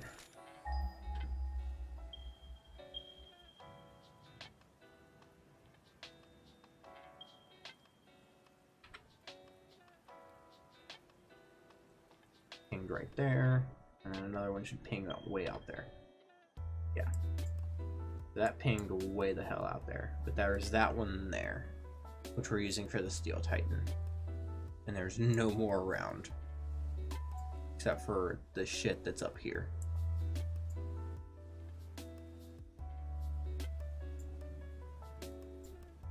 Pinged right there, and another one should ping out way out there. Yeah, that pinged way the hell out there. But there's that one there, which we're using for the Steel Titan, and there's no more around. Except for the shit that's up here.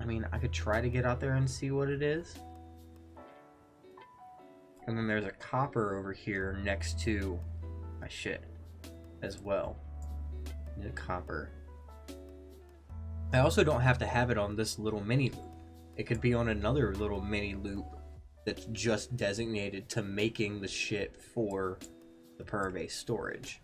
I mean, I could try to get out there and see what it is. And then there's a copper over here next to my shit as well. Need a copper. I also don't have to have it on this little mini loop. It could be on another little mini loop that's just designated to making the shit for the perma-base storage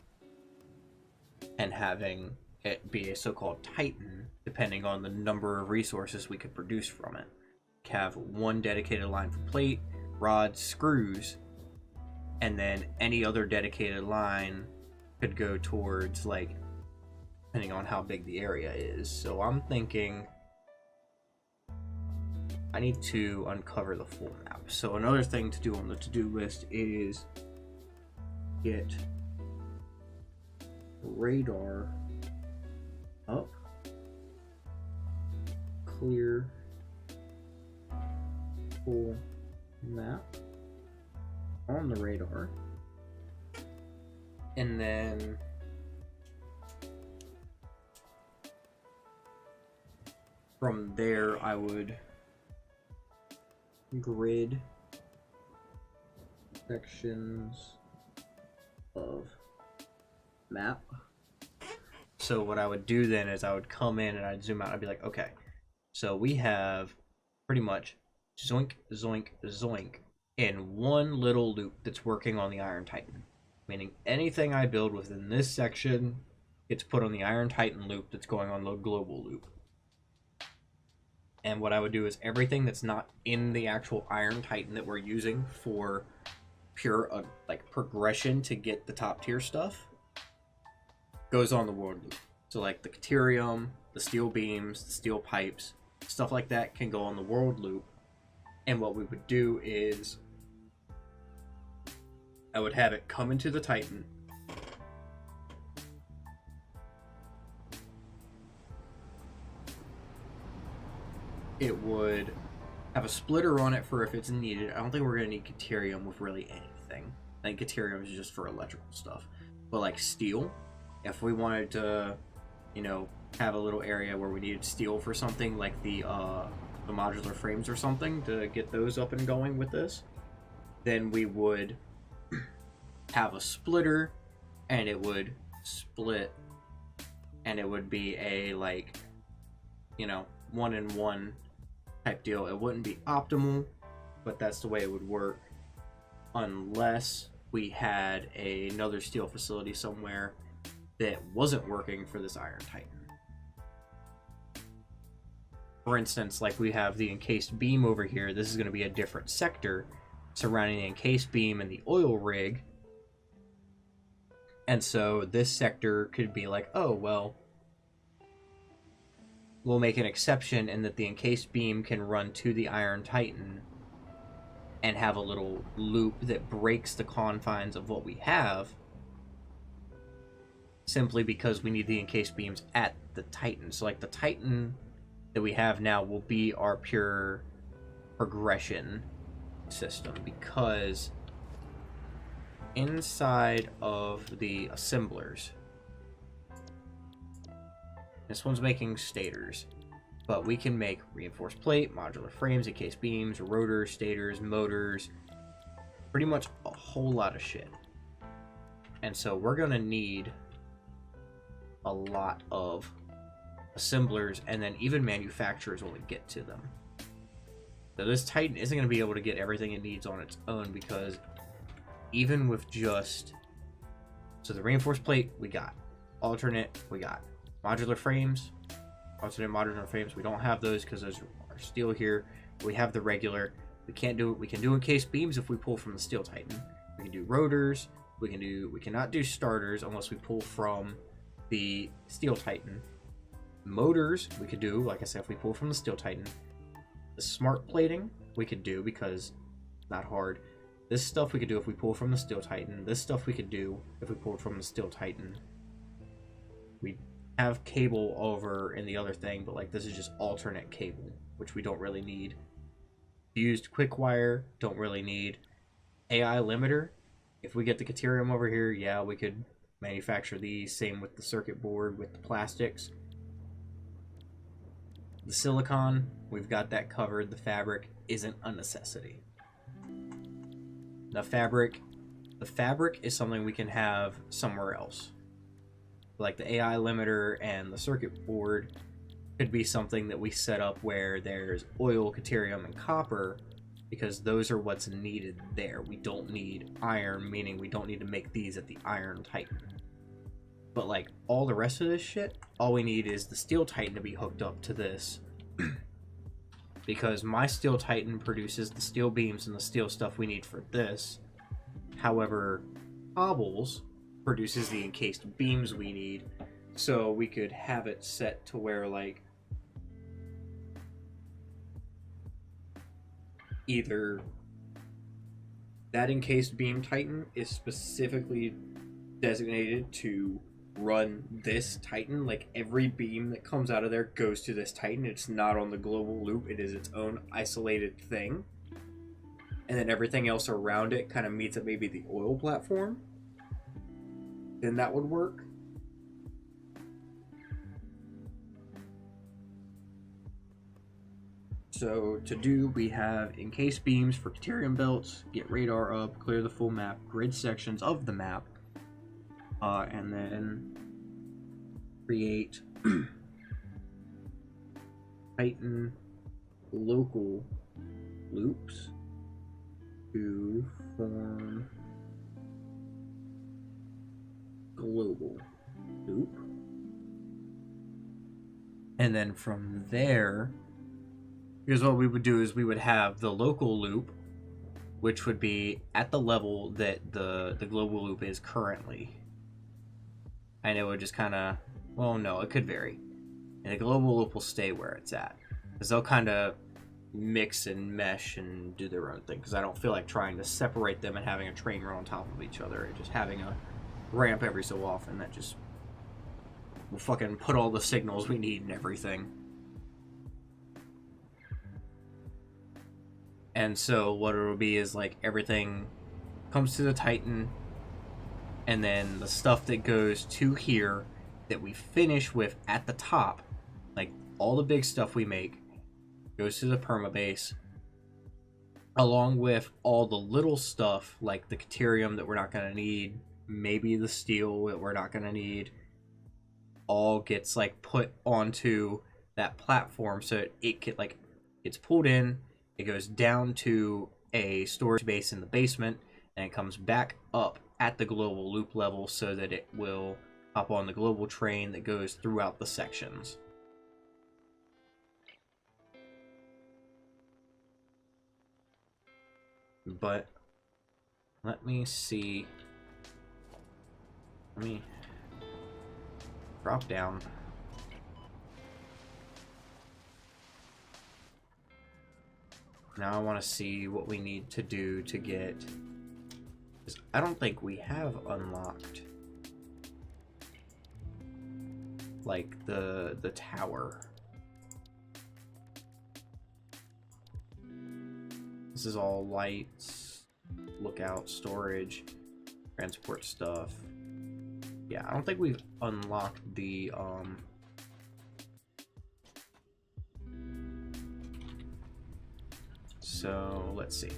and having it be a so-called Titan depending on the number of resources we could produce from it. Have one dedicated line for plate, rods, screws, and then any other dedicated line could go towards, like, depending on how big the area is. So I'm thinking I need to uncover the full map. So another thing to do on the to-do list is get radar up clear full map on the radar. And then from there I would grid sections of map. So what I would do then is I would come in and I'd zoom out. I'd be like, okay, so we have pretty much zoink, zoink, zoink in one little loop that's working on the Iron Titan. Meaning anything I build within this section gets put on the Iron Titan loop that's going on the global loop. And what I would do is everything that's not in the actual Iron Titan that we're using for pure like progression to get the top tier stuff goes on the world loop. So like the Caterium, the steel beams, the steel pipes, stuff like that can go on the world loop. And what we would do is I would have it come into the Titan. It would have a splitter on it for if it's needed. I don't think we're going to need Caterium with really anything. I think Caterium is just for electrical stuff. But like steel, if we wanted to, you know, have a little area where we needed steel for something like the modular frames or something to get those up and going with this, then we would have a splitter and it would split and it would be a like, you know, 1-in-1 type deal. It wouldn't be optimal, but that's the way it would work unless we had another steel facility somewhere that wasn't working for this Iron Titan. For instance, like we have the encased beam over here. This is going to be a different sector surrounding the encased beam and the oil rig. And so this sector could be like, oh, well, we'll make an exception in that the encased beam can run to the Iron Titan and have a little loop that breaks the confines of what we have, simply because we need the encased beams at the Titan. So like the Titan that we have now will be our pure progression system, because inside of the assemblers, this one's making stators, but we can make reinforced plate, modular frames, encased beams, rotors, stators, motors, pretty much a whole lot of shit. And so we're gonna need a lot of assemblers and then even manufacturers when we get to them. So this Titan isn't gonna be able to get everything it needs on its own, because even with just, so the reinforced plate we got, alternate we got, modular frames, alternate modular frames, we don't have those because those are steel here. We have the regular. We can't do it. We can do encased beams if we pull from the steel Titan. We can do rotors. We cannot do starters unless we pull from the steel Titan. Motors we could do, like I said, if we pull from the steel Titan. The smart plating we could do because not hard. This stuff we could do if we pull from the steel Titan. This stuff we could do if we pulled from the steel Titan. We have cable over in the other thing, but like this is just alternate cable, which we don't really need. Fused quick wire, don't really need. AI limiter, if we get the Caterium over here, yeah, we could manufacture these. Same with the circuit board with the plastics. The silicon, we've got that covered. The fabric isn't a necessity. The fabric is something we can have somewhere else. Like the AI limiter and the circuit board could be something that we set up where there's oil, Caterium, and copper, because those are what's needed there. We don't need iron, meaning we don't need to make these at the Iron Titan. But like all the rest of this shit, all we need is the steel Titan to be hooked up to this. Because my steel Titan produces the steel beams and the steel stuff we need for this. However, Cobbles produces the encased beams we need, so we could have it set to where like either that encased beam Titan is specifically designated to run this Titan. Like every beam that comes out of there goes to this Titan. It's not on the global loop. It is its own isolated thing. And then everything else around it kind of meets at maybe the oil platform. Then that would work. So to do, we have encased beams for Caterium belts, get radar up, clear the full map, grid sections of the map, and then create Titan local loops to form global loop. And then from there, because what we would do is we would have the local loop, which would be at the level that the global loop is currently. And it would just kind of, well, no, it could vary. And the global loop will stay where it's at. Because they'll kind of mix and mesh and do their own thing. Because I don't feel like trying to separate them and having a train run on top of each other. And just having a ramp every so often that just will fucking put all the signals we need and everything. And so what it'll be is like everything comes to the Titan, and then the stuff that goes to here that we finish with at the top, like all the big stuff we make, goes to the permabase, along with all the little stuff like the Caterium that we're not going to need, maybe the steel that we're not going to need, all gets like put onto that platform so it get, like, gets pulled in. It goes down to a storage base in the basement, and it comes back up at the global loop level so that it will hop on the global train that goes throughout the sections. But let me see. Let me drop down. Now I want to see what we need to do to get... Because I don't think we have unlocked like the tower. This is all lights, lookout, storage, transport stuff. Yeah, I don't think we've unlocked the so let's see.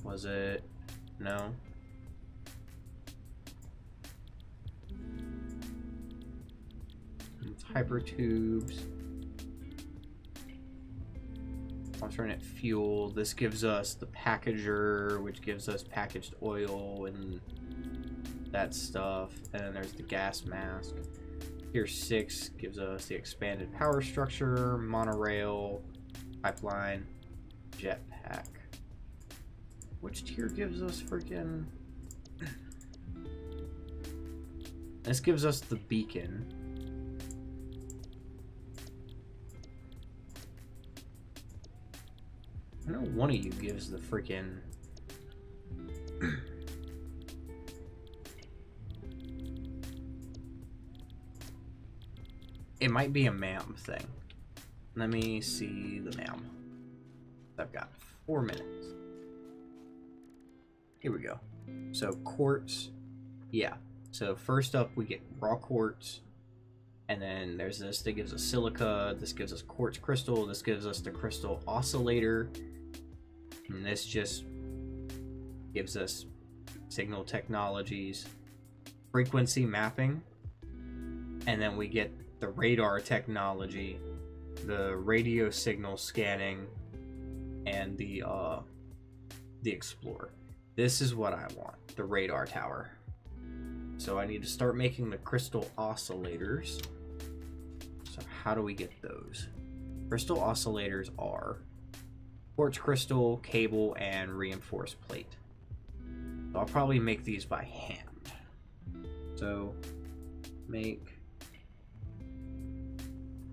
Was it? No. It's hyper tubes. Alternate fuel. This gives us the packager, which gives us packaged oil and that stuff. And then there's the gas mask. Tier 6 gives us the expanded power structure, monorail, pipeline, jetpack. Which tier gives us freaking... This gives us the beacon. I know one of you gives the freaking... It might be a MAM thing. Let me see the MAM. I've got 4 minutes. Here we go. So quartz, yeah. So first up we get raw quartz, and then there's this that gives us silica, this gives us quartz crystal, this gives us the crystal oscillator, and this just gives us signal technologies, frequency mapping, and then we get the radar technology, the radio signal scanning, and the explorer. This is what I want, the radar tower. So I need to start making the crystal oscillators. So how do we get those? Crystal oscillators are quartz crystal, cable, and reinforced plate. So I'll probably make these by hand. So make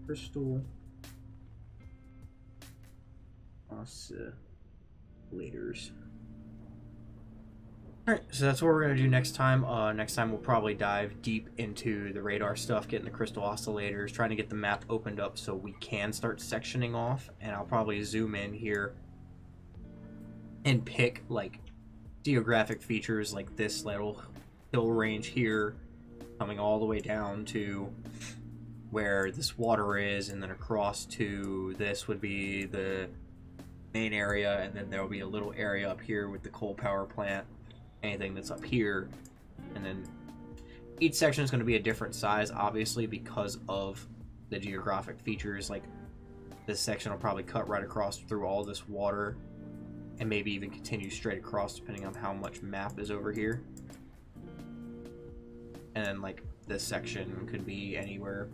crystal oscillators. Alright, so that's what we're going to do next time. Next time we'll probably dive deep into the radar stuff, getting the crystal oscillators, trying to get the map opened up so we can start sectioning off. And I'll probably zoom in here and pick like geographic features like this little hill range here, coming all the way down to where this water is, and then across to this would be the main area, and then there will be a little area up here with the coal power plant, anything that's up here, and then each section is going to be a different size, obviously, because of the geographic features. Like this section will probably cut right across through all this water and maybe even continue straight across depending on how much map is over here. And then like this section could be anywhere.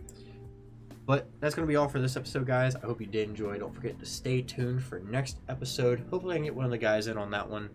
But that's going to be all for this episode, guys. I hope you did enjoy. Don't forget to stay tuned for next episode. Hopefully I can get one of the guys in on that one.